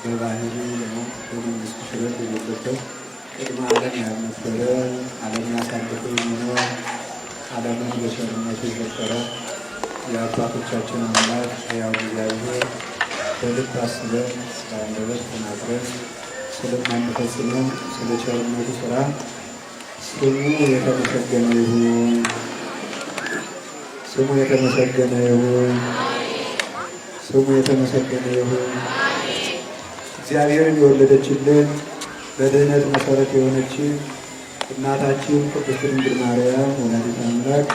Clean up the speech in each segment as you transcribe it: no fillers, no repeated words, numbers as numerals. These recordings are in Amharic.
በባህሪ በመንግስቱ ሽረት የሌለበት ቅድመ ዓለም ያልነበረ ዓለምን አሳልፎ የሚኖር ዓለምን በቸርነቱ የፈጠረ የአባቶቻችን አምላክ ሕያው እግዚአብሔር በልብ አስበን በአንደበት ተናግረን ስለማንፈጽመው ስለ ቸርነቱ ሥራ ስሙ የተመሰገነ ይሁን። ስሙ የተመሰገነ ይሁን። ስሙ የተመሰገነ ይሁን። እግዚአብሔርን የወለደችልን በድህነት መሰረት የሆነችን እናታችን ቅድስት ድንግል ማርያም ወላዲተ አምላክ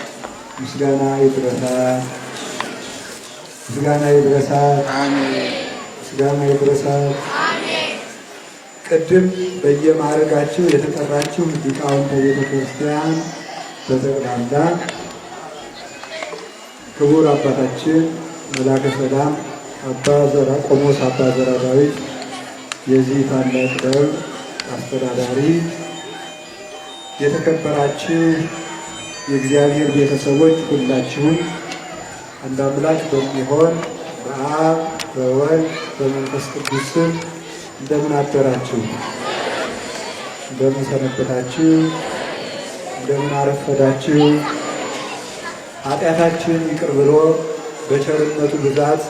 ምስጋና ይድረሳት። ምስጋና ይድረሳት። ምስጋና ይድረሳት። ቅድም በየማዕረጋችሁ የተጠራችሁ ሊቃውንተ ቤተ ክርስቲያን በጠቅላላ ክቡር አባታችን መላከ ሰላም አባ ዘራ ቆሞስ አባ ዘራ ዳዊት የዚህ ታላቅ ደብር አስተዳዳሪ፣ የተከበራችሁ የእግዚአብሔር ቤተሰቦች ሁላችሁም አንድ አምላክ በሚሆን በአብ በወልድ በመንፈስ ቅዱስ ስም እንደምን አደራችሁ? እንደምን ሰነበታችሁ? እንደምን አረፈዳችሁ? ኃጢአታችን ይቅር ብሎ በቸርነቱ ብዛት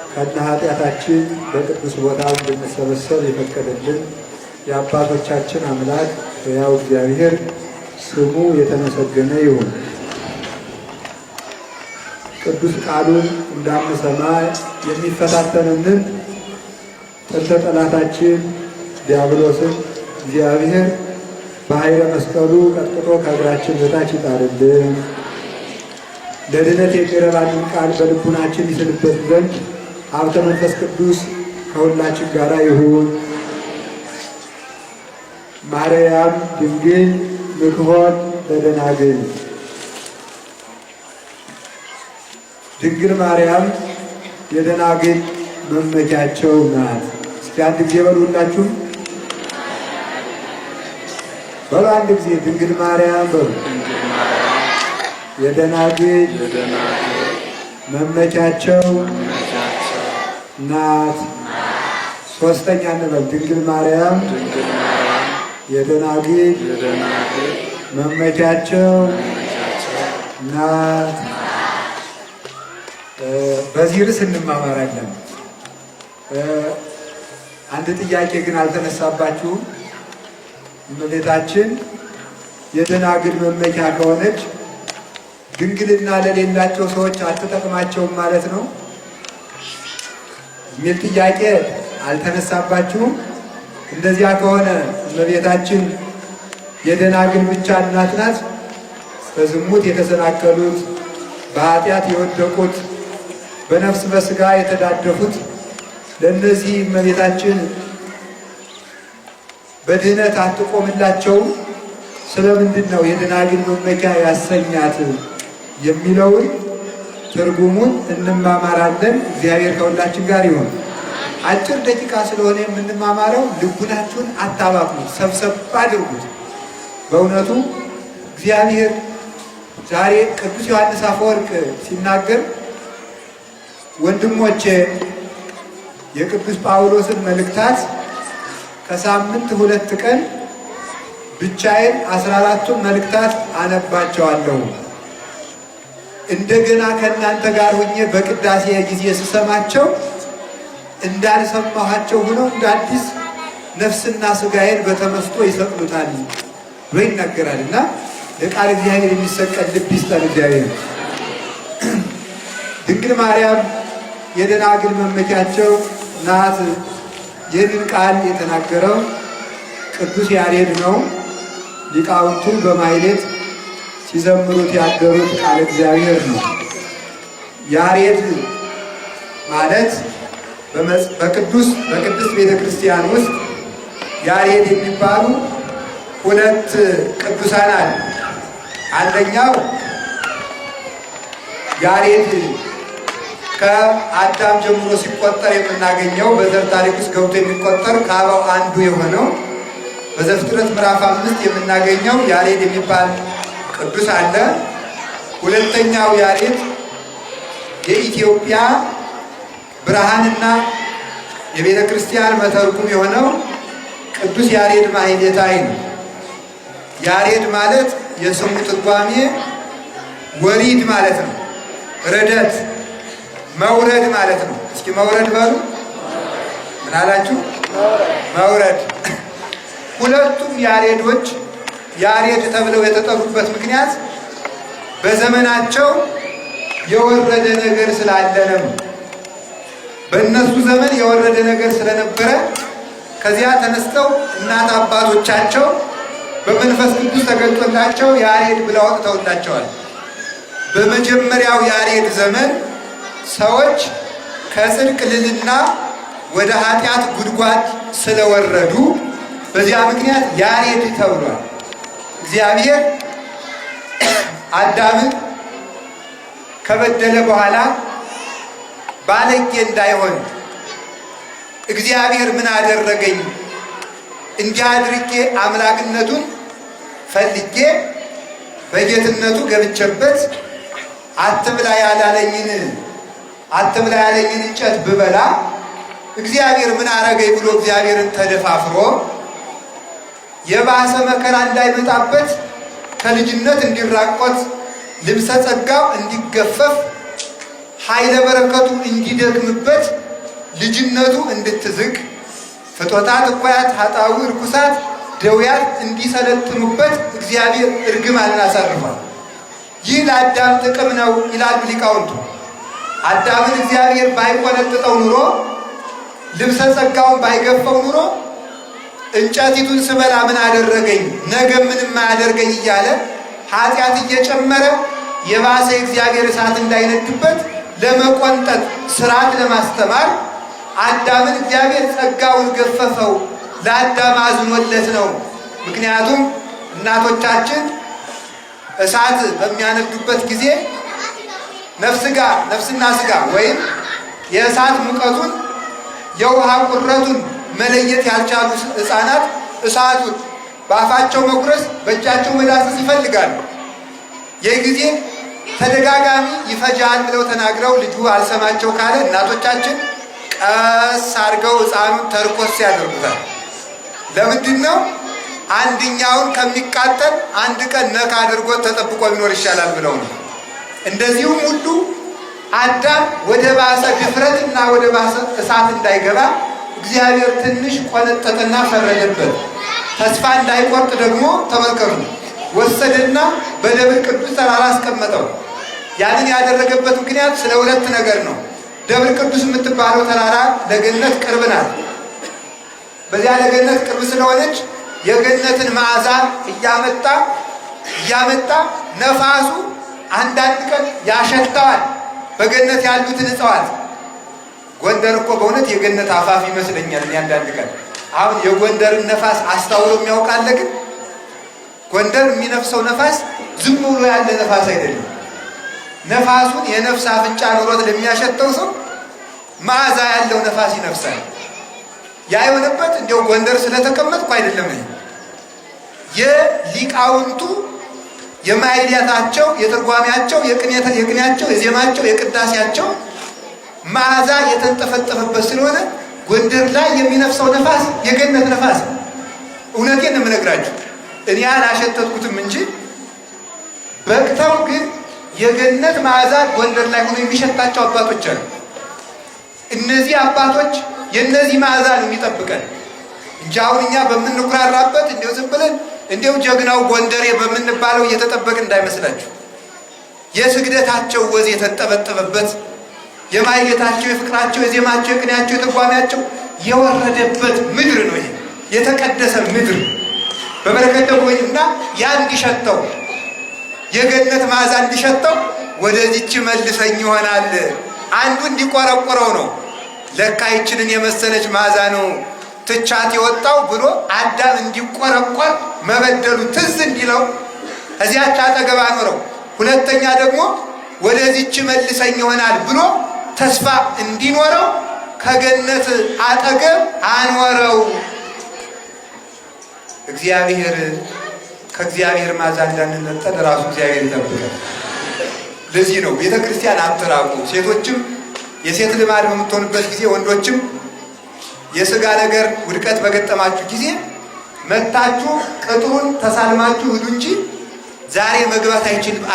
ከነ ኃጢአታችን በቅዱስ ቦታው እንድንሰበሰብ የፈቀደልን የአባቶቻችን አምላክ ሕያው እግዚአብሔር ስሙ የተመሰገነ ይሁን። ቅዱስ ቃሉን እንዳንሰማ የሚፈታተንንን ጥንተ ጠላታችን ዲያብሎስን እግዚአብሔር በኃይለ መስቀሉ ቀጥቅጦ ከእግራችን በታች ይጣልልን። ለድነት የሚረባንን ቃል በልቡናችን ይስልበት ዘንድ ሀብተ መንፈስ ቅዱስ ከሁላችን ጋር ይሁን። ማርያም ድንግል ምክሆን ለደናግል። ድንግል ማርያም የደናግል መመኪያቸው ናት። እስኪ አንድ ጊዜ በሉ ሁላችሁም በሉ አንድ ጊዜ ድንግል ማርያም በሉ። የደናግል መመኪያቸው ናት። ሶስተኛ እንበል ድንግል ማርያም የደናግል መመኪያቸው ናት። በዚህ ርዕስ እንማማራለን። አንድ ጥያቄ ግን አልተነሳባችሁም? እመቤታችን የደናግል መመኪያ ከሆነች ድንግልና ለሌላቸው ሰዎች አትጠቅማቸውም ማለት ነው የሚል ጥያቄ አልተነሳባችሁም? እንደዚያ ከሆነ እመቤታችን የደናግል ብቻ እናት ናት? በዝሙት የተሰናከሉት፣ በኃጢአት የወደቁት፣ በነፍስ በስጋ የተዳደፉት ለእነዚህ እመቤታችን በድህነት አትቆምላቸውም? ስለምንድን ነው የደናግል መመኪያ ያሰኛት የሚለውን ትርጉሙን እንማማራለን። እግዚአብሔር ከሁላችን ጋር ይሁን። አጭር ደቂቃ ስለሆነ የምንማማረው ልቡናችሁን አታባክኑት፣ ሰብሰብ አድርጉት። በእውነቱ እግዚአብሔር ዛሬ ቅዱስ ዮሐንስ አፈወርቅ ሲናገር ወንድሞቼ የቅዱስ ጳውሎስን መልእክታት ከሳምንት 2 ቀን ብቻዬን 14ቱን መልእክታት አነባቸዋለሁ። እንደገና ከእናንተ ጋር ሆኜ በቅዳሴ ጊዜ ስሰማቸው እንዳልሰማኋቸው ሆነው እንደ አዲስ ነፍስና ስጋዬን በተመስጦ ይሰቅሉታል ብሎ ይናገራል። እና ለቃል እግዚአብሔር የሚሰቀል ልብ ይስጠን እግዚአብሔር። ድንግል ማርያም የደናግል መመኪያቸው ናት። ይህንን ቃል የተናገረው ቅዱስ ያሬድ ነው። ሊቃውንቱ በማሕሌት ሲዘምሩት ያደሩት ቃል እግዚአብሔር ነው። ያሬድ ማለት በቅድስት ቤተ ክርስቲያን ውስጥ ያሬድ የሚባሉ ሁለት ቅዱሳን አሉ። አንደኛው ያሬድ ከአዳም ጀምሮ ሲቆጠር የምናገኘው በዘር ታሪክ ውስጥ ገብቶ የሚቆጠር ከአበው አንዱ የሆነው በዘፍጥረት ምዕራፍ 5 የምናገኘው ያሬድ የሚባል ቅዱስ አለ። ሁለተኛው ያሬድ የኢትዮጵያ ብርሃንና የቤተ ክርስቲያን መተርጉም የሆነው ቅዱስ ያሬድ ማኅሌታይ ነው። ያሬድ ማለት የስሙ ትርጓሜ ወሪድ ማለት ነው። ረደት መውረድ ማለት ነው። እስኪ መውረድ በሉ። ምን አላችሁ? መውረድ። ሁለቱም ያሬዶች ያሬድ ተብለው የተጠሩበት ምክንያት በዘመናቸው የወረደ ነገር ስላለ ነው። በእነሱ ዘመን የወረደ ነገር ስለነበረ ከዚያ ተነስተው እናት አባቶቻቸው በመንፈስ ቅዱስ ተገልጦላቸው ያሬድ ብለው አውጥተውላቸዋል። በመጀመሪያው ያሬድ ዘመን ሰዎች ከጽድቅ ልዕልና ወደ ኃጢአት ጉድጓድ ስለወረዱ በዚያ ምክንያት ያሬድ ተብሏል። እግዚአብሔር አዳምን ከበደለ በኋላ ባለጌ እንዳይሆን እግዚአብሔር ምን አደረገኝ? እንዲህ አድርጌ አምላክነቱን ፈልጌ በጌትነቱ ገብቼበት አትብላ ያላለኝን እንጨት ብበላ እግዚአብሔር ምን አረገኝ ብሎ እግዚአብሔርን ተደፋፍሮ የባሰ መከራ እንዳይመጣበት ከልጅነት እንዲራቆት ልብሰ ጸጋው እንዲገፈፍ ኃይለ በረከቱ እንዲደክምበት ልጅነቱ እንድትዝግ ፍቶታት እኳያት ኃጣዊ ርኩሳት ደውያት እንዲሰለጥኑበት እግዚአብሔር እርግማንን አሳርፏል። ይህ ለአዳም ጥቅም ነው ይላሉ ሊቃውንቱ። አዳምን እግዚአብሔር ባይቆነጥጠው ኑሮ ልብሰ ጸጋውን ባይገፈው ኑሮ እንጨቲቱን ስበላ ምን አደረገኝ ነገ ምንም አያደርገኝ እያለ ኃጢአት እየጨመረ የባሰ እግዚአብሔር እሳት እንዳይነድበት ለመቆንጠጥ ስርዓት ለማስተማር አዳምን እግዚአብሔር ጸጋውን ገፈፈው። ለአዳም አዝኖለት ነው። ምክንያቱም እናቶቻችን እሳት በሚያነዱበት ጊዜ ነፍስና ስጋ ወይም የእሳት ሙቀቱን የውሃ ቁረቱን መለየት ያልቻሉ ሕፃናት እሳቱን በአፋቸው መጉረስ በእጃቸው መዳሰስ ይፈልጋሉ። ይህ ጊዜ ተደጋጋሚ ይፈጃል ብለው ተናግረው ልጁ አልሰማቸው ካለ እናቶቻችን ቀስ አድርገው ሕፃኑን ተርኮስ ያደርጉታል። ለምንድን ነው? አንድኛውን ከሚቃጠል አንድ ቀን ነካ አድርጎት ተጠብቆ ቢኖር ይሻላል ብለው ነው። እንደዚሁም ሁሉ አዳም ወደ ባሰ ድፍረትና ወደ ባሰ እሳት እንዳይገባ እግዚአብሔር ትንሽ ቆነጠጠና ፈረደበት። ተስፋ እንዳይቆርጥ ደግሞ ተመልከቱ፣ ወሰደና በደብረ ቅዱስ ተራራ አስቀመጠው። ያንን ያደረገበት ምክንያት ስለ ሁለት ነገር ነው። ደብረ ቅዱስ የምትባለው ተራራ ለገነት ቅርብ ናት። በዚያ ለገነት ቅርብ ስለሆነች የገነትን መዓዛ እያመጣ ነፋሱ አንዳንድ ቀን ያሸተዋል በገነት ያሉትን እጽዋት። ጎንደር እኮ በእውነት የገነት አፋፍ ይመስለኛል። አንዳንድ ቀን አሁን የጎንደርን ነፋስ አስታውሎ የሚያውቃለ? ግን ጎንደር የሚነፍሰው ነፋስ ዝም ብሎ ያለ ነፋስ አይደለም። ነፋሱን የነፍስ አፍንጫ ኑሮት ለሚያሸተው ሰው መዓዛ ያለው ነፋስ ይነፍሳል። ያ የሆነበት እንዲያው ጎንደር ስለተቀመጥኩ አይደለም። የሊቃውንቱ የማይሊያታቸው፣ የትርጓሜያቸው፣ የቅኔያቸው፣ የዜማቸው፣ የቅዳሴያቸው መዓዛ የተንጠፈጠፈበት ስለሆነ ጎንደር ላይ የሚነፍሰው ነፋስ የገነት ነፋስ ነው። እውነቴን ነው የምነግራችሁ። እኔ አላሸተትኩትም እንጂ በቅተው ግን የገነት መዓዛ ጎንደር ላይ ሆኖ የሚሸታቸው አባቶች አሉ። እነዚህ አባቶች የነዚህ መዓዛ ነው የሚጠብቀን እንጂ አሁን እኛ በምንኩራራበት እንዲሁ ዝም ብለን እንዲሁ ጀግናው ጎንደሬ በምንባለው እየተጠበቅ እንዳይመስላችሁ። የስግደታቸው ወዝ የተጠበጠበበት የማይሌታቸው፣ የፍቅራቸው፣ የዜማቸው፣ የቅኔያቸው፣ የትርጓሜያቸው የወረደበት ምድር ነው። ይሄ የተቀደሰ ምድር በበረከት ደግሞ እና ያ እንዲሸተው የገነት መዓዛ እንዲሸተው ወደዚች መልሰኝ ይሆናል። አንዱ እንዲቆረቆረው ነው። ለካ ይችንን የመሰለች መዓዛ ነው ትቻት የወጣው ብሎ አዳም እንዲቆረቆር መበደሉ ትዝ እንዲለው እዚያች አጠገብ አኖረው። ሁለተኛ ደግሞ ወደዚች መልሰኝ ይሆናል ብሎ ተስፋ እንዲኖረው ከገነት አጠገብ አኖረው። እግዚአብሔር ከእግዚአብሔር መዓዛ እንዳንነጠል ራሱ እግዚአብሔር ይጠብቃል። ለዚህ ነው ቤተ ክርስቲያን አትራቁ። ሴቶችም የሴት ልማድ በምትሆንበት ጊዜ፣ ወንዶችም የሥጋ ነገር ውድቀት በገጠማችሁ ጊዜ መታችሁ ቅጥሩን ተሳልማችሁ ሂዱ እንጂ ዛሬ መግባት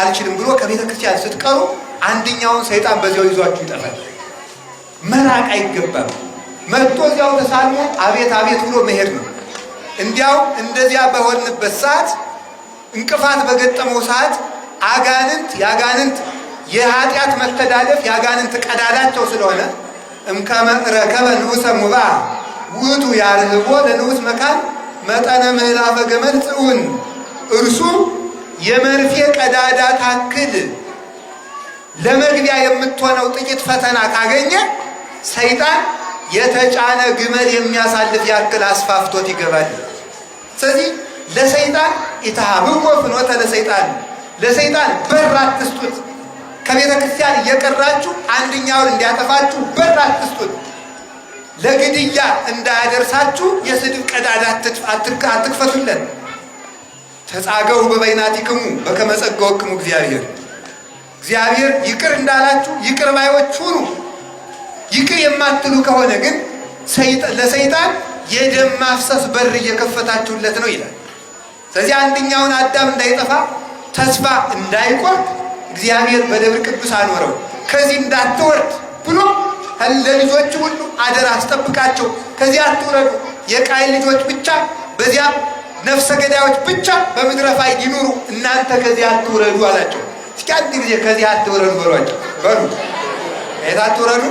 አልችልም ብሎ ከቤተ ክርስቲያን ስትቀሩ አንደኛውን ሰይጣን በዚያው ይዟችሁ ይጠፋል። መራቅ አይገባም። መጥቶ እዚያው ተሳልሞ አቤት አቤት ብሎ መሄድ ነው። እንዲያው እንደዚያ በሆንበት ሰዓት እንቅፋት በገጠመው ሰዓት ያጋንንት የኃጢአት መተዳለፍ ያጋንንት ቀዳዳቸው ስለሆነ እምከመ ረከበ ንዑሰ ሙባእ ውእቱ ያርህቦ ለንዑስ መካን መጠነ ምዕላፈ ገመድ ጽውን። እርሱ የመርፌ ቀዳዳ ታክል ለመግቢያ የምትሆነው ጥቂት ፈተና ካገኘ ሰይጣን የተጫነ ግመል የሚያሳልፍ ያክል አስፋፍቶት ይገባል። ስለዚህ ለሰይጣን ኢትሃብዎ ፍኖተ ለሰይጣን በር አትስጡት። ከቤተ ክርስቲያን እየቀራችሁ አንደኛውን እንዲያጠፋችሁ በር አትስጡት። ለግድያ እንዳያደርሳችሁ የስድብ ቀዳዳ አትክፈቱለን። ተጻገው በበይናቲክሙ በከመ ጸገወክሙ እግዚአብሔር ይቅር እንዳላችሁ ይቅር ባዮች ሁኑ። ይቅር የማትሉ ከሆነ ግን ለሰይጣን የደም ማፍሰስ በር እየከፈታችሁለት ነው ይላል። ስለዚህ አንደኛውን አዳም እንዳይጠፋ ተስፋ እንዳይቆርጥ እግዚአብሔር በደብረ ቅዱስ አኖረው። ከዚህ እንዳትወርድ ብሎ ለልጆች ሁሉ አደራ አስጠብቃቸው፣ ከዚህ አትውረዱ። የቃየል ልጆች ብቻ በዚያ ነፍሰ ገዳዮች ብቻ በምድረ ፋይድ ይኑሩ፣ እናንተ ከዚህ አትውረዱ አላቸው። እስኪ አንድ ጊዜ ከዚህ አትውረዱ በሏቸው። በሉ የት አትውረዱ?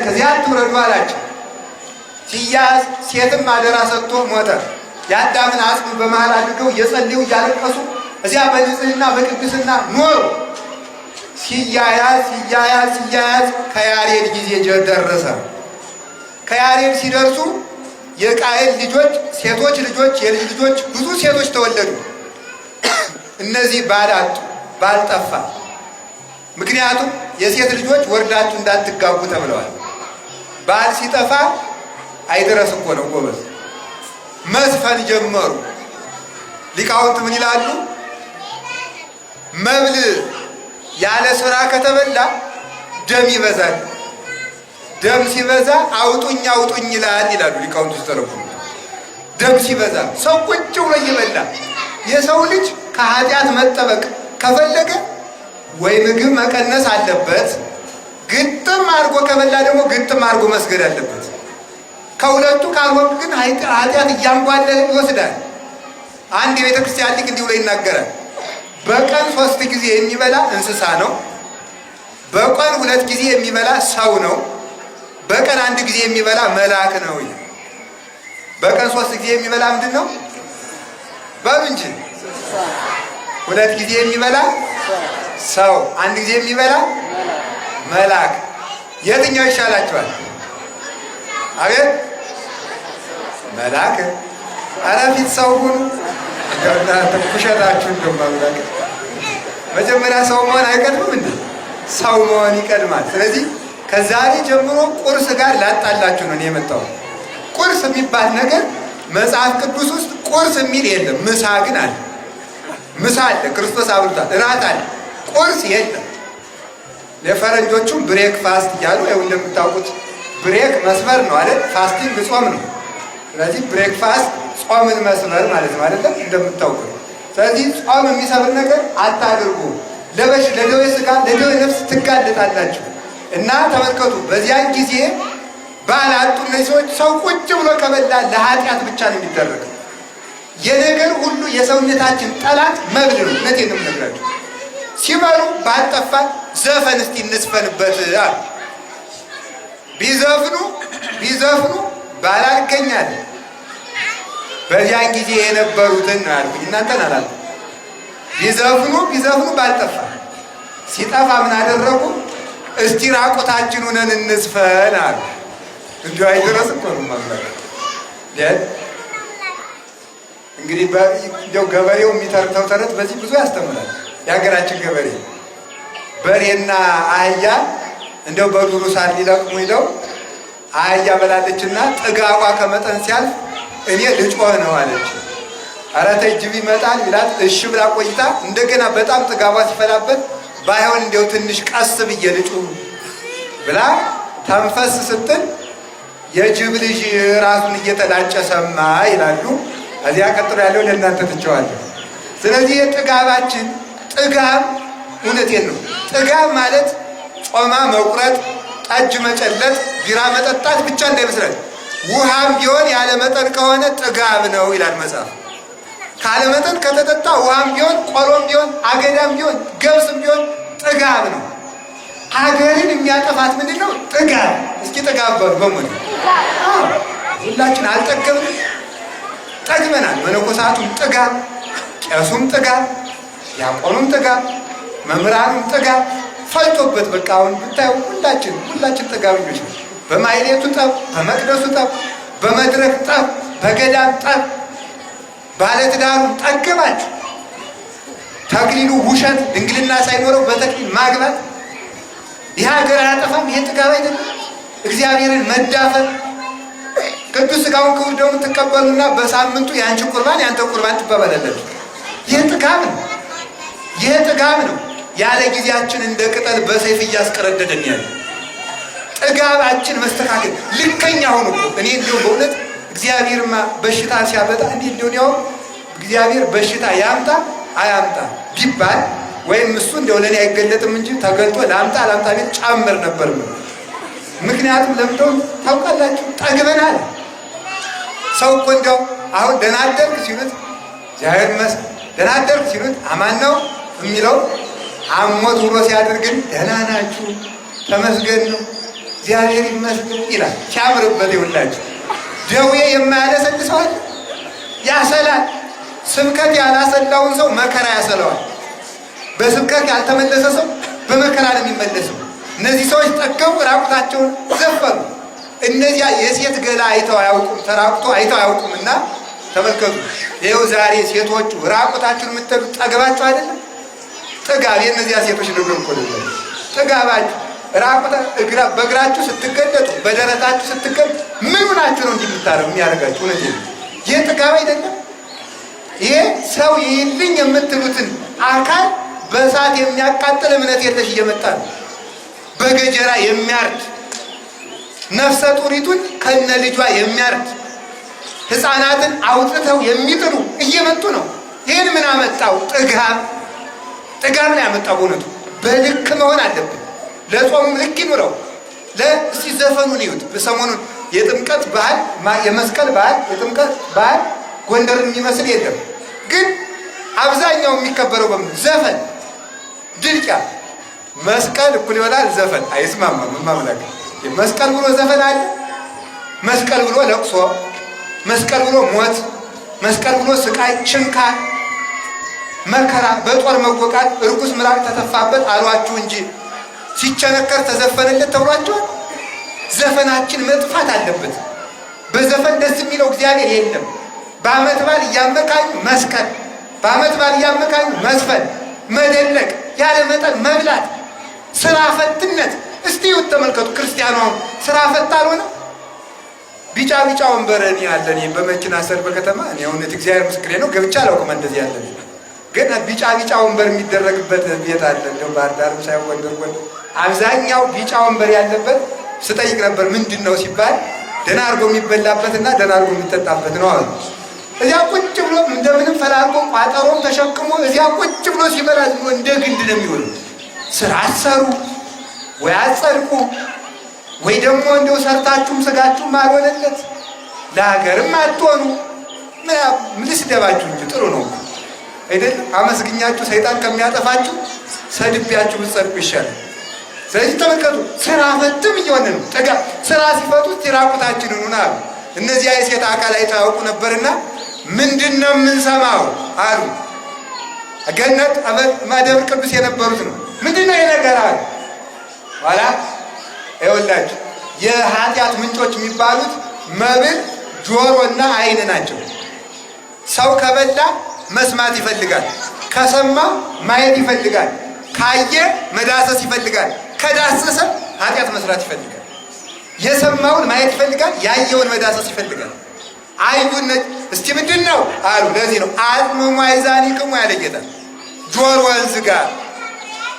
ከዚህ አትውረዱ አላቸው። ሲያዝ ሴትም አደራ ሰጥቶ ሞተ። የአዳምን አጽም በመሃል አድርገው እየጸለዩ እያለቀሱ እዚያ በንጽህና በቅድስና ኖሩ። ሲያያዝ ከያሬድ ጊዜ ደረሰ። ከያሬድ ሲደርሱ የቃየል ልጆች ሴቶች ልጆች የልጅ ልጆች ብዙ ሴቶች ተወለዱ። እነዚህ ባል ጠፋ። ምክንያቱም የሴት ልጆች ወርዳችሁ እንዳትጋቡ ተብለዋል። ባል ሲጠፋ አይደረስ እኮ ነው ጎበዝ። መዝፈን ጀመሩ። ሊቃውንት ምን ይላሉ? መብል ያለ ስራ ከተበላ ደም ይበዛል። ደም ሲበዛ አውጡኝ አውጡኝ ይላል ይላሉ ሊቃውንት ሲተረጉሙ። ደም ሲበዛ ሰው ቁጭ ብሎ እየበላ የሰው ልጅ ከኃጢአት መጠበቅ ከፈለገ ወይ ምግብ መቀነስ አለበት፣ ግጥም አድርጎ ከበላ ደግሞ ግጥም አድርጎ መስገድ አለበት። ከሁለቱ ካልሆነ ግን ኃጢአት እያንጓለለ ይወስዳል። አንድ የቤተ ክርስቲያን ሊቅ እንዲህ ብሎ ይናገራል። በቀን 3 ጊዜ የሚበላ እንስሳ ነው። በቀን 2 ጊዜ የሚበላ ሰው ነው። በቀን 1 ጊዜ የሚበላ መልአክ ነው። በቀን 3 ጊዜ የሚበላ ምንድን ነው? በሉ እንጂ 2 ጊዜ የሚበላ ሰው፣ 1 ጊዜ የሚበላ መልአክ። የትኛው ይሻላችኋል? አቤት መልአክ። ኧረ ፊት ሰው ሁኑ። ኩሸታችሁ እንደማምላክ መጀመሪያ ሰው መሆን አይቀድምም እንዴ? ሰው መሆን ይቀድማል። ስለዚህ ከዛሬ ጀምሮ ቁርስ ጋር ላጣላችሁ ነው የመጣው። ቁርስ የሚባል ነገር መጽሐፍ ቅዱስ ውስጥ ቁርስ የሚል የለም። ምሳ ግን አለ። ምሳ አለ፣ ክርስቶስ አብልቷል። እራት አለ፣ ቁርስ የለም። ለፈረንጆቹም ብሬክ ፋስት እያሉ ያው እንደምታውቁት ብሬክ መስመር ነው አይደል? ፋስቲንግ ጾም ነው። ስለዚህ ብሬክ ፋስት ጾምን መስመር ማለት ነው አይደለም? እንደምታውቁት። ስለዚህ ጾም የሚሰብር ነገር አታድርጉ። ለደዌ ሥጋ ለደዌ ነፍስ ትጋለጣላችሁ። እና ተመልከቱ፣ በዚያን ጊዜ ባል አጡ እነዚህ ሰዎች። ሰው ቁጭ ብሎ ከበላ ለኃጢአት ብቻ ነው የሚደረገው። የነገር ሁሉ የሰውነታችን ጠላት መብል ነው። እውነቴን ነው የምነግራችሁ። ሲበሉ ባልጠፋ ዘፈን እስቲ እንስፈንበት አሉ። ቢዘፍኑ ባላልከኛል። በዚያን ጊዜ የነበሩትን ነው ያልኩኝ፣ እናንተን አላልኩም። ቢዘፍኑ ባልጠፋ ሲጠፋ ምን አደረጉ? እስቲ ራቁታችን ሆነን እንዝፈን አሉ። እንዲሁ አይደረስ እኮ ነው ማለት እንግዲህ እንደው ገበሬው የሚተርተው ተረት በዚህ ብዙ ያስተምራል። የሀገራችን ገበሬ በሬና አህያ እንደው በዱሩ ሳር ሊለቅሙ ሄደው አህያ በላለችና ጥጋቧ ከመጠን ሲያልፍ እኔ ልጮህ ነው አለች። ኧረ ተይ ጅብ ይመጣል ይላት። እሺ ብላ ቆይታ እንደገና በጣም ጥጋቧ ሲፈላበት ባይሆን እንደው ትንሽ ቀስ ብዬ ልጩህ ብላ ተንፈስ ስትል የጅብ ልጅ ራሱን እየተላጨ ሰማ ይላሉ። እዚያ ቀጥሎ ያለው ለእናንተ ትቸዋለሁ። ስለዚህ የጥጋባችን ጥጋብ እውነቴን ነው። ጥጋብ ማለት ጮማ መቁረጥ፣ ጠጅ መጨለጥ፣ ቢራ መጠጣት ብቻ እንዳይመስላል። ውሃም ቢሆን ያለ መጠን ከሆነ ጥጋብ ነው ይላል መጽሐፍ። ካለ መጠን ከተጠጣ ውሃም ቢሆን ቆሎም ቢሆን አገዳም ቢሆን ገብስም ቢሆን ጥጋብ ነው። ሀገርን የሚያጠፋት ምንድን ነው? ጥጋብ። እስኪ ጥጋብ በሉ በሙሉ። ሁላችን አልጠገብንም? ጠግበናል። መነኮሳቱም ጥጋብ፣ ቄሱም ጥጋብ፣ ዲያቆኑም ጥጋብ፣ መምህራኑም ጥጋብ ፈልቶበት በቃ አሁን ብታዩ ሁላችን ጥጋበኞች ነው። በማይሌቱ ጠብ፣ በመቅደሱ ጠብ፣ በመድረክ ጠብ፣ በገዳም ጠብ፣ ባለትዳሩ ጠገባችሁ። ተክሊሉ ውሸት ድንግልና ሳይኖረው በተክሊል ማግባት ይህ ሀገር አያጠፋም? ይህ ጥጋብ አይደለም? እግዚአብሔርን መዳፈር ቅዱስ ሥጋውን ክቡር ደሙን ትቀበሉና በሳምንቱ የአንቺ ቁርባን የአንተ ቁርባን ትባባላላችሁ። ይህ ጥጋብ ነው። ይህ ጥጋብ ነው። ያለ ጊዜያችን እንደ ቅጠል በሰይፍ እያስቀረደደን ያለ ጥጋባችን መስተካከል ልከኛ ሆኖ እኔ እንዲሁ በእውነት እግዚአብሔርማ በሽታ ሲያበጣ እንዲህ እንዲሆን ያው እግዚአብሔር በሽታ ያምጣ አያምጣ ቢባል ወይም እሱ እንደው ለኔ አይገለጥም እንጂ ተገልጦ ላምጣ ቤት ጫምር ነበር። ምክንያቱም ለምደው ታውቃላችሁ ጠግበናል። ሰው እኮ እንደው አሁን ደህና አደርክ ሲሉት እግዚአብሔር ይመስገን፣ ደህና አደርክ ሲሉት አማን ነው የሚለው። አሞት ውሎ ሲያደርግን ደህና ናችሁ ተመስገን ነው እግዚአብሔር ይመስገን ይላል። ሲያምርበት ይውላችሁ። ደዌ የማያለሰልሰው አለ? ያሰላል። ስብከት ያላሰላውን ሰው መከራ ያሰለዋል። በስብከት ያልተመለሰ ሰው በመከራ ነው የሚመለሰው። እነዚህ ሰዎች ጠገቡ፣ ራቁታቸውን ዘፈኑ። እነዚያ የሴት ገላ አይተው አያውቁም፣ ተራቁቶ አይተው አያውቁም። እና ተመልከቱ፣ ይኸው ዛሬ ሴቶቹ ራቁታችሁን የምትሉ ጠገባችሁ አይደለም? ጥጋብ የእነዚያ ሴቶች ነገር እኮ ነው። ጥጋባችሁ ራቁታ በእግራችሁ ስትገለጡ፣ በደረታችሁ ስትገለጡ ምን ሆናችሁ ነው እንዲህ የሚያደርጋችሁ? እውነት ይህ ጥጋብ አይደለም? ይሄ ሰው ይልኝ የምትሉትን አካል በእሳት የሚያቃጥል እምነት የለሽ እየመጣ ነው። በገጀራ የሚያርድ ነፍሰ ጡሪቱን ከነ ልጇ የሚያርድ ሕፃናትን አውጥተው የሚጥሉ እየመጡ ነው። ይህን ምን አመጣው? ጥጋብ ነው ያመጣው። በእውነቱ በልክ መሆን አለብን። ለጾሙም ልክ ይኑረው። እስቲ ዘፈኑን ይዩት። ሰሞኑን የጥምቀት በዓል የመስቀል በዓል የጥምቀት በዓል ጎንደርን የሚመስል የለም። ግን አብዛኛው የሚከበረው በምን ዘፈን ድልቂያ። መስቀል እኩል ይሆናል ዘፈን አይስማማም። ማምላክ መስቀል ብሎ ዘፈን አለ። መስቀል ብሎ ለቅሶ፣ መስቀል ብሎ ሞት፣ መስቀል ብሎ ስቃይ፣ ችንካር፣ መከራ፣ በጦር መወቃት፣ እርኩስ ምራቅ ተተፋበት አሏችሁ እንጂ ሲቸነከር ተዘፈነለት ተብሏቸዋል። ዘፈናችን መጥፋት አለበት። በዘፈን ደስ የሚለው እግዚአብሔር የለም። በዓመት በዓል እያመካኙ መስቀል፣ በዓመት በዓል እያመካኙ መዝፈን፣ መደለቅ፣ ያለ መጠን መብላት፣ ስራ ፈትነት። እስቲ ይሁት ተመልከቱ። ክርስቲያኑ አሁን ስራ ፈት አልሆነ። ቢጫ ወንበር እኔ ያለ በመኪና ሰር በከተማ እኔ እውነት እግዚአብሔር ምስክሬ ነው ገብቻ አላውቅም። እንደዚህ ያለ ግን ቢጫ ወንበር የሚደረግበት ቤት አለ። እንደው ባህር ዳር ሳይሆን ጎንደር አብዛኛው ቢጫ ወንበር ያለበት ስጠይቅ ነበር። ምንድን ነው ሲባል ደህና አድርጎ የሚበላበትና ደህና አድርጎ የሚጠጣበት ነው አሉ። እዚያ ቁጭ ብሎ እንደምንም ፈላልጎ ቋጠሮም ተሸክሞ እዚያ ቁጭ ብሎ ሲበላ እንደ ግንድ ነው የሚሆነው። ስራ አትሰሩ ወይ አትጸድቁ ወይ ደግሞ እንደው ሰርታችሁም ስጋችሁም አልሆነለት ለሀገርም አትሆኑ። ምን ልስደባችሁ እንጂ ጥሩ ነው አይደል? አመስግኛችሁ ሰይጣን ከሚያጠፋችሁ ሰድቢያችሁ ብትጸድቁ ይሻላል። ስለዚህ ተመልከቱ፣ ስራ ፈትም እየሆነ ነው። ስራ ሲፈቱት ራቁታችንን ሆና አሉ። እነዚያ የሴት አካል አይተው ያውቁ ነበርና ምንድን ነው የምንሰማው አሉ። ገነት ማደብር ቅዱስ የነበሩት ነው። ምንድነው የነገር አለ ኋላ ይኸውላችሁ የኃጢአት ምንጮች የሚባሉት መብል፣ ጆሮና ዓይን ናቸው። ሰው ከበላ መስማት ይፈልጋል፣ ከሰማ ማየት ይፈልጋል፣ ካየ መዳሰስ ይፈልጋል፣ ከዳሰሰ ኃጢአት መስራት ይፈልጋል። የሰማውን ማየት ይፈልጋል፣ ያየውን መዳሰስ ይፈልጋል። አይዱን እስቲ ምንድን ነው አሉ። ለዚህ ነው አጥምሙ አእዛኒክሙ ያለ ጌታ። ጆሮን ዝጋ፣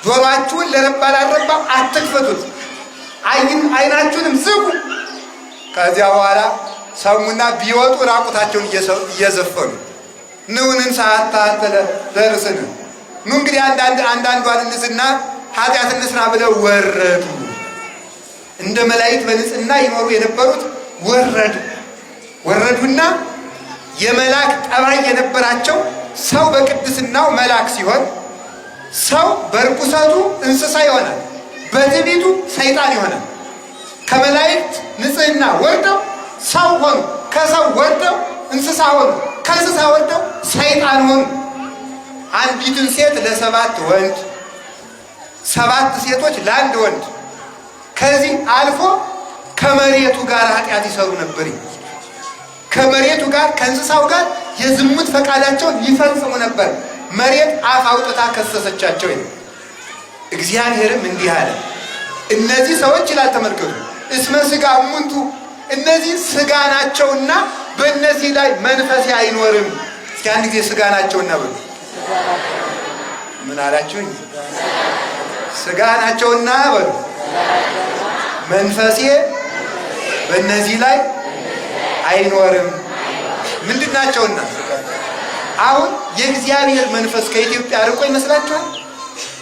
ጆሮአችሁን ለረባ ላልረባ አትክፈቱት፣ ዓይናችሁንም ዝጉ። ከዚያ በኋላ ሰሙና ቢወጡ ራቁታቸውን እየዘፈኑ ንውንን ሰዓታተለ ደርስን ኑ እንግዲህ አንዳንዷን እንዝና ኃጢአት እንስራ ብለው ወረዱ። እንደ መላእክት በንጽህና ይኖሩ የነበሩት ወረዱና የመላክ ጠባይ የነበራቸው ሰው በቅድስናው መልአክ ሲሆን ሰው በርኩሰቱ እንስሳ ይሆናል፣ በትዕቢቱ ሰይጣን ይሆናል። ከመላእክት ንጽህና ወርደው ሰው ሆኑ፣ ከሰው ወርደው እንስሳ ሆኑ፣ ከእንስሳ ወርደው ሰይጣን ሆኑ። አንዲትን ሴት ለ7 ወንድ፣ 7 ሴቶች ለ1 ወንድ። ከዚህ አልፎ ከመሬቱ ጋር ኃጢአት ይሰሩ ነበር። ከመሬቱ ጋር ከእንስሳው ጋር የዝሙት ፈቃዳቸውን ይፈጽሙ ነበር። መሬት አፍ አውጥታ ከሰሰቻቸው። እግዚአብሔርም እንዲህ አለ፣ እነዚህ ሰዎች ይላል ተመልከቱ፣ እስመ ሥጋ እሙንቱ፣ እነዚህ ሥጋ ናቸውና በእነዚህ ላይ መንፈሴ አይኖርም። እስኪ አንድ ጊዜ ሥጋ ናቸውና በሉ። ምን አላችሁኝ? ሥጋ ናቸውና በሉ፣ መንፈሴ በእነዚህ ላይ አይኖርም። ምንድን ናቸውና? አሁን የእግዚአብሔር መንፈስ ከኢትዮጵያ ርቆ ይመስላችኋል?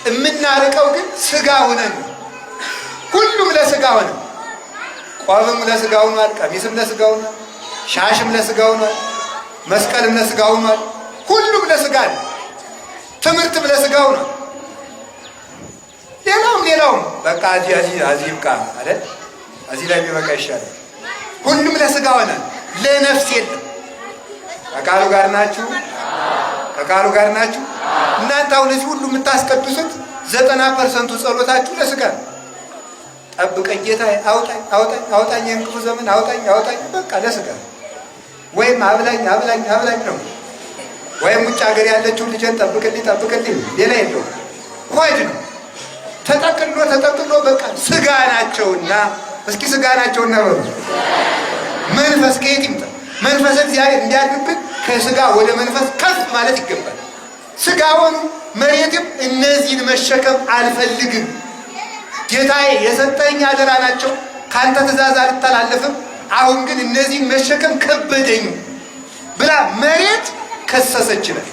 የምናርቀው ግን ሥጋ ሆነን፣ ሁሉም ለሥጋ ሆነ። ቆብም ለሥጋ ሆኗል፣ ቀሚስም ለሥጋ ሆኗል፣ ሻሽም ለሥጋ ሆኗል፣ መስቀልም ለሥጋ ሆኗል። ሁሉም ለሥጋ ነው። ትምህርትም ለሥጋ ሆኗል። ሌላውም በቃ እዚህ ይብቃ አይደል? እዚህ ላይ ቢበቃ ይሻላል። ሁሉም ለሥጋ ሆነ፣ ለነፍስ የለም። ከቃሉ ጋር ናችሁ? ከቃሉ ጋር ናችሁ? እናንተ አሁን እዚህ ሁሉ የምታስቀድሱት 90% ጸሎታችሁ ለሥጋ ነው። ጠብቀኝ ጌታ፣ አውጣኝ አውጣኝ አውጣኝ፣ የእንቅፉ ዘመን አውጣኝ አውጣኝ፣ በቃ ለሥጋ። ወይም አብላኝ አብላኝ አብላኝ ነው። ወይም ውጭ ሀገር ያለችው ልጄን ጠብቅልኝ ጠብቅልኝ፣ ሌላ የለውም። ሆድ ነው ተጠቅሎ በቃ ሥጋ ናቸውና። እስኪ ሥጋ ናቸውና በሉ። መንፈስ ከየት ይምጣ? መንፈስ እግዚአብሔር እንዲያድርብን ከሥጋ ወደ መንፈስ ከፍ ማለት ይገባል። ሥጋ ሆኑ መሬትም እነዚህን መሸከም አልፈልግም፣ ጌታዬ የሰጠኝ አደራ ናቸው፣ ካንተ ትእዛዝ አልተላለፍም፣ አሁን ግን እነዚህን መሸከም ከበደኝ ብላ መሬት ከሰሰች ይላል።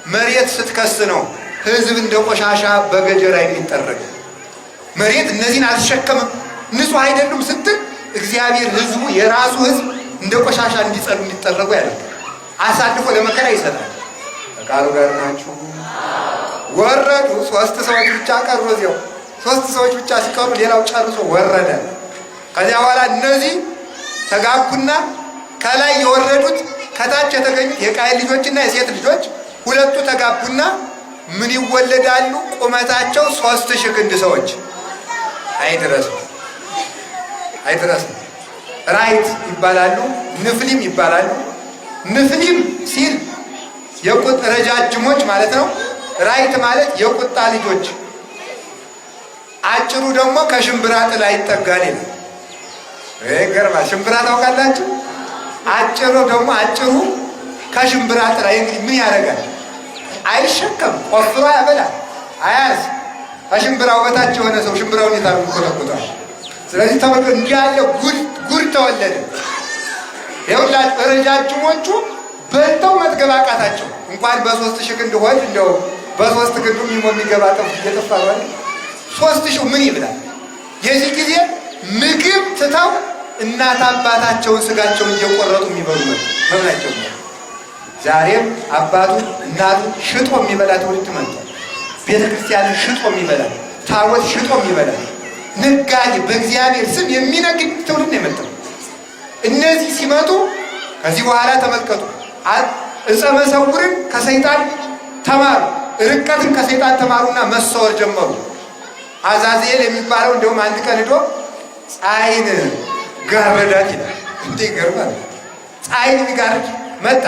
መሬት ስትከስ ነው ሕዝብ እንደ ቆሻሻ በገጀራ የሚጠረግ። መሬት እነዚህን አልተሸከምም፣ ንጹሕ አይደሉም ስትል እግዚአብሔር ሕዝቡ የራሱ ሕዝብ እንደ ቆሻሻ እንዲጸዱ እንዲጠረጉ ያደርጋል። አሳልፎ ለመከራ ይሰጣል። ከቃሉ ጋር ናችሁ? ወረዱ። 3 ሰዎች ብቻ ቀሩ። እዚያው 3 ሰዎች ብቻ ሲቀሩ ሌላው ጨርሶ ወረደ። ከዚያ በኋላ እነዚህ ተጋቡና ከላይ የወረዱት ከታች የተገኙት የቃየል ልጆችና የሴት ልጆች ሁለቱ ተጋቡና ምን ይወለዳሉ? ቁመታቸው 3000 ክንድ ሰዎች። አይድረስም ራይት ይባላሉ፣ ንፍሊም ይባላሉ። ንፍሊም ሲል ረጃጅሞች ማለት ነው። ራይት ማለት የቁጣ ልጆች። አጭሩ ደግሞ ከሽምብራ ጥላ ይጠጋል ይላል። ይገርማል። ሽምብራ ታውቃላችሁ? አጭሩ ከሽምብራ ጥላ እንግዲህ ምን ያደርጋል? አይሸከም፣ ቆፍሮ ያበላል፣ አያዝ። ከሽምብራው በታች የሆነ ሰው ሽምብራውን ይታሉ ይቆጠቁጣል። ስለዚህ ተመልከቱ፣ እንዲህ ያለ ጉድ ተወለደ። ይኸውላችሁ ረጃጅሞቹ በልተው መጥገብ አቃታቸው። እንኳን በ3000 ክንድ ሆድ እንደው በ3 ክንዱ የሚገባ ጠፍ እየጠፋ ነው። 3000 ምን ይብላል? የዚህ ጊዜ ምግብ ትተው እናት አባታቸውን ስጋቸውን እየቆረጡ የሚበሉ መብላቸው። ዛሬም አባቱን እናቱን ሽጦ የሚበላ ትውልድ መጥቷል። ቤተክርስቲያንን ሽጦ የሚበላ፣ ታቦት ሽጦ የሚበላ ነጋዴ፣ በእግዚአብሔር ስም የሚነግድ ትውልድ ነው የመጣው። እነዚህ ሲመጡ ከዚህ በኋላ ተመልከቱ፣ ዕፀ መሰውርን ከሰይጣን ተማሩ። ርቀትን ከሰይጣን ተማሩና መሰወር ጀመሩ። አዛዜል የሚባለው እንደውም አንድ ቀን ሄዶ ፀሐይን ጋረዳት ይላል። እንዴ ይገርማል። ፀሐይን የሚጋርድ መጣ።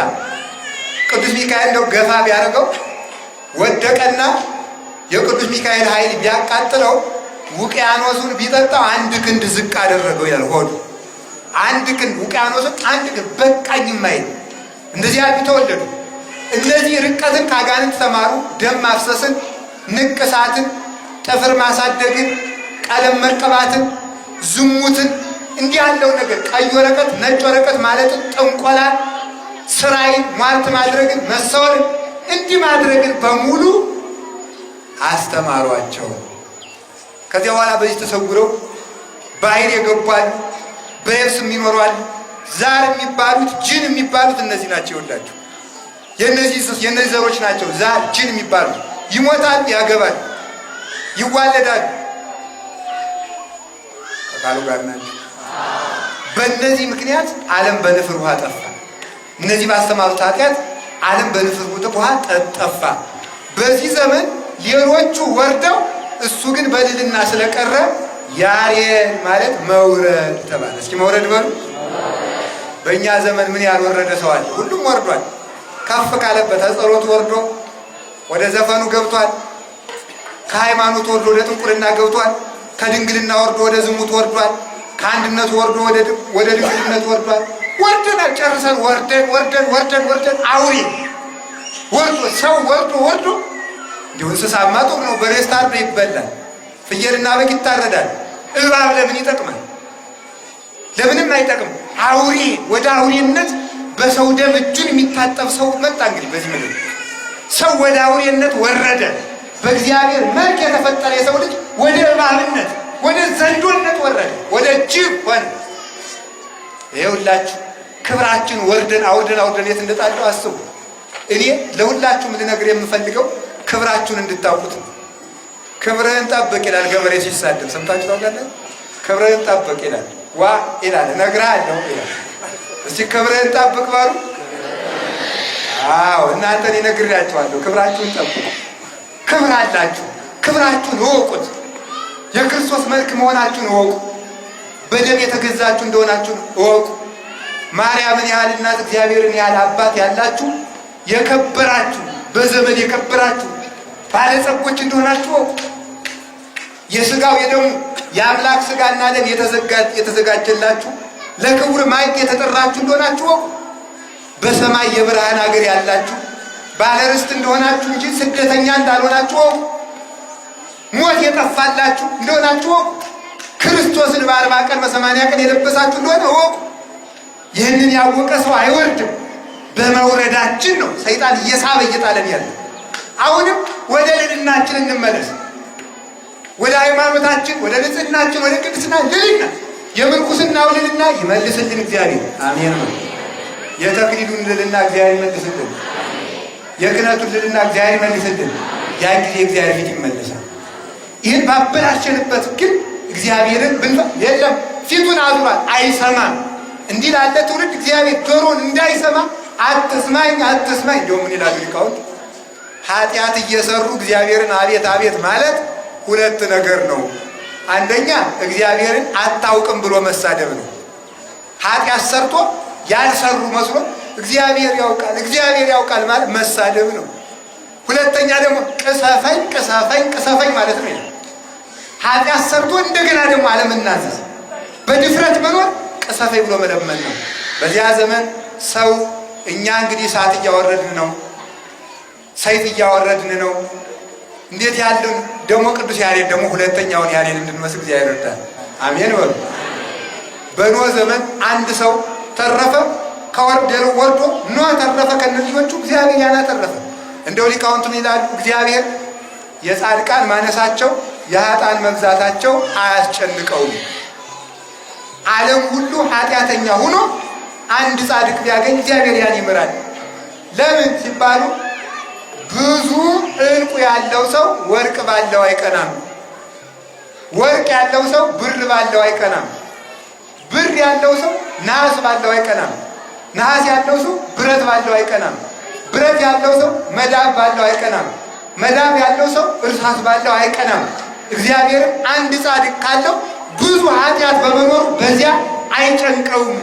ቅዱስ ሚካኤል እንደው ገፋ ቢያደርገው ወደቀና የቅዱስ ሚካኤል ኃይል ቢያቃጥለው ውቅያኖሱን ቢጠጣው አንድ ክንድ ዝቅ አደረገው ይላል። ሆዱ አንድ ክንድ ውቅያኖሱን አንድ ክንድ በቃኝ የማይል እንደዚህ ያሉ ተወለዱ። እነዚህ ርቀትን ከአጋንንት ተማሩ። ደም ማፍሰስን፣ ንቅሳትን፣ ጥፍር ማሳደግን፣ ቀለም መቀባትን፣ ዝሙትን፣ እንዲህ ያለው ነገር ቀይ ወረቀት ነጭ ወረቀት ማለትን፣ ጥንቆላን፣ ስራይን፣ ሟርት ማድረግን፣ መሰወርን እንዲህ ማድረግን በሙሉ አስተማሯቸው። ከዚያ በኋላ በዚህ ተሰውረው ባህር የገባሉ፣ በየብስ የሚኖሯል። ዛር የሚባሉት ጅን የሚባሉት እነዚህ ናቸው። ይወላችሁ የእነዚህ ዘሮች ናቸው። ዛር ጅን የሚባሉት ይሞታሉ፣ ያገባሉ፣ ይዋለዳሉ። ከቃሉ ጋር ናቸው። በእነዚህ ምክንያት ዓለም በንፍር ውሃ ጠፋ። እነዚህ ባስተማሩት ኃጢአት ዓለም በንፍር ውሃ ጠፋ። በዚህ ዘመን ሌሎቹ ወርደው እሱ ግን በልልና ስለቀረ ያሬድ ማለት መውረድ ተባለ። እስኪ መውረድ በሉ። በእኛ ዘመን ምን ያልወረደ ሰው አለ? ሁሉም ወርዷል። ከፍ ካለበት ጸሎት ወርዶ ወደ ዘፈኑ ገብቷል። ከሃይማኖት ወርዶ ወደ ጥንቁልና ገብቷል። ከድንግልና ወርዶ ወደ ዝሙት ወርዷል። ከአንድነቱ ወርዶ ወደ ድንግልነት ወርዷል። ወርደናል። ጨርሰን ወርደን አውሪ ወርዶ ሰው ወርዶ እንዲሁ እንስሳማ ጥሩ ነው። በሬስ ታርዶ ይበላል። ፍየልና በግ ይታረዳል። እባብ ለምን ይጠቅማል? ለምንም አይጠቅም። አውሬ ወደ አውሬነት በሰው ደም እጁን የሚታጠብ ሰው መጣ። እንግዲህ በዚህ ምድር ሰው ወደ አውሬነት ወረደ። በእግዚአብሔር መልክ የተፈጠረ የሰው ልጅ ወደ እባብነት ወደ ዘንዶነት ወረደ። ወደ ጅብ ሆነ። ይኸውላችሁ ክብራችን አውርደን የት እንደጣለው አስቡ። እኔ ለሁላችሁም ልነግር የምፈልገው ክብራችሁን እንድታውቁት ነው። ክብርህን ጠብቅ ይላል ገበሬ ሲሳደብ ሰምታችሁ ታውቃላችሁ? ክብርህን ጠብቅ ይላል። ዋ ይላል እነግርሃለሁ ይላል። እስቲ ክብርህን ጠብቅ በሉ። አዎ እናንተን እነግራችኋለሁ። ክብራችሁን ጠብቁ። ክብር አላችሁ። ክብራችሁን እወቁት። የክርስቶስ መልክ መሆናችሁን እወቁ። በደም የተገዛችሁ እንደሆናችሁ እወቁ። ማርያምን ያህል እናት እግዚአብሔርን ያህል አባት ያላችሁ የከበራችሁ በዘመን የከበራችሁ ባለጸጎች እንደሆናችሁ እወቁ። የሥጋው የደሙ የአምላክ ሥጋና ደም የተዘጋጀላችሁ ለክቡር ማዕድ የተጠራችሁ እንደሆናችሁ እወቁ። በሰማይ የብርሃን ሀገር ያላችሁ ባለርስት እንደሆናችሁ እንጂ ስደተኛ እንዳልሆናችሁ እወቁ። ሞት የጠፋላችሁ እንደሆናችሁ እወቁ። ክርስቶስን በ40 ቀን በ80 ቀን የለበሳችሁ እንደሆነ እወቁ። ይህንን ያወቀ ሰው አይወርድም። በመውረዳችን ነው ሰይጣን እየሳበ እየጣለን ያለ። አሁንም ወደ ልዕልናችን እንመለስ። ወደ ሃይማኖታችን፣ ወደ ንጽህናችን፣ ወደ ቅድስና ልዕልና የምንኩስናው ልዕልና ይመልስልን እግዚአብሔር። አሜን። የተክሊሉን ልዕልና እግዚአብሔር ይመልስልን። የክህነቱን ልዕልና እግዚአብሔር ይመልስልን። ያን ጊዜ እግዚአብሔር ፊት ይመለሳል። ይህን ባበላሸንበት ግን እግዚአብሔርን የለም ፊቱን አዙሯል፣ አይሰማም። እንዲህ ላለ ትውልድ እግዚአብሔር ጆሮን እንዳይሰማ አትስማኝ። እንደውም ምን ይላሉ ሊቃውንት? ኃጢአት እየሰሩ እግዚአብሔርን አቤት አቤት ማለት ሁለት ነገር ነው። አንደኛ እግዚአብሔርን አታውቅም ብሎ መሳደብ ነው። ኃጢአት ሰርቶ ያልሰሩ መስሎ እግዚአብሔር ያውቃል ማለት መሳደብ ነው። ሁለተኛ ደግሞ ቅሰፈኝ ማለት ነው። ኃጢአት ሰርቶ እንደገና ደግሞ አለመናዘዝ፣ በድፍረት መኖር ቅሰፈኝ ብሎ መለመን ነው። በዚያ ዘመን ሰው እኛ እንግዲህ እሳት እያወረድን ነው፣ ሰይፍ እያወረድን ነው። እንዴት ያለው ደግሞ ቅዱስ ያሬድ ደግሞ ሁለተኛውን ያሬድ እንድንመስል እግዚአብሔር ይርዳል። አሜን በሉ። በኖህ ዘመን አንድ ሰው ተረፈ፣ ከወርደሉ ወርዶ ኖህ ተረፈ ከነልጆቹ፣ እግዚአብሔር ያናተረፈ። እንደው ሊቃውንቱም ይላሉ እግዚአብሔር የጻድቃን ማነሳቸው የኃጥአን መብዛታቸው አያስጨንቀውም። ዓለም ሁሉ ኃጢአተኛ ሆኖ አንድ ጻድቅ ቢያገኝ እግዚአብሔር ያን ይምራል። ለምን ሲባሉ ብዙ ዕንቁ ያለው ሰው ወርቅ ባለው አይቀናም። ወርቅ ያለው ሰው ብር ባለው አይቀናም። ብር ያለው ሰው ነሐስ ባለው አይቀናም። ነሐስ ያለው ሰው ብረት ባለው አይቀናም። ብረት ያለው ሰው መዳብ ባለው አይቀናም። መዳብ ያለው ሰው እርሳስ ባለው አይቀናም። እግዚአብሔርም አንድ ጻድቅ ካለው ብዙ ኃጢአት በመኖሩ በዚያ አይጨንቀውም።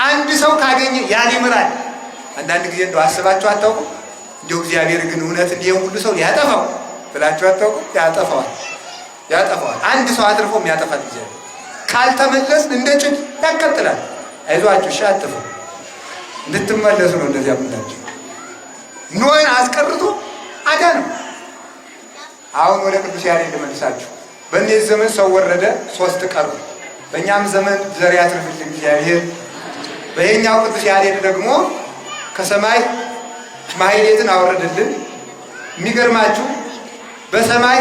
አንድ ሰው ካገኘ ያን ይምራል። አንዳንድ ጊዜ እንደው አስባችሁ አታውቁም? እንደው እግዚአብሔር ግን እውነት እንዲህ ሁሉ ሰው ሊያጠፋው ብላችሁ አታውቁም? ያጠፋዋል። አንድ ሰው አትርፎም ያጠፋል። እግዚአብሔር ካልተመለስን እንደ ጭድ ያቀጥላል። አይዟችሁ እሺ አትፍሩ፣ እንድትመለሱ ነው እንደዚያ ብላችሁ። ኖህን አስቀርቶ አዳነው። አሁን ወደ ቅዱስ ያሬድ ልመልሳችሁ። በእነዚህ ዘመን ሰው ወረደ፣ 3 ቀሩ። በእኛም ዘመን ዘር ያትርፍልን እግዚአብሔር። በየኛው ቅዱስ ያሬድ ደግሞ ከሰማይ ማህሌትን አወረደልን። የሚገርማችሁ በሰማይ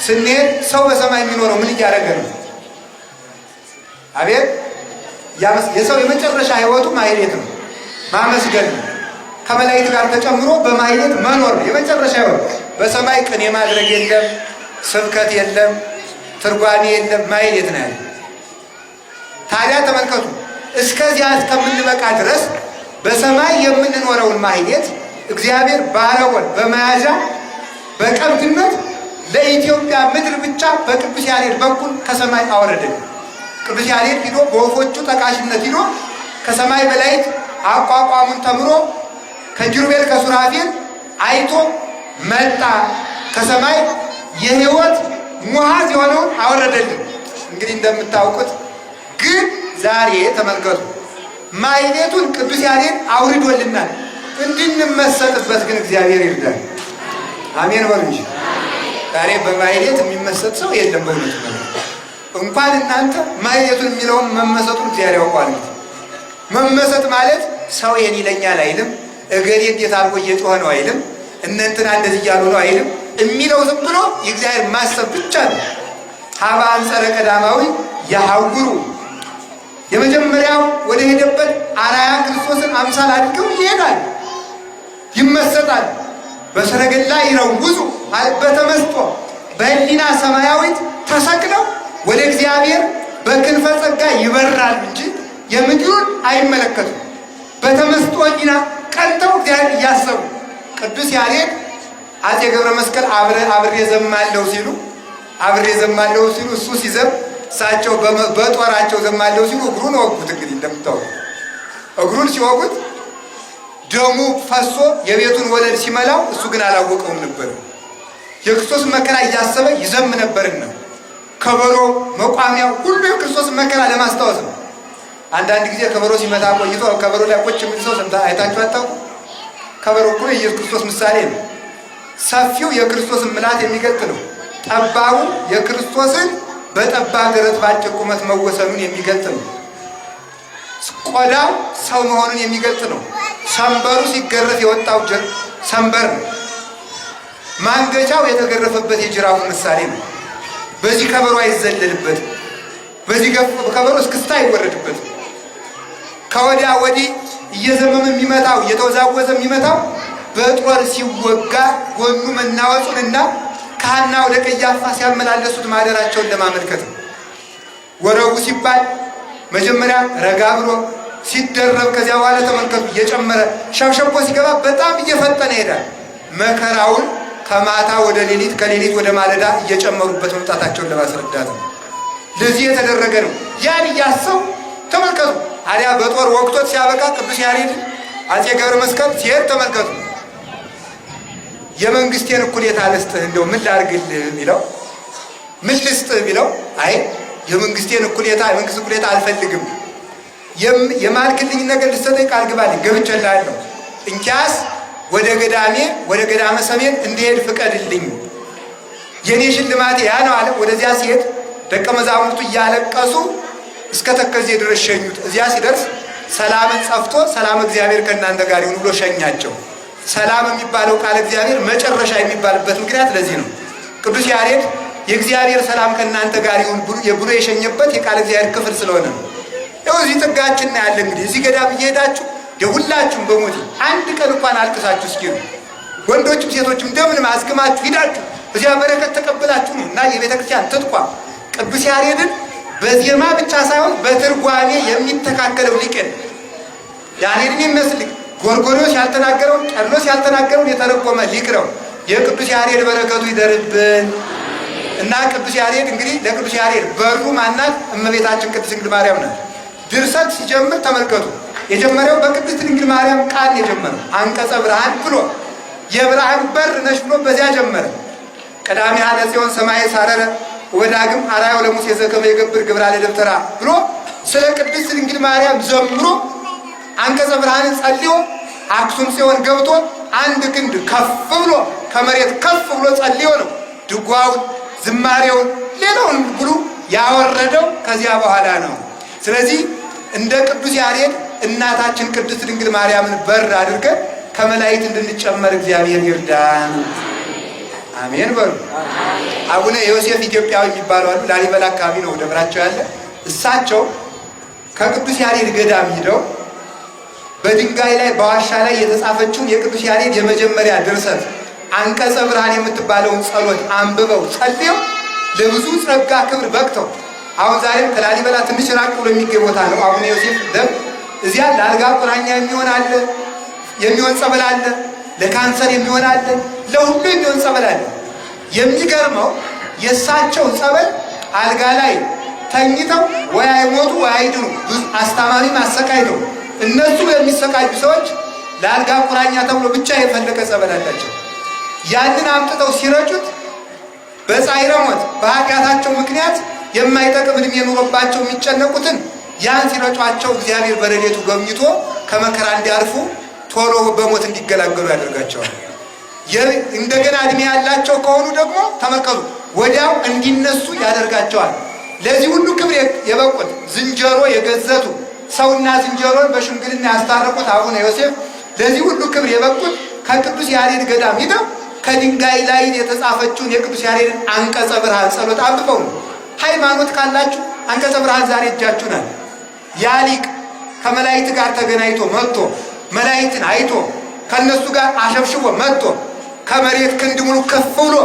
ስንሄድ ሰው በሰማይ የሚኖረው ምን እያደረገ ነው? አቤት! የሰው የመጨረሻ ህይወቱ ማህሌት ነው፣ ማመስገን ነው። ከመላእክት ጋር ተጨምሮ በማህሌት መኖር ነው የመጨረሻ ህይወት። በሰማይ ቅኔ ማድረግ የለም፣ ስብከት የለም፣ ትርጓሜ የለም፣ ማህሌት ነው ያለው። ታዲያ ተመልከቱ፣ እስከዚያ እስከምንበቃ ድረስ በሰማይ የምንኖረውን ማህሌት እግዚአብሔር ባረወን በመያዣ በቀብድነት ለኢትዮጵያ ምድር ብቻ በቅዱስ ያሬድ በኩል ከሰማይ አወረደን። ቅዱስ ያሬድ ሂዶ በወፎቹ ጠቃሽነት ሂዶ ከሰማይ በላይት አቋቋሙን ተምሮ ከኪሩቤል ከሱራፌል አይቶ መጣ። ከሰማይ የህይወት ሙሃዝ የሆነውን አወረደልን። እንግዲህ እንደምታውቁት ግን ዛሬ ተመልከቱ፣ ማህሌቱን ቅዱስ ያሬድ አውርዶልናል። እንድንመሰጥበት ግን እግዚአብሔር ይርዳል። አሜን በሉ እንጂ ዛሬ በማህሌት የሚመሰጥ ሰው የለም። በእውነቱ እንኳን እናንተ ማህሌቱን የሚለውን መመሰጡን እግዚአብሔር ያውቋል። መመሰጥ ማለት ሰው ይሄን ይለኛል አይልም፣ እገሌ እንዴት አድርጎ እየጮኸ ነው አይልም፣ እነንትና እንደዚህ እያሉ ነው አይልም። የሚለው ዝም ብሎ የእግዚአብሔር ማሰብ ብቻ ነው። ሀበ አንጸረ ቀዳማዊ ያሐውሩ፣ የመጀመሪያው ወደ ሄደበት አርአያ ክርስቶስን አምሳል አድርገው ይሄዳል፣ ይመሰጣል። በሰረገላ ይረውዙ በተመስጦ በህሊና ሰማያዊት ተሰቅለው ወደ እግዚአብሔር በክንፈ ጸጋ ይበራሉ እንጂ የምድሩን አይመለከቱም። በተመስጦ ህሊና ቀንተው እግዚአብሔር እያሰቡ ቅዱስ ያሬድ አፄ ገብረ መስቀል አብሬ ዘማለሁ ሲሉ እሱ ሲዘም እሳቸው በጦራቸው ዘማለሁ ሲሉ እግሩን ወጉት። እንግዲህ እንደምታውቁ እግሩን ሲወጉት ደሙ ፈሶ የቤቱን ወለል ሲመላው እሱ ግን አላወቀውም ነበር። የክርስቶስ መከራ እያሰበ ይዘም ነበርና ከበሮ መቋሚያው ሁሉ የክርስቶስ መከራ ለማስታወስ ነው። አንዳንድ ጊዜ ከበሮ ሲመታ ቆይቶ ከበሮ ላይ ቁጭ የሚል ሰው ሰምታ አይታችሁ አታውቁ? ከበሮ እኮ የኢየሱስ ክርስቶስ ምሳሌ ነው። ሰፊው የክርስቶስን ምላት የሚገልጥ ነው። ጠባቡ የክርስቶስን በጠባብ ደረት ባጭር ቁመት መወሰኑን የሚገልጥ ነው። ቆዳው ሰው መሆኑን የሚገልጥ ነው። ሰንበሩ ሲገረፍ የወጣው ሰንበር ነው። ማንገቻው የተገረፈበት የጅራፉ ምሳሌ ነው። በዚህ ከበሮ አይዘለልበትም። በዚህ ከበሮ እስክስታ አይወረድበትም። ከወዲያ ወዲህ እየዘመመ የሚመታው እየተወዛወዘ የሚመታው በጦር ሲወጋ ጎኑ መናወጡንና ከሐና ወደ ቀያፋ ሲያመላለሱት ማደራቸውን ለማመልከት ነው። ወረቡ ሲባል መጀመሪያ ረጋ ብሎ ሲደረብ ከዚያ በኋላ ተመልከቱ እየጨመረ ሸብሸቦ ሲገባ በጣም እየፈጠነ ይሄዳል። መከራውን ከማታ ወደ ሌሊት ከሌሊት ወደ ማለዳ እየጨመሩበት መምጣታቸውን ለማስረዳት ነው። ለዚህ የተደረገ ነው። ያን እያሰቡ ተመልከቱ። አዲያ በጦር ወቅቶት ሲያበቃ ቅዱስ ያሬድ አፄ ገብረ መስቀል ሲሄድ ተመልከቱ። የመንግስቴን እኩሌታ ልስጥህ፣ እንደው ምን ላድርግልህ ቢለው ምን ልስጥህ ቢለው አይ የመንግስቴን እኩሌታ የመንግስት እኩሌታ አልፈልግም፣ የማልክልኝ ነገር ልትሰጠኝ ቃል ግባልኝ፣ ገብቼልሃለሁ። እንኪያስ ወደ ገዳሜ ወደ ገዳመ ሰሜን እንዲሄድ ፍቀድልኝ፣ የኔ ሽልማቴ ያ ነው አለ። ወደዚያ ሲሄድ ደቀ መዛሙርቱ እያለቀሱ እስከ ተከዜ ድረስ ሸኙት። እዚያ ሲደርስ ሰላምን ጸፍቶ ሰላም እግዚአብሔር ከእናንተ ጋር ይሁን ብሎ ሸኛቸው። ሰላም የሚባለው ቃል እግዚአብሔር መጨረሻ የሚባልበት ምክንያት ለዚህ ነው። ቅዱስ ያሬድ የእግዚአብሔር ሰላም ከእናንተ ጋር ይሁን ብሎ የሸኘበት የቃል እግዚአብሔር ክፍል ስለሆነ ነው። ያው እዚህ ጥጋችን ያለ እንግዲህ እዚህ ገዳም እየሄዳችሁ ሁላችሁም በሞት አንድ ቀን እንኳን አልቅሳችሁ እስኪ ወንዶችም ሴቶችም እንደምንም አዝግማችሁ ሂዳችሁ እዚያ በረከት ተቀብላችሁ ነው። እና የቤተ ክርስቲያን ትጥቋ ቅዱስ ያሬድን በዜማ ብቻ ሳይሆን በትርጓሜ የሚተካከለው ሊቅ ያሬድን የሚመስል ጎርጎርዮስ ያልተናገረውን ቄርሎስ ያልተናገረውን የተረጎመ ሊቅ ነው። የቅዱስ ያሬድ በረከቱ ይደርብን እና ቅዱስ ያሬድ እንግዲህ ለቅዱስ ያሬድ በሩ ማናት? እመቤታችን ቅድስት ድንግል ማርያም ናት። ድርሰት ሲጀምር ተመልከቱ። የጀመረው በቅድስት ድንግል ማርያም ቃል የጀመረው አንቀጸ ብርሃን ብሎ የብርሃን በር ነሽ ብሎ በዚያ ጀመረ። ቀዳሚ ሀለ ጽዮን ሰማይ ሳረረ ወዳግም አርአዮ ለሙሴ ዘከመ የገብር ግብራ ለደብተራ ብሎ ስለ ቅድስት ድንግል ማርያም ዘምሮ አንቀጸ ብርሃንን ጸልዮ አክሱም ጽዮን ገብቶ አንድ ክንድ ከፍ ብሎ ከመሬት ከፍ ብሎ ጸልዮ ነው ድጓውን ዝማሬውን ሌላውን ብሉ ያወረደው ከዚያ በኋላ ነው። ስለዚህ እንደ ቅዱስ ያሬድ እናታችን ቅድስት ድንግል ማርያምን በር አድርገን ከመላእክት እንድንጨመር እግዚአብሔር ይርዳን። አሜን በሉ። አቡነ ዮሴፍ ኢትዮጵያዊ የሚባሉ አሉ። ላሊበላ አካባቢ ነው ደብራቸው ያለ። እሳቸው ከቅዱስ ያሬድ ገዳም ሂደው በድንጋይ ላይ በዋሻ ላይ የተጻፈችውን የቅዱስ ያሬድ የመጀመሪያ ድርሰት አንቀጸ ብርሃን የምትባለውን ጸሎት አንብበው ጸልየው ለብዙ ጸጋ ክብር በቅተው አሁን ዛሬም ከላሊበላ ትንሽ ራቅ ብሎ የሚገኝ ቦታ ነው አቡነ ዮሴፍ ደም። እዚያ ለአልጋ ቁራኛ የሚሆን አለ፣ የሚሆን ጸበል አለ፣ ለካንሰር የሚሆን አለ፣ ለሁሉ የሚሆን ጸበል አለ። የሚገርመው የእሳቸው ጸበል አልጋ ላይ ተኝተው ወይ አይሞቱ ወይ አይድኑ፣ ብዙ አስታማሚ ማሰቃይተው እነሱ የሚሰቃዩ ሰዎች ለአልጋ ቁራኛ ተብሎ ብቻ የፈለቀ ጸበል አላቸው። ያንን አምጥተው ሲረጩት በጻዕረ ሞት በኃጢአታቸው ምክንያት የማይጠቅም ዕድሜ ኑሮባቸው የሚጨነቁትን ያን ሲረጯቸው እግዚአብሔር በረድኤቱ ጎብኝቶ ከመከራ እንዲያርፉ ቶሎ በሞት እንዲገላገሉ ያደርጋቸዋል። እንደገና ዕድሜ ያላቸው ከሆኑ ደግሞ ተመልከቱ ወዲያው እንዲነሱ ያደርጋቸዋል። ለዚህ ሁሉ ክብር የበቁት ዝንጀሮ የገዘቱ ሰውና ዝንጀሮን በሽምግልና ያስታረቁት አቡነ ዮሴፍ ለዚህ ሁሉ ክብር የበቁት ከቅዱስ ያሬድ ገዳም ሂደው ከድንጋይ ላይ የተጻፈችውን የቅዱስ ያሬድን አንቀጸ ብርሃን ጸሎት አንብበው ነው። ሃይማኖት ካላችሁ አንቀጸ ብርሃን ዛሬ እጃችሁ ናት። ያ ሊቅ ከመላእክት ጋር ተገናኝቶ መጥቶ መላእክትን አይቶ ከነሱ ጋር አሸብሽቦ መጥቶ ከመሬት ክንድ ሙሉ ከፍ ብሎ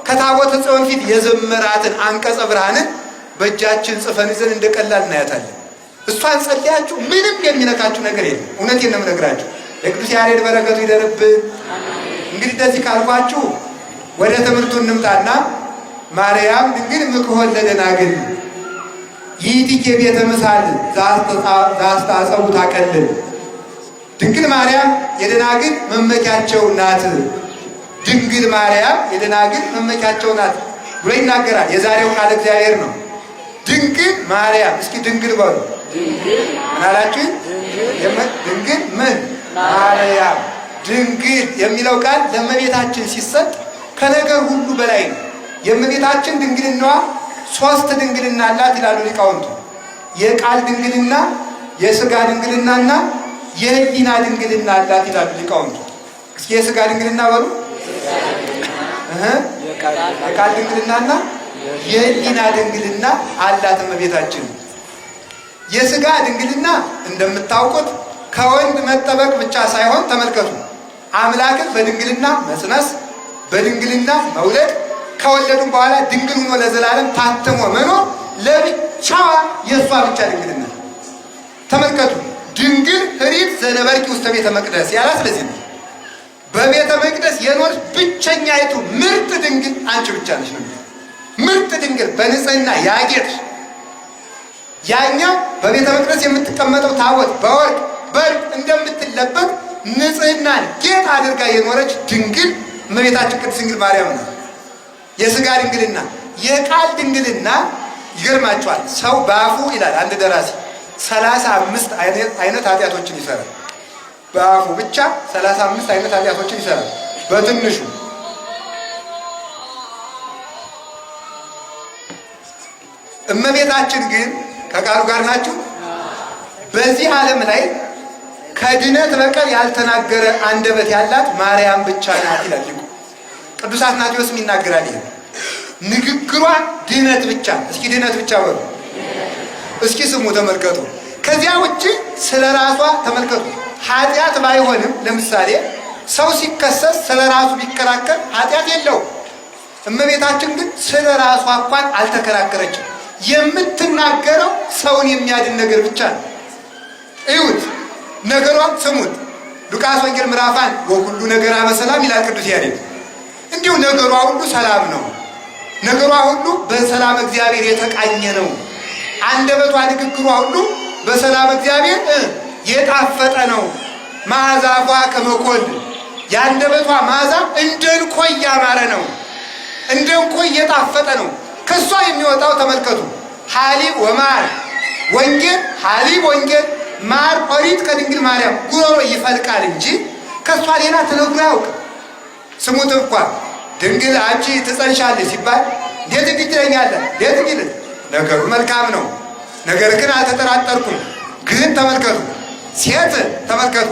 ከታቦተ ጽዮን ፊት የዘመራትን አንቀጸ ብርሃንን በእጃችን ጽፈን ይዘን እንደቀላል እናያታለን። እሷን ጸልያችሁ ምንም የሚነካችሁ ነገር የለም። እውነቴን ነው የምነግራችሁ። የቅዱስ ያሬድ በረከቱ ይደርብን። እንግዲህ እንደዚህ ካልኳችሁ ወደ ትምህርቱ እንምጣና ማርያም ድንግል ምክሆን ለደናግል ይእቲኬ ቤተ ምሳል ዘአስተአጸው ታቀልል። ድንግል ማርያም የደናግል መመኪያቸው ናት። ድንግል ማርያም የደናግል መመኪያቸው ናት ብሎ ይናገራል። የዛሬው ቃል እግዚአብሔር ነው። ድንግል ማርያም እስኪ ድንግል በሉ። ምን አላችሁ? ድንግል ምን ማርያም። ድንግል የሚለው ቃል ለእመቤታችን ሲሰጥ ከነገር ሁሉ በላይ ነው። የእመቤታችን ድንግልናዋ ሶስት ድንግልና አላት ይላሉ ሊቃውንቱ። የቃል ድንግልና፣ የሥጋ ድንግልናና የሕሊና ድንግልና አላት ይላሉ ሊቃውንቱ። እስኪ የሥጋ ድንግልና በሉ። የቃል ድንግልናና የሕሊና ድንግልና አላት እመቤታችን። የሥጋ ድንግልና እንደምታውቁት ከወንድ መጠበቅ ብቻ ሳይሆን ተመልከቱ፣ አምላክን በድንግልና መጽነስ፣ በድንግልና መውለድ፣ ከወለዱም በኋላ ድንግል ሆኖ ለዘላለም ታትሞ መኖር ለብቻዋ የእሷ ብቻ ድንግልና። ተመልከቱ፣ ድንግል ኅሪት ዘነበርኪ ውስተ ቤተ መቅደስ ያላት ስለዚህ ነው። በቤተ መቅደስ የኖርሽ ብቸኛይቱ ምርጥ ድንግል አንቺ ብቻ ነሽ ነው። ምርጥ ድንግል በንጽህና ያጌጥሽ። ያኛው በቤተ መቅደስ የምትቀመጠው ታቦት በወርቅ በእርቅ እንደምትለበጥ ንጽህናን ጌጥ አድርጋ የኖረች ድንግል እመቤታችን ቅድስት ድንግል ማርያም ነው። የሥጋ ድንግልና። የቃል ድንግልና ይገርማቸዋል። ሰው በአፉ ይላል አንድ ደራሲ 35 አይነት ኃጢአቶችን ይሰራል። በአፉ ብቻ 35 አይነት ኃጢአቶችን ይሰራል በትንሹ። እመቤታችን ግን ከቃሉ ጋር ናችሁ። በዚህ ዓለም ላይ ከድነት በቀር ያልተናገረ አንደበት ያላት ማርያም ብቻ ናት ይላል ሊቁ። ቅዱስ አትናቴዎስም ይናገራል። ይሄ ንግግሯ ድነት ብቻ። እስኪ ድነት ብቻ በሉ። እስኪ ስሙ፣ ተመልከቱ። ከዚያ ውጭ ስለ ራሷ ተመልከቱ። ኃጢአት ባይሆንም ለምሳሌ ሰው ሲከሰስ ስለ ራሱ ቢከራከር ኃጢአት የለውም። እመቤታችን ግን ስለ ራሷ እንኳን አልተከራከረችም። የምትናገረው ሰውን የሚያድን ነገር ብቻ ነው። እዩት፣ ነገሯን ስሙት። ሉቃስ ወንጌል ምዕራፍ 1 ወሁሉ ነገራ በሰላም ይላል ቅዱስ ያሬድ። እንዲሁ ነገሯ ሁሉ ሰላም ነው። ነገሯ ሁሉ በሰላም እግዚአብሔር የተቃኘ ነው። አንደበቷ ንግግሯ ሁሉ በሰላም እግዚአብሔር የጣፈጠ ነው። መዓዛፏ ከመኮል የአንደበቷ መዓዛ እንደ እንኮይ ያማረ ነው። እንደ እንኮይ የጣፈጠ ነው። ከሷ የሚወጣው ተመልከቱ፣ ሐሊብ ወማር ወንጌል፣ ሐሊብ ወንጌል፣ ማር ኦሪት ከድንግል ማርያም ጉሮሮ ይፈልቃል እንጂ ከሷ ሌላ ተነግሮ አያውቅም። ስሙት እንኳን ድንግል አንቺ ትጸንሻለሽ ሲባል እንዴት እንዲህ ትለኛለህ? እንዴት እንዲህ ነገሩ መልካም ነው። ነገር ግን አልተጠራጠርኩም። ግን ተመልከቱ ሴት ተመልከቱ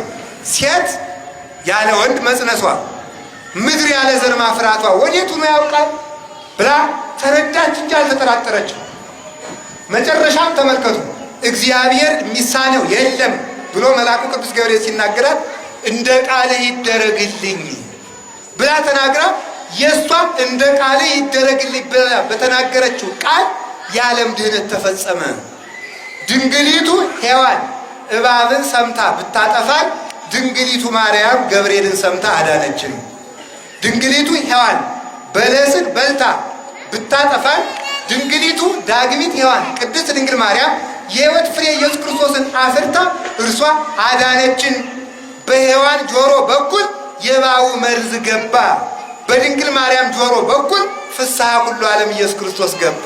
ሴት ያለ ወንድ መጽነሷ ምድር ያለ ዘር ማፍራቷ ወዴቱን ያውቃል ብላ ተረዳች እንጂ አልተጠራጠረችም። መጨረሻም ተመልከቱ እግዚአብሔር የሚሳነው የለም ብሎ መልአኩ ቅዱስ ገብርኤል ሲናገራት እንደ ቃልህ ይደረግልኝ ብላ ተናግራ የእሷም እንደ ቃልህ ይደረግልኝ ብላ በተናገረችው ቃል የዓለም ድህነት ተፈጸመ። ድንግሊቱ ሔዋን እባብን ሰምታ ብታጠፋል፣ ድንግሊቱ ማርያም ገብርኤልን ሰምታ አዳነችን። ድንግሊቱ ሔዋን በለስን በልታ ብታጠፋል፣ ድንግሊቱ ዳግሚት ሔዋን ቅድስት ድንግል ማርያም የሕይወት ፍሬ ኢየሱስ ክርስቶስን አፍርታ እርሷ አዳነችን። በሔዋን ጆሮ በኩል የእባቡ መርዝ ገባ፣ በድንግል ማርያም ጆሮ በኩል ፍስሐ ኩሉ ዓለም ኢየሱስ ክርስቶስ ገባ።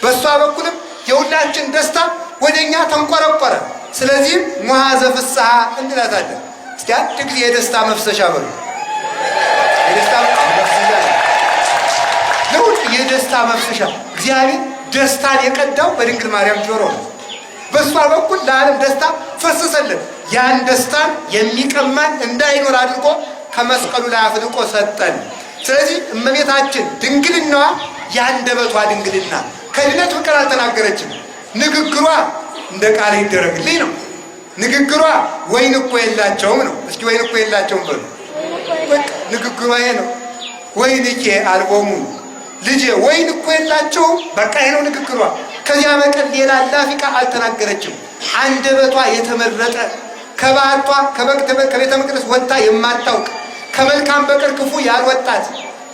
በእሷ በኩልም የሁላችን ደስታ ወደኛ ተንቆረቆረ። ስለዚህም ሙሐዘ ፍስሐ እንላታለን። እስቲ አንድ ጊዜ የደስታ መፍሰሻ በሉ። የደስታ መፍሰሻ ለሁሉ የደስታ መፍሰሻ እግዚአብሔር ደስታን የቀዳው በድንግል ማርያም ጆሮ ነው። በእሷ በኩል ለዓለም ደስታ ፈሰሰልን። ያን ደስታን የሚቀማን እንዳይኖር አድርጎ ከመስቀሉ ላይ አፍልቆ ሰጠን። ስለዚህ እመቤታችን ድንግልናዋ የአንደበቷ ድንግልና ከድነት ፍቅር አልተናገረችም። ንግግሯ እንደ ቃል ይደረግልኝ ነው። ንግግሯ ወይን እኮ የላቸውም ነው። እስኪ ወይን እኮ የላቸውም በሉ። ንግግሯ ይሄ ነው። ወይንኬ አልቦሙ ልጄ ወይን እኮ የላቸውም። በቃ ይሄ ነው ንግግሯ። ከዚያ በቀር ሌላ ላፊ ቃል አልተናገረችም። አንደበቷ የተመረጠ ከባቷ ከቤተ መቅደስ ወጥታ የማታውቅ ከመልካም በቀር ክፉ ያልወጣት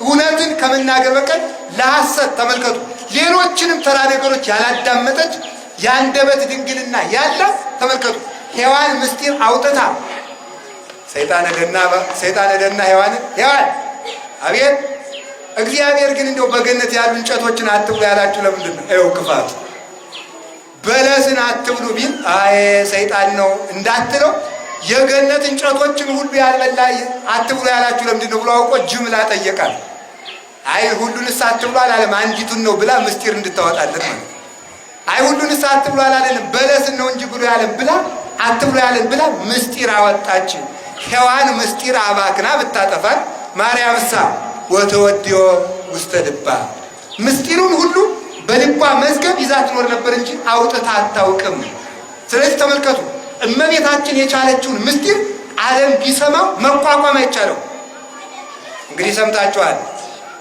እውነትን ከመናገር በቀር ለሐሰት ተመልከቱ ሌሎችንም ተራ ነገሮች ያላዳመጠች የአንደበት ድንግልና ያላት ተመልከቱ። ሔዋን ምስጢር አውጥታ ሰይጣን ሄደና ሔዋን አቤት እግዚአብሔር ግን እንደው በገነት ያሉ እንጨቶችን አትብሉ ያላችሁ ለምንድን ነው? ይኸው ክፋቱ በለስን አትብሉ ቢል አይ ሰይጣን ነው እንዳትለው የገነት እንጨቶችን ሁሉ ያልበላ አትብሉ ያላችሁ ለምንድን ነው ብሎ አውቆ ጅምላ ጠየቃል። አይ ሁሉንስ አትብሉ አላለም፣ አንዲቱን ነው ብላ ምስጢር እንድታወጣለት ማለት። አይ ሁሉንስ አትብሉ አላለንም፣ በለስን ነው እንጂ ብሎ ያለን ብላ አትብሉ ያለን ብላ ምስጢር አወጣች። ሔዋን ምስጢር አባክና ብታጠፋል፣ ማርያምሳ ወተወዲዮ ውስተ ልባ ምስጢሩን ሁሉ በልቧ መዝገብ ይዛ ትኖር ነበር እንጂ አውጥታ አታውቅም። ስለዚህ ተመልከቱ እመቤታችን የቻለችውን ምስጢር ዓለም ቢሰማው መቋቋም አይቻለው። እንግዲህ ሰምታችኋል።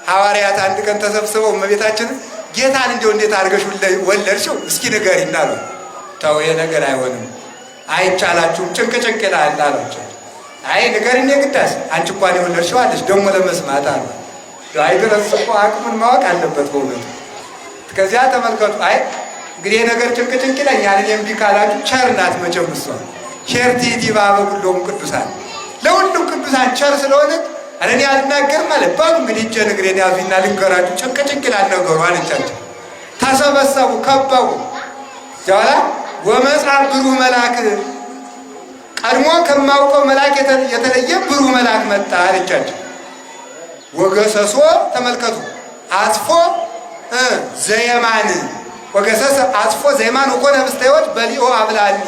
ሐዋርያት አንድ ቀን ተሰብስበው እመቤታችን ጌታን እንደው እንዴት አድርገሽ ወለድሽው እስኪ ንገሪን አሉ። ተው ይሄ ነገር አይሆንም፣ አይቻላችሁም፣ ጭንቅ ይላል አሏቸው። አይ ንገሪን የግዳስ አንቺ እንኳን የወለድሽው አለሽ ደግሞ ለመስማት አሉ። አይ ድረስ እኮ አቅሙን ማወቅ አለበት በእውነቱ። ከዚያ ተመልከቱ አይ እንግዲህ ነገር ጭንቅ ይለኛል እምቢ ካላችሁ ቸር ናት መቼም እሷ ቸርቲ ዲባበ ሁሉም ቅዱሳን ለሁሉም ቅዱሳን ቸር ስለሆነ እኔ አልናገርም ማለት ባሉ እንግዲህ እጄን እግሬን ያዙኝና ልንገራችሁ ጭንቅ ይላል ነገሩ አለቻቸው። ተሰበሰቡ ከበቡ። ጀዋላ ወመጻ ብሩህ መልአክ ቀድሞ ከማውቀው መልአክ የተለየ ብሩህ መልአክ መጣ አለቻቸው። ወገሰሶ ተመልከቱ አጽፎ ዘየማን ወገሰሰ አጽፎ ዘየማን ወኮነ ህብስተ ሕይወት በሊኦ አብላኒ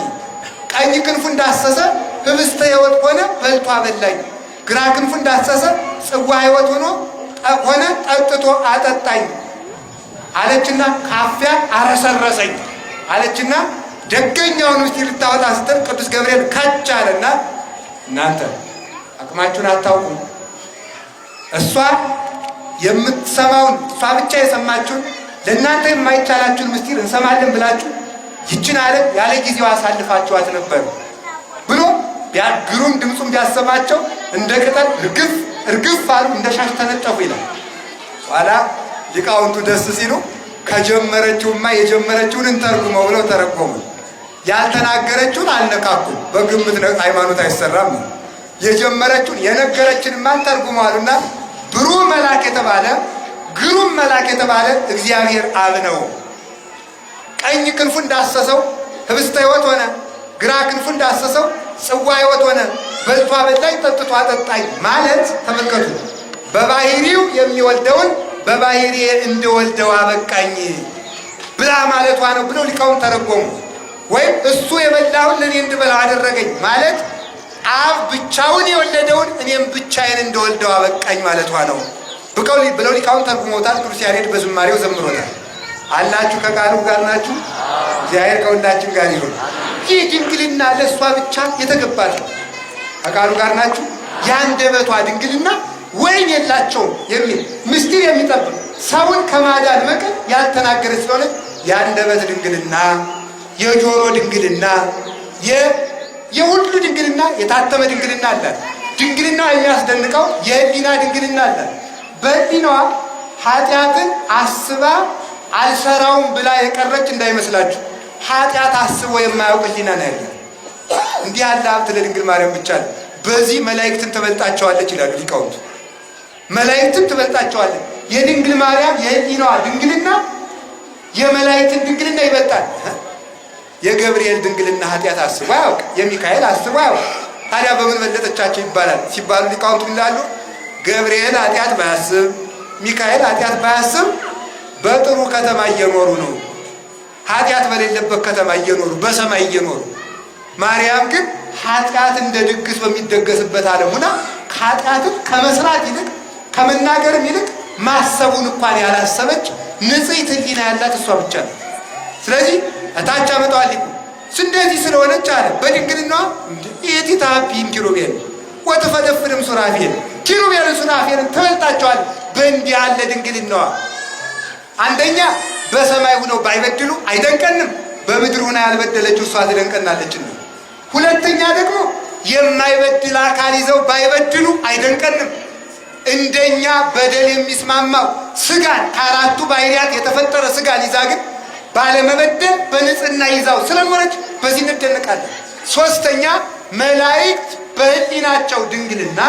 ቀኝ ክንፉ እንዳሰሰ ህብስተ ሕይወት ሆነ በልቶ አበላኝ። ግራ ክንፉ እንዳሰሰ ጽዋ ሕይወት ሆነ ጠጥቶ አጠጣኝ አለችና ካፊያ አረሰረሰኝ አለችና ደገኛውን ምስጢር ልታወጣ ስትል ቅዱስ ገብርኤል ከች አለና እናንተ አቅማችሁን አታውቁም። እሷ የምትሰማውን እሷ ብቻ የሰማችሁን ለእናንተ የማይቻላችሁን ምስጢር እንሰማለን ብላችሁ ይችን ዓለም ያለ ጊዜው አሳልፋችኋት ነበር ብሎ ቢያግሩም ድምፁም ቢያሰማቸው እንደ ቅጠል እርግፍ አሉ፣ እንደ ሻሽ ተነጠፉ ይላል። ኋላ ሊቃውንቱ ደስ ሲሉ ከጀመረችውማ የጀመረችውን እንተርጉመው ብለው ተረጎሙ። ያልተናገረችውን አልነካኩም፣ በግምት ሃይማኖት አይሰራም። የጀመረችውን የነገረችንማ እንተርጉመዋሉና ብሩህ መልአክ የተባለ ግሩም መልአክ የተባለ እግዚአብሔር አብ ነው። ቀኝ ክንፉ እንዳሰሰው ህብስተ ሕይወት ሆነ፣ ግራ ክንፉ እንዳሰሰው ጽዋ ሕይወት ሆነ። በልቶ አበላኝ፣ ጠጥቶ አጠጣኝ ማለት ተመልከቱ፣ በባህሪው የሚወልደውን በባህሪዬ እንድወልደው አበቃኝ ብላ ማለቷ ነው ብለው ሊቃውንት ተረጎሙ። ወይም እሱ የበላውን ለእኔ እንድበላው አደረገኝ ማለት አብ ብቻውን የወለደውን እኔም ብቻዬን እንድወልደው አበቃኝ ማለቷ ነው ብለው ሊቃውንት ተርጉመውታል። ቅዱስ ያሬድ በዝማሬው ዘምሮታል። አላችሁ ከቃሉ ጋር ናችሁ። እግዚአብሔር ከሁላችን ጋር ይሁን። ይህ ድንግልና ለእሷ ብቻ የተገባት ነው። ከቃሉ ጋር ናችሁ። የአንደበቷ ድንግልና ወይን የላቸውም የሚል ምስጢር የሚጠብቅ ሰውን ከማዳን በቀር ያልተናገረች ስለሆነ የአንደበት ድንግልና፣ የጆሮ ድንግልና፣ የሁሉ ድንግልና፣ የታተመ ድንግልና አላት። ድንግልናዋ የሚያስደንቀው የህሊና ድንግልና አላት። በህሊናዋ ኃጢአትን አስባ አልሰራውም ብላ የቀረች እንዳይመስላችሁ። ኃጢአት አስቦ የማያውቅ ህሊና ነው ያለ። እንዲህ ያለ ሀብት ለድንግል ማርያም ብቻ ነው። በዚህ መላእክትን ትበልጣቸዋለች ይላሉ ሊቃውንቱ። መላእክትን ትበልጣቸዋለች። የድንግል ማርያም የህሊናዋ ድንግልና የመላእክትን ድንግልና ይበልጣል። የገብርኤል ድንግልና ኃጢአት አስቦ አያውቅ፣ የሚካኤል አስቦ አያውቅ። ታዲያ በምን በለጠቻቸው ይባላል ሲባሉ ሊቃውንቱ ይላሉ፣ ገብርኤል ኃጢአት ባያስብ፣ ሚካኤል ኃጢአት ባያስብ በጥሩ ከተማ እየኖሩ ነው። ኃጢአት በሌለበት ከተማ እየኖሩ በሰማይ እየኖሩ። ማርያም ግን ኃጢአት እንደ ድግስ በሚደገስበት ዓለሙና ኃጢአትን ከመስራት ይልቅ ከመናገርም ይልቅ ማሰቡን እንኳን ያላሰበች ንጽሕት ህሊና ያላት እሷ ብቻ ነው። ስለዚህ እታች አመጣዋል ሊቁ እንደዚህ ስለሆነች አለ በድንግልናዋ የቲ ታፒን ኪሩቤል ወተፈደፍንም ሱራፌል ኪሩቤልን ሱራፌልን ትበልጣቸዋል። በእንዲህ ያለ ድንግልናዋ አንደኛ በሰማይ ሆነው ባይበድሉ አይደንቀንም፣ በምድር ሆና ያልበደለችው እሷ ትደንቀናለችና። ሁለተኛ ደግሞ የማይበድል አካል ይዘው ባይበድሉ አይደንቀንም። እንደኛ በደል የሚስማማው ስጋን ከአራቱ ባህሪያት የተፈጠረ ስጋን ይዛ ግን ባለመበደል በንጽህና ይዛው ስለኖረች በዚህ እንደነቃለን። ሶስተኛ መላእክት በህሊናቸው ድንግልና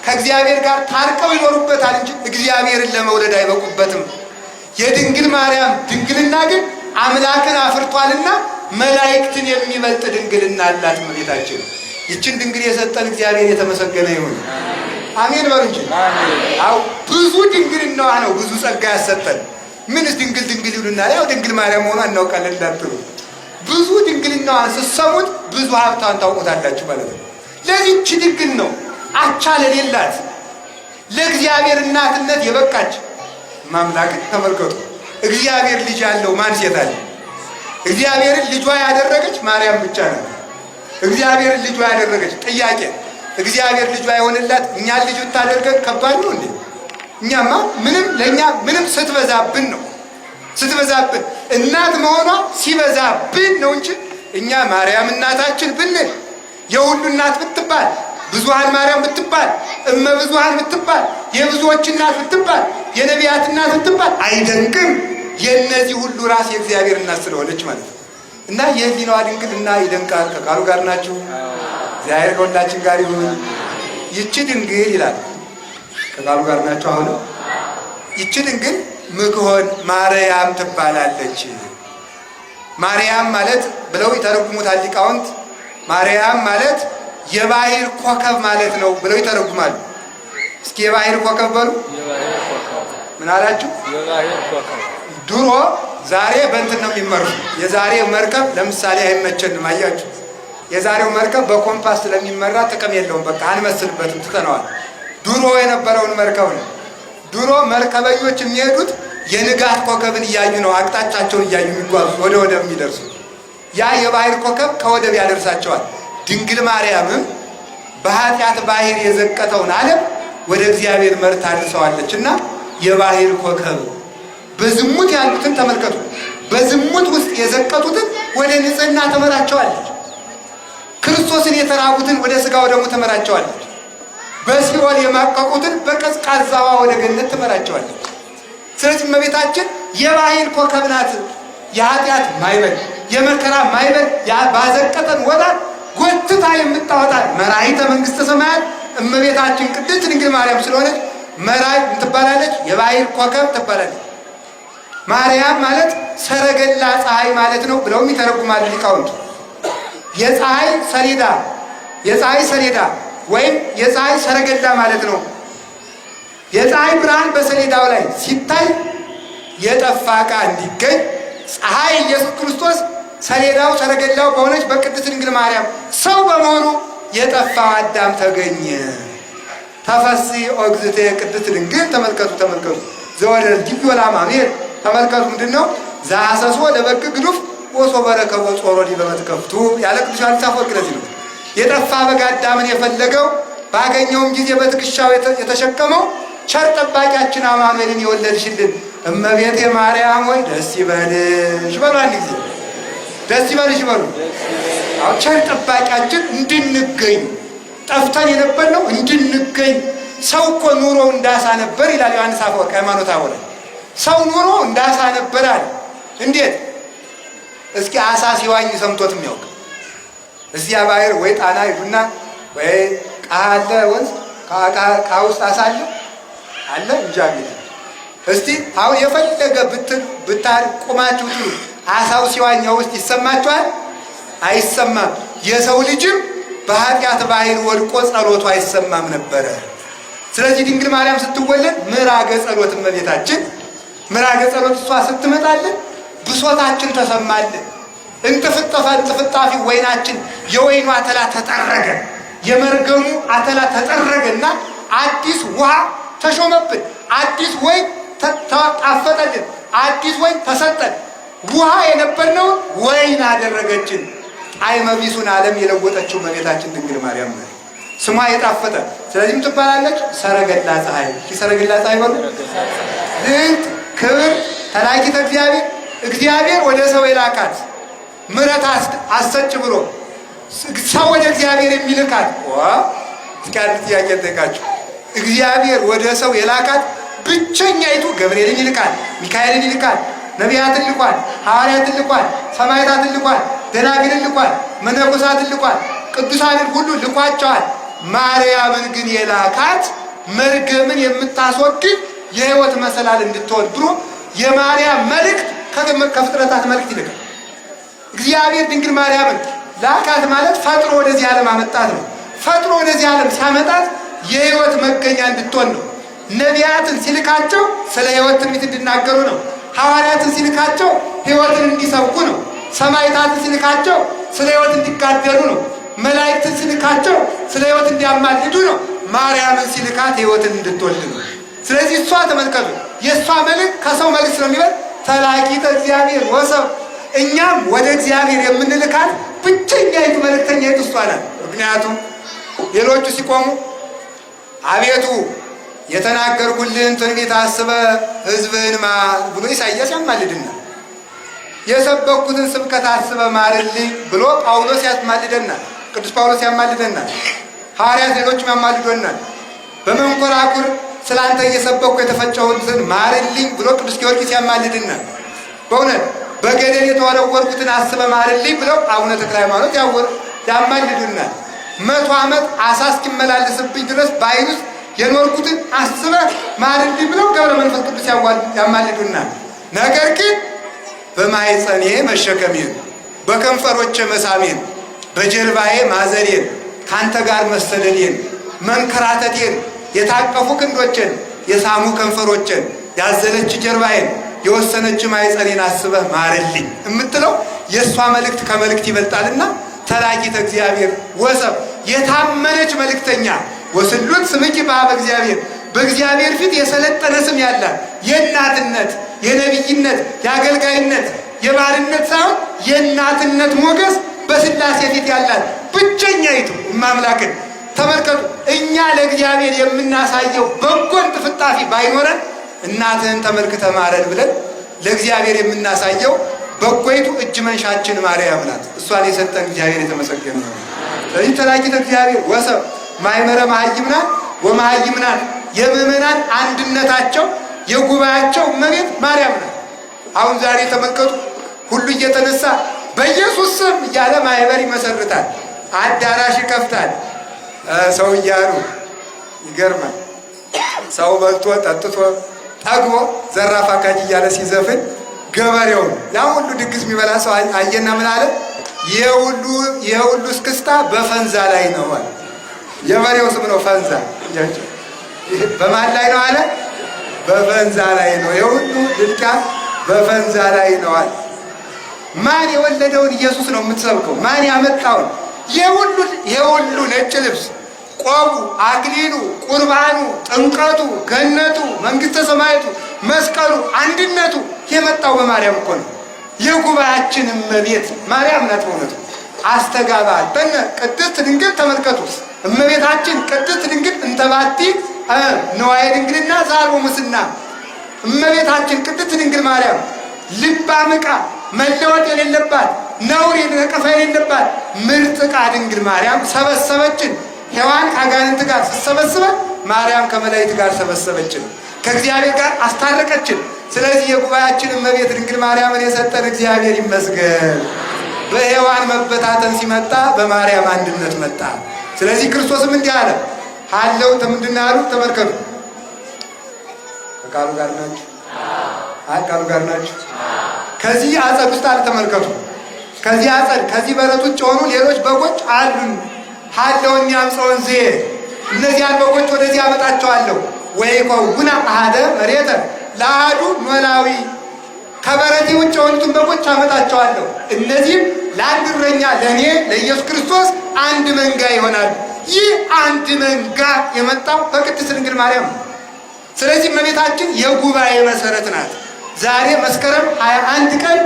ከእግዚአብሔር ጋር ታርቀው ይኖሩበታል እንጂ እግዚአብሔርን ለመውለድ አይበቁበትም። የድንግል ማርያም ድንግልና ግን አምላክን አፍርቷልና መላእክትን የሚበልጥ ድንግልና አላት እመቤታችን። ይችን ድንግል የሰጠን እግዚአብሔር የተመሰገነ ይሁን። አሜን በሉ እንጂ። አዎ ብዙ ድንግልናዋ ነው ብዙ ጸጋ ያሰጠን። ምንስ ድንግል ድንግል ይሉናል? ያው ድንግል ማርያም መሆኗን እናውቃለን እንዳትሉ፣ ብዙ ድንግልናዋን ስትሰሙት ብዙ ሀብታን ታውቁታላችሁ ማለት ነው። ለዚህች ድንግል ነው አቻ ለሌላት ለእግዚአብሔር እናትነት የበቃች ማምላክ። ተመልከቱ፣ እግዚአብሔር ልጅ ያለው ማን ሴት አለ? እግዚአብሔርን ልጇ ያደረገች ማርያም ብቻ ናት። እግዚአብሔርን ልጇ ያደረገች። ጥያቄ፣ እግዚአብሔር ልጇ የሆነላት እኛን ልጅ ብታደርገን ከባድ ነው እንዴ? እኛማ ለእኛ ምንም ስትበዛብን ነው። ስትበዛብን እናት መሆኗ ሲበዛብን ነው እንጂ እኛ ማርያም እናታችን ብንል የሁሉ እናት ብትባል ብዙሃን ማርያም ብትባል እመብዙሃን ብትባል የብዙዎች እናት ብትባል የነቢያት እናት ብትባል አይደንቅም። የእነዚህ ሁሉ ራስ የእግዚአብሔር እናት ስለሆነች ማለት ነው። እና የህሊናዋ ድንግልና ይደንቃል። ከቃሉ ጋር ናችሁ። እግዚአብሔር ከሁላችን ጋር ይሁን። ይቺ ድንግል ይላል ከቃሉ ጋር ናቸው። አሁን ይቺ ድንግል ምክሆን ማርያም ትባላለች። ማርያም ማለት ብለው ይተረጉሙታል ሊቃውንት። ማርያም ማለት የባህር ኮከብ ማለት ነው ብለው ይተረጉማሉ። እስኪ የባህር ኮከብ በሉ። ምን አላችሁ? የባህር ኮከብ። ድሮ ዛሬ በእንትን ነው የሚመሩት። የዛሬው መርከብ ለምሳሌ አይመቸንም። አያችሁ፣ የዛሬው መርከብ በኮምፓስ ስለሚመራ ጥቅም የለውም። በቃ አንመስልበትም፣ ትተነዋል። ድሮ የነበረውን መርከብ ነው። ድሮ መርከበኞች የሚሄዱት የንጋት ኮከብን እያዩ ነው፣ አቅጣጫቸውን እያዩ የሚጓዙት ወደ ወደብ የሚደርሱ። ያ የባህር ኮከብ ከወደብ ያደርሳቸዋል። ድንግል ማርያምም በኃጢአት ባህር የዘቀተውን ዓለም ወደ እግዚአብሔር መርታ አድርሰዋለች እና የባህር ኮከብ በዝሙት ያሉትን ተመልከቱ። በዝሙት ውስጥ የዘቀቱትን ወደ ንጽህና ተመራቸዋለች። ክርስቶስን የተራቡትን ወደ ሥጋ ወደሙ ትመራቸዋለች። በሲኦል የማቀቁትን በቀዝቃዛዋ ወደ ገነት ትመራቸዋለች። ስለዚህ እመቤታችን የባሕር ኮከብ ናት። የኃጢአት ማይበል የመከራ ማይበል ባዘቀጠን ወራት ጎትታ የምታወጣን መራሒተ መንግሥተ ሰማያት እመቤታችን ቅድስት ድንግል ማርያም ስለሆነች መራሒ ትባላለች። የባሕር ኮከብ ትባላለች። ማርያም ማለት ሰረገላ ፀሐይ ማለት ነው ብለውም ይተረጉማሉ ሊቃውንቱ። የፀሐይ ሰሌዳ ወይም የፀሐይ ሰረገላ ማለት ነው። የፀሐይ ብርሃን በሰሌዳው ላይ ሲታይ የጠፋ ዕቃ እንዲገኝ ፀሐይ ኢየሱስ ክርስቶስ ሰሌዳው ሰረገላው በሆነች በቅድስት ድንግል ማርያም ሰው በመሆኑ የጠፋው አዳም ተገኘ። ተፈሲ ኦግዝቴ ቅድስት ድንግል ተመልከቱ ዘወደር ዲዮላ ማሜር ተመልከቱ። ምንድን ነው ዛሰሶ ለበግ ግዱፍ ወሶ በረከቦ ጾሮዲ በመትከፍቱ ያለ ቅዱስ ዮሐንስ አፈወርቅ ለዚህ ነው የጠፋ በግ አዳምን የፈለገው ባገኘውም ጊዜ በትከሻው የተሸከመው ቸር ጠባቂያችን አማኑኤልን የወለድሽልን እመቤቴ ማርያም ወይ ደስ ይበልሽ በሉ። አንድ ጊዜ ደስ ይበልሽ በሉ። አሁን ቸር ጠባቂያችን እንድንገኝ ጠፍተን የነበርነው እንድንገኝ። ሰው እኮ ኑሮ እንዳሳ ነበር ይላል ዮሐንስ አፈወርቅ ሃይማኖተ አበው ላይ። ሰው ኑሮ እንዳሳ ነበር አለ። እንዴት? እስኪ አሳ ሲዋኝ ሰምቶት የሚያውቅ እዚያ ባሕር ወይ ጣና ይዱና ወይ ቃለ ወንዝ ውስጥ አሳ አለ እንጃ ቢል እስቲ አሁን የፈለገ ብታር ቁማችሁ ትሉ አሳው ሲዋኛው ውስጥ ይሰማችኋል? አይሰማም። የሰው ልጅም በኃጢአት ባሕር ወድቆ ጸሎቱ አይሰማም ነበረ። ስለዚህ ድንግል ማርያም ስትወለድ ምዕራገ ጸሎት እመቤታችን ምዕራገ ጸሎት እሷ ስትመጣልን ብሶታችን ተሰማልን። እንጥፍጣፊ ወይናችን የወይኑ አተላ ተጠረገ፣ የመርገሙ አተላ ተጠረገና አዲስ ውሃ ተሾመብን። አዲስ ወይን ታፈጠልን። አዲስ ወይን ተሰጠን። ውሃ የነበርነውን ወይን አደረገችን። ጣዕመ ቢሱን ዓለም የለወጠችው እመቤታችን ድንግል ማርያም ነው። ስሟ የጣፈጠ ስለዚህም ትባላለች ሰረገላ ፀሐይ። ሰረገላ ፀሐይ በሉ። ዝንት ክብር ተላኪተ እግዚአብሔር ወደ ሰው የላካት ምሕረት አሰጭ ብሎ ሰው ወደ እግዚአብሔር የሚልካት እስኪ አንድ ጥያቄ ልጠይቃችሁ። እግዚአብሔር ወደ ሰው የላካት ብቸኛይቱ ገብርኤልን ይልካል፣ ሚካኤልን ይልካል፣ ነቢያትን ልኳል፣ ሐዋርያትን ልኳል፣ ሰማዕታትን ልኳል፣ ደናግልን ልኳል፣ መነኮሳትን ልኳል፣ ቅዱሳንን ሁሉ ልኳቸዋል። ማርያምን ግን የላካት መርገምን የምታስወግድ የሕይወት መሰላል እንድትሆን ብሎ የማርያም መልእክት ከፍጥረታት መልእክት ይልካል። እግዚአብሔር ድንግል ማርያምን ላካት ማለት ፈጥሮ ወደዚህ ዓለም አመጣት ነው። ፈጥሮ ወደዚህ ዓለም ሲያመጣት የሕይወት መገኛ እንድትሆን ነው። ነቢያትን ሲልካቸው ስለ ሕይወት ትንቢት እንዲናገሩ ነው። ሐዋርያትን ሲልካቸው ሕይወትን እንዲሰብኩ ነው። ሰማዕታትን ሲልካቸው ስለ ሕይወት እንዲጋደሉ ነው። መላእክትን ሲልካቸው ስለ ሕይወት እንዲያማልዱ ነው። ማርያምን ሲልካት ሕይወትን እንድትወልድ ነው። ስለዚህ እሷ ተመልከቱ፣ የእሷ መልእክት ከሰው መልእክት ስለሚበልጥ ተላኪተ እግዚአብሔር ወሰብ፣ እኛም ወደ እግዚአብሔር የምንልካት ብቸኛይቱ መልእክተኛይቱ እሷ ናት። ምክንያቱም ሌሎቹ ሲቆሙ አቤቱ የተናገርኩልህን ትንቢት አስበህ ሕዝብህን ብሎ ኢሳይያስ ያማልድናል። የሰበኩትን ስብከት አስበህ ማርልኝ ብሎ ጳውሎስ ያማልደናል። ቅዱስ ጳውሎስ ያማልደናል። ሐዋርያት ሌሎችም ያማልዶናል። በመንኮራኩር ስለ አንተ እየሰበኩ የተፈጨሁትን ማርልኝ ብሎ ቅዱስ ጊዮርጊስ ያማልድናል። በእውነት በገደል የተወረወርኩትን አስበህ ማርልኝ ብለው አቡነ ተክለ ሃይማኖት ያማልዱናል። 100 ዓመት አሳ እስኪመላለስብኝ ድረስ በዓይን ውስጥ የኖርኩትን አስበህ ማርልኝ ብለው ገብረ መንፈስ ቅዱስ ያማልዱናል። ነገር ግን በማኅፀኔ መሸከሜን፣ በከንፈሮቼ መሳሜን፣ በጀርባዬ ማዘሌን፣ ካንተ ጋር መሰደዴን፣ መንከራተቴን፣ የታቀፉ ክንዶችን፣ የሳሙ ከንፈሮችን፣ ያዘለች ጀርባዬን፣ የወሰነች ማኅፀኔን አስበህ ማርልኝ የምትለው የእሷ መልእክት ከመልእክት ይበልጣልና ተላኪተ እግዚአብሔር ወሰብ፣ የታመነች መልእክተኛ ወስሉት ስምኪ በኀበ እግዚአብሔር፣ በእግዚአብሔር ፊት የሰለጠነ ስም ያላት የእናትነት፣ የነቢይነት፣ የአገልጋይነት፣ የባርነት ሳይሆን የእናትነት ሞገስ በሥላሴ ፊት ያላት ብቸኛይቱ እማምላክን ተመልከቱ። እኛ ለእግዚአብሔር የምናሳየው በጎን ጥፍጣፊ ባይኖረን እናትህን ተመልክተህ ማረን ብለን ለእግዚአብሔር የምናሳየው በጎይቱ እጅ መንሻችን ማርያም ናት። እሷን የሰጠን እግዚአብሔር የተመሰገነ ነው። ስለዚህ ተላቂተ እግዚአብሔር ወሰብ ማይመረ መሃይምናት ወመሃይምናት የምእመናን አንድነታቸው የጉባኤያቸው እመቤት ማርያም ናት። አሁን ዛሬ ተመልከቱ፣ ሁሉ እየተነሳ በኢየሱስ ስም እያለ ማህበር ይመሰርታል፣ አዳራሽ ይከፍታል። ሰው እያሉ ይገርማል። ሰው በልቶ ጠጥቶ ጠግቦ ዘራፍ አካጅ እያለ ሲዘፍን ገበሬውን ያ ሁሉ ድግስ የሚበላ ሰው አየና ምን አለ? የሁሉ እስክስታ በፈንዛ ላይ ነው አለ። የበሬው ስም ነው ፈንዛ። በማን ላይ ነው አለ? በፈንዛ ላይ ነው። የሁሉ ድልቂያ በፈንዛ ላይ ነው አለ። ማን የወለደውን ኢየሱስ ነው የምትሰብከው? ማን ያመጣውን? የሁሉ ነጭ ልብስ፣ ቆቡ፣ አክሊሉ፣ ቁርባኑ፣ ጥምቀቱ፣ ገነቱ፣ መንግስተ ሰማያቱ፣ መስቀሉ፣ አንድነቱ የመጣው በማርያም እኮ ነው። የጉባኤያችን እመቤት ማርያም ናት። በእውነቱ አስተጋባል በነ ቅድስት ድንግል ተመልከቱ። እመቤታችን ቅድስት ድንግል እንተባቲ ነዋየ ድንግልና ዛልቦ ሙስና። እመቤታችን ቅድስት ድንግል ማርያም ልባምቃ መለወጥ የሌለባት ነውር ነቀፋ የሌለባት ምርጥ ዕቃ ድንግል ማርያም ሰበሰበችን። ሔዋን ከአጋንንት ጋር ስትሰበስበን ማርያም ከመላእክት ጋር ሰበሰበችን፣ ከእግዚአብሔር ጋር አስታረቀችን። ስለዚህ የጉባኤያችን እመቤት ድንግል ማርያምን የሰጠን እግዚአብሔር ይመስገን። በሔዋን መበታተን ሲመጣ በማርያም አንድነት መጣ። ስለዚህ ክርስቶስም እንዲህ አለ ሀለው ምንድን ያሉ ተመልከቱ። ከቃሉ ጋር ናችሁ? ቃሉ ጋር ናችሁ? ከዚህ አጸድ ውስጥ አለ ተመልከቱ። ከዚህ አጸድ ከዚህ በረት ውጭ የሆኑ ሌሎች በጎች አሉን። ሀለውን ያምፀውን ዜ እነዚያን በጎች ወደዚህ አመጣቸዋለሁ። ወይ ኮጉና አሃደ መሬተ ለአሐዱ ኖላዊ ከበረቴ ውጭ የሆኑትን በጎች አመጣቸዋለሁ። እነዚህም ለአንድ እረኛ ለእኔ ለኢየሱስ ክርስቶስ አንድ መንጋ ይሆናሉ። ይህ አንድ መንጋ የመጣው በቅድስት ድንግል ማርያም ነው። ስለዚህ እመቤታችን የጉባኤ መሰረት ናት። ዛሬ መስከረም 21 ቀን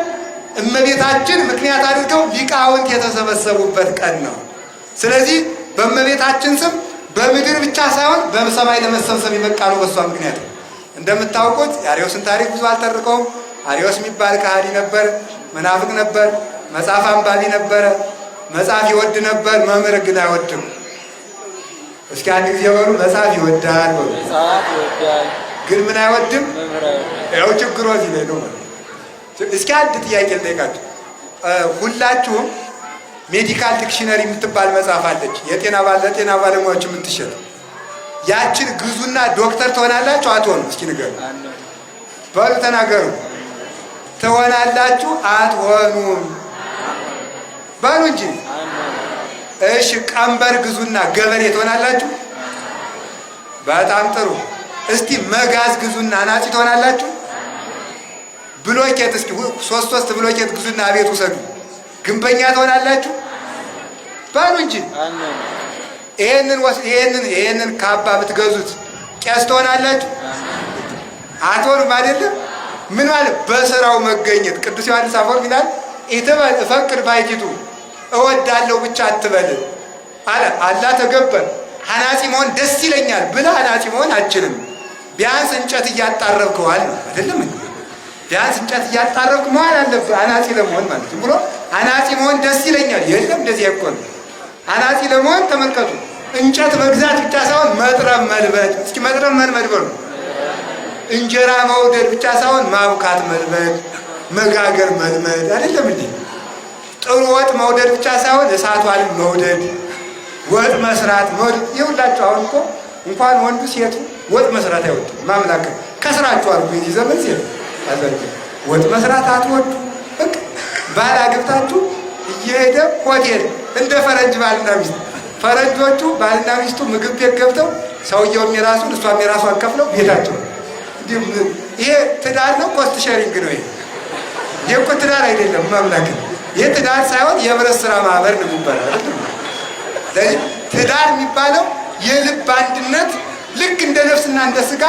እመቤታችን ምክንያት አድርገው ሊቃውንት የተሰበሰቡበት ቀን ነው። ስለዚህ በእመቤታችን ስም በምድር ብቻ ሳይሆን በሰማይ ለመሰብሰብ የበቃ ነው። በሷ ምክንያት እንደምታውቁት የአርዮስን ታሪክ ብዙ አልተርከውም። አርዮስ የሚባል ከሃዲ ነበር፣ መናፍቅ ነበር፣ መጽሐፍ አንባቢ ነበረ፣ መጽሐፍ ይወድ ነበር፣ መምህር ግን አይወድም። እስኪ አንድ ጊዜ በሉ መጽሐፍ ይወዳል በሉ፣ ግን ምን አይወድም? ያው ችግሩ እዚህ ላይ ነው። እስኪ አንድ ጥያቄ ልጠይቃችሁ። ሁላችሁም ሜዲካል ዲክሽነሪ የምትባል መጽሐፍ አለች፣ ለጤና ባለሙያዎች የምትሸጥ። ያችን ግዙና ዶክተር ትሆናላችሁ አትሆኑ? እስኪ ንገሩ በሉ ተናገሩ። ትሆናላችሁ አትሆኑም? በሉ እንጂ። እሺ ቀንበር ግዙና ገበሬ ትሆናላችሁ? በጣም ጥሩ። እስቲ መጋዝ ግዙና አናጺ ትሆናላችሁ? ብሎኬት እስኪ ሶስት ብሎኬት ግዙና ቤት ውሰዱ፣ ግንበኛ ትሆናላችሁ? በሉ እንጂ። ይሄንን ካባ ብትገዙት ቄስ ትሆናላችሁ? አትሆኑም አይደለም? ምን ማለት በስራው መገኘት። ቅዱስ ዮሐንስ አፈወርቅ ይላል ኢትበል እፈቅድ ባይቲቱ እወዳለሁ ብቻ አትበል አለ። አላ ተገበር አናጺ መሆን ደስ ይለኛል ብለህ አናጺ መሆን አችልም። ቢያንስ እንጨት እያጣረብከዋል አይደለም? ቢያንስ እንጨት እያጣረብክ መሆን አለብህ አናጺ ለመሆን ማለት ነው ብሎ አናጺ መሆን ደስ ይለኛል። የለም እንደዚህ አይኮን። አናጺ ለመሆን ተመልከቱ፣ እንጨት መግዛት ብቻ ሳይሆን መጥረብ መልበድ። እስኪ መጥረብ መልመድ በሉ። እንጀራ መውደድ ብቻ ሳይሆን ማብካት መልመድ፣ መጋገር መልመድ አይደለም እንዴ? ጥሩ ወጥ መውደድ ብቻ ሳይሆን እሳቷን መውደድ፣ ወጥ መስራት መውደድ። ይኸውላችሁ አሁን እኮ እንኳን ወንዱ ሴቱ ወጥ መስራት አይወድም። ማምላክ ከስራችሁ አልኩ ይህ ዘመን ሴት ወጥ መስራት አትወዱ። በቃ ባል አግብታችሁ እየሄደ ሆቴል እንደ ፈረንጅ ባልና ሚስት፣ ፈረንጆቹ ባልና ሚስቱ ምግብ ቤት ገብተው ሰውየውም የራሱን እሷም የራሷን ከፍለው ቤታቸው። ይሄ ትዳር ነው? ኮስት ሼሪንግ ነው። ይሄ እኮ ትዳር አይደለም። ማምላክ ይሄ ትዳር ሳይሆን የህብረት ስራ ማህበር ነው የሚባለው አይደል? ስለዚህ ትዳር የሚባለው የልብ አንድነት፣ ልክ እንደ ነፍስና እንደ ስጋ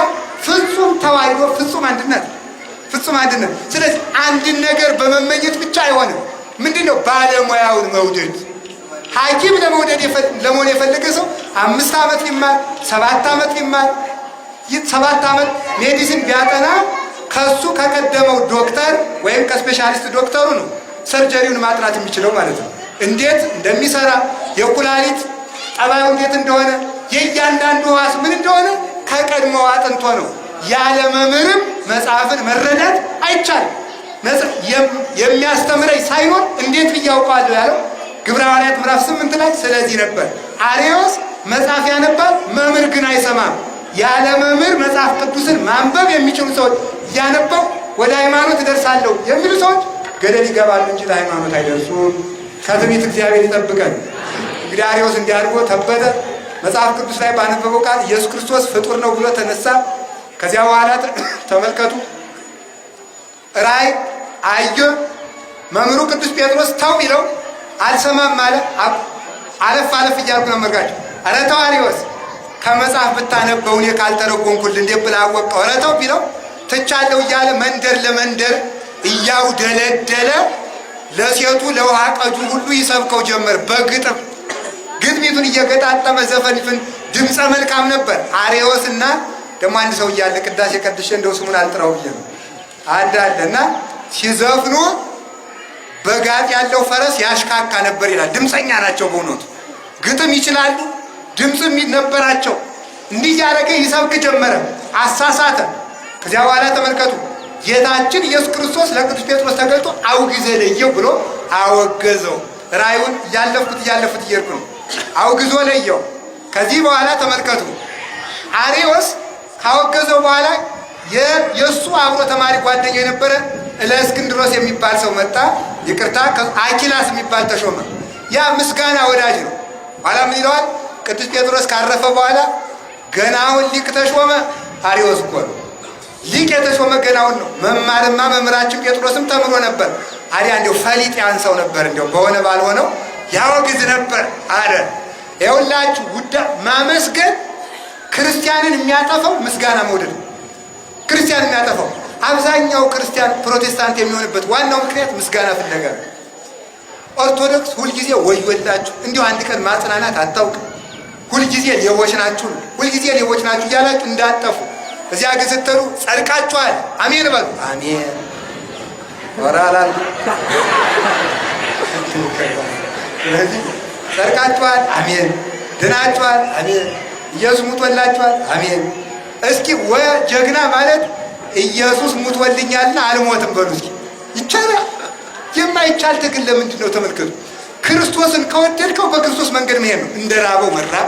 ፍጹም ተዋህዶ ፍጹም አንድነት። ስለዚህ አንድን ነገር በመመኘት ብቻ አይሆንም። ምንድነው? ባለሙያውን መውደድ። ሐኪም ለመሆን የፈለገ ሰው 5 ዓመት ሊማር 7 ዓመት ሊማር 7 ዓመት ሜዲሲን ቢያጠና ከሱ ከቀደመው ዶክተር ወይም ከስፔሻሊስት ዶክተሩ ነው ሰርጀሪውን ማጥናት የሚችለው ማለት ነው። እንዴት እንደሚሰራ የኩላሊት ጠባዩ እንዴት እንደሆነ የእያንዳንዱ ሕዋስ ምን እንደሆነ ከቀድሞው አጥንቶ ነው። ያለ መምህርም መጽሐፍን መረዳት አይቻልም። የሚያስተምረኝ ሳይሆን እንዴት ብዬ አውቀዋለሁ ያለው ግብረ ሐዋርያት ምዕራፍ 8 ላይ ስለዚህ ነበር። አርዮስ መጽሐፍ ያነባል፣ መምህር ግን አይሰማም። ያለ መምህር መጽሐፍ ቅዱስን ማንበብ የሚችሉ ሰዎች እያነበው ወደ ሃይማኖት እደርሳለሁ የሚሉ ሰዎች ገደል ይገባሉ እንጂ ለሃይማኖት አይደርሱም። ከትዕቢት እግዚአብሔር ይጠብቀን። እንግዲህ አርዮስ እንዲያድርጎ ተበተ። መጽሐፍ ቅዱስ ላይ ባነበበው ቃል ኢየሱስ ክርስቶስ ፍጡር ነው ብሎ ተነሳ። ከዚያ በኋላ ተመልከቱ፣ ራእይ አየ። መምህሩ ቅዱስ ጴጥሮስ ተው ቢለው አልሰማም አለ። አለፍ አለፍ እያልኩ ነው መርጋቸው። ኧረ ተው አርዮስ ከመጽሐፍ ብታነበው እኔ ካልተረጎምኩልህ እንዴት ብለህ አወቅኸው? ኧረ ተው ቢለው ትቻለሁ እያለ መንደር ለመንደር እያውደለደለ ለሴቱ ለውሃ ቀጁ ሁሉ ይሰብከው ጀመር። በግጥም ግጥሚቱን እየገጣጠመ ዘፈኒቱን ድምፀ መልካም ነበር። አርዮስ እና ደግሞ አንድ ሰው እያለ ቅዳሴ ቀድሼ እንደው ስሙን አልጥራው ብዬ ነው አለ እና ሲዘፍኑ በጋጥ ያለው ፈረስ ያሽካካ ነበር ይላል። ድምፀኛ ናቸው በእውነቱ ግጥም ይችላሉ፣ ድምፅም ነበራቸው። እንዲህ ያደረገ ይሰብክ ጀመረ፣ አሳሳተ። ከዚያ በኋላ ተመልከቱ ጌታችን ኢየሱስ ክርስቶስ ለቅዱስ ጴጥሮስ ተገልጦ አውግዘ ለየው ብሎ አወገዘው። ራእዩን እያለፍኩት እየሄድኩ ነው። አውግዞ ለየው። ከዚህ በኋላ ተመልከቱ አርዮስ ካወገዘው በኋላ የእሱ አብሮ ተማሪ ጓደኛ የነበረ እለእስክንድሮስ የሚባል ሰው መጣ። ይቅርታ አኪላስ የሚባል ተሾመ። ያ ምስጋና ወዳጅ ነው። ኋላ ምን ይለዋል? ቅዱስ ጴጥሮስ ካረፈ በኋላ ገናውን ሊቅ ተሾመ። አርዮስ እኮ ነው ሊቅ የተሾመ ገናውን ነው። መማርማ መምህራችን ጴጥሮስም ተምሮ ነበር። አዲያ እንዲያው ፈሊጥ ያንሰው ነበር፣ እንዲያው በሆነ ባልሆነው ያወግዝ ነበር አለ። ይኸውላችሁ ማመስገን ክርስቲያንን የሚያጠፋው ምስጋና መውደድ ነው። ክርስቲያን የሚያጠፋው አብዛኛው ክርስቲያን ፕሮቴስታንት የሚሆንበት ዋናው ምክንያት ምስጋና ፍለጋ ነው። ኦርቶዶክስ ሁልጊዜ ወዮላችሁ፣ እንዲሁ አንድ ቀን ማጽናናት አታውቅም። ሁልጊዜ ሌቦች ናችሁ፣ ሁልጊዜ ሌቦች ናችሁ እያላችሁ እንዳጠፉ እዚያ ግን ስትሉ ጸድቃችኋል፣ አሜን በሉ። አሜን ወራላል። ስለዚህ ጸድቃችኋል፣ አሜን። ድናችኋል፣ አሜን። ኢየሱስ ሙቶላችኋል፣ አሜን። እስኪ ጀግና ማለት ኢየሱስ ሙቶልኛልና አልሞትም በሉ እስኪ። ይቻላል? የማይቻል ትግል ለምንድን ነው? ተመልከቱ። ክርስቶስን ከወደድከው በክርስቶስ መንገድ መሄድ ነው። እንደ ራበው መራብ፣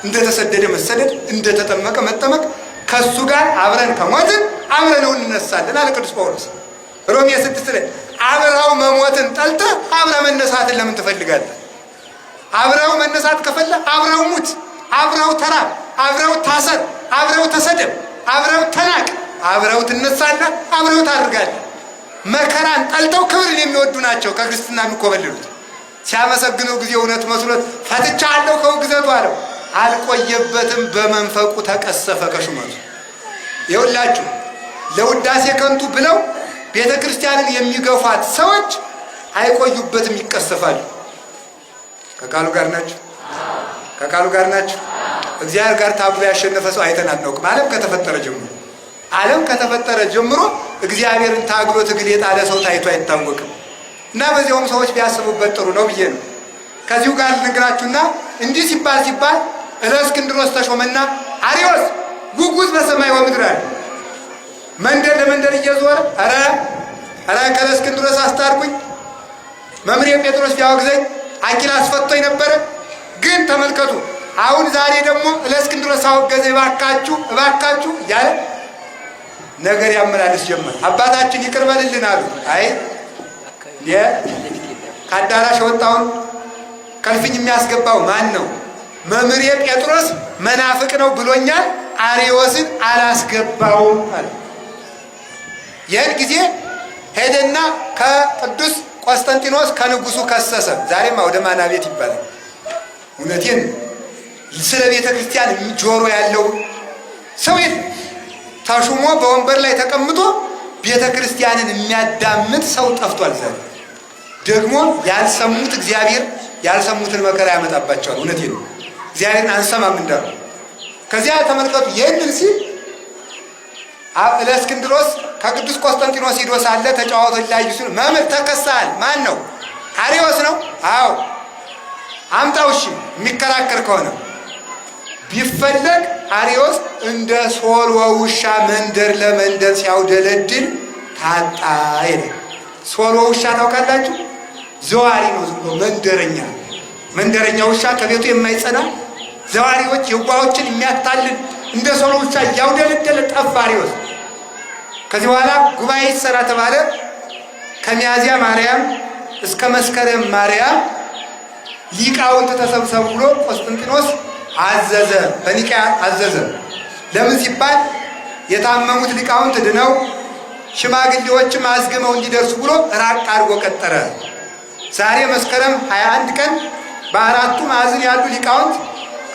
እንደ ተሰደደ መሰደድ፣ እንደ ተጠመቀ መጠመቅ። ከሱ ጋር አብረን ከሞትን አብረነው እንነሳለን አለ ቅዱስ ጳውሎስ ሮሜ 6 ላይ። አብረው መሞትን ጠልተህ አብረህ መነሳትን ለምን ትፈልጋለህ? አብረው መነሳት ከፈለህ አብረው ሙት፣ አብረው ተራብ፣ አብረው ታሰር፣ አብረው ተሰደብ፣ አብረው ተናቅ፣ አብረው ትነሳለህ፣ አብረው ታድርጋለህ። መከራን ጠልተው ክብርን የሚወዱ ናቸው ከክርስትና የሚኮበልሉት። ሲያመሰግነው ጊዜ እውነት መስሎት ፈትቻለሁ ከውግዘቱ አለው። አልቆየበትም፣ በመንፈቁ ተቀሰፈ ከሹመቱ። ይኸውላችሁ ለውዳሴ ከንቱ ብለው ቤተ ክርስቲያንን የሚገፏት ሰዎች አይቆዩበትም፣ ይቀሰፋሉ። ከቃሉ ጋር ናችሁ? ከቃሉ ጋር ናችሁ? እግዚአብሔር ጋር ታግሎ ያሸነፈ ሰው አይተን አናውቅም። ዓለም ከተፈጠረ ጀምሮ እግዚአብሔርን ታግሎ ትግል የጣለ ሰው ታይቶ አይታወቅም። እና በዚያውም ሰዎች ቢያስቡበት ጥሩ ነው ብዬ ነው። ከዚሁ ጋር ልነግራችሁና እንዲህ ሲባል እለእስክንድሮስ ተሾመና አርዮስ ጉጉት በሰማይ ወምድር አለ። መንደር ለመንደር እየዞረ ኧረ ከእለእስክንድሮስ አስታርቁኝ፣ መምህሬ ጴጥሮስ ቢያወግዘኝ አኪላስ ፈቶኝ ነበረ። ግን ተመልከቱ አሁን ዛሬ ደግሞ እለእስክንድሮስ አወገዘ፣ እባካችሁ እያለ ነገር ያመላልስ ጀመር። አባታችን ይቅር በልልን አሉ። አይ ከአዳራሽ የወጣውን ከልፍኝ የሚያስገባው ማን ነው? መምህሬ ጴጥሮስ መናፍቅ ነው ብሎኛል፣ አርዮስን አላስገባውም አለ። ይህን ጊዜ ሄደና ከቅዱስ ቆስጠንጢኖስ ከንጉሱ ከሰሰ። ዛሬም አውደ ማና ቤት ይባላል። እውነቴን ስለ ቤተ ክርስቲያን ጆሮ ያለው ሰው ተሹሞ በወንበር ላይ ተቀምጦ ቤተ ክርስቲያንን የሚያዳምጥ ሰው ጠፍቷል። ዛሬ ደግሞ ያልሰሙት እግዚአብሔር ያልሰሙትን መከራ ያመጣባቸዋል። እውነቴን ነው። እግዚአብሔርን አንሰማም እንዳሉ ከዚያ ተመልከቱ። ይህንን ሲል እለእስክንድሮስ ከቅዱስ ቆስጠንጢኖስ ሂዶ ሳለ ተጫዋቶች ላይ ሲሉ መምህር ተከሳል። ማን ነው? አርዮስ ነው። አዎ አምጣው እሺ የሚከራከር ከሆነ ቢፈለግ አርዮስ እንደ ሶልወ ውሻ መንደር ለመንደር ሲያውደለድል ታጣ ይላል። ሶልወ ውሻ ታውቃላችሁ? ዘዋሪ ነው፣ ዝም ብሎ መንደረኛ ውሻ ከቤቱ የማይጸና ዘዋሪዎች የዋሆችን የሚያታልል እንደ ሶልወ ውሻ እያውደለደለ ጠፋ አርዮስ። ከዚህ በኋላ ጉባኤ ይሰራ ተባለ። ከሚያዝያ ማርያም እስከ መስከረም ማርያም ሊቃውንት ተሰብሰቡ ብሎ ቆስጠንጢኖስ አዘዘ፣ በኒቅያ አዘዘ። ለምን ሲባል የታመሙት ሊቃውንት ድነው ሽማግሌዎችም አዝግመው እንዲደርሱ ብሎ ራቅ አድርጎ ቀጠረ። ዛሬ መስከረም 21 ቀን በአራቱ ማዕዘን ያሉ ሊቃውንት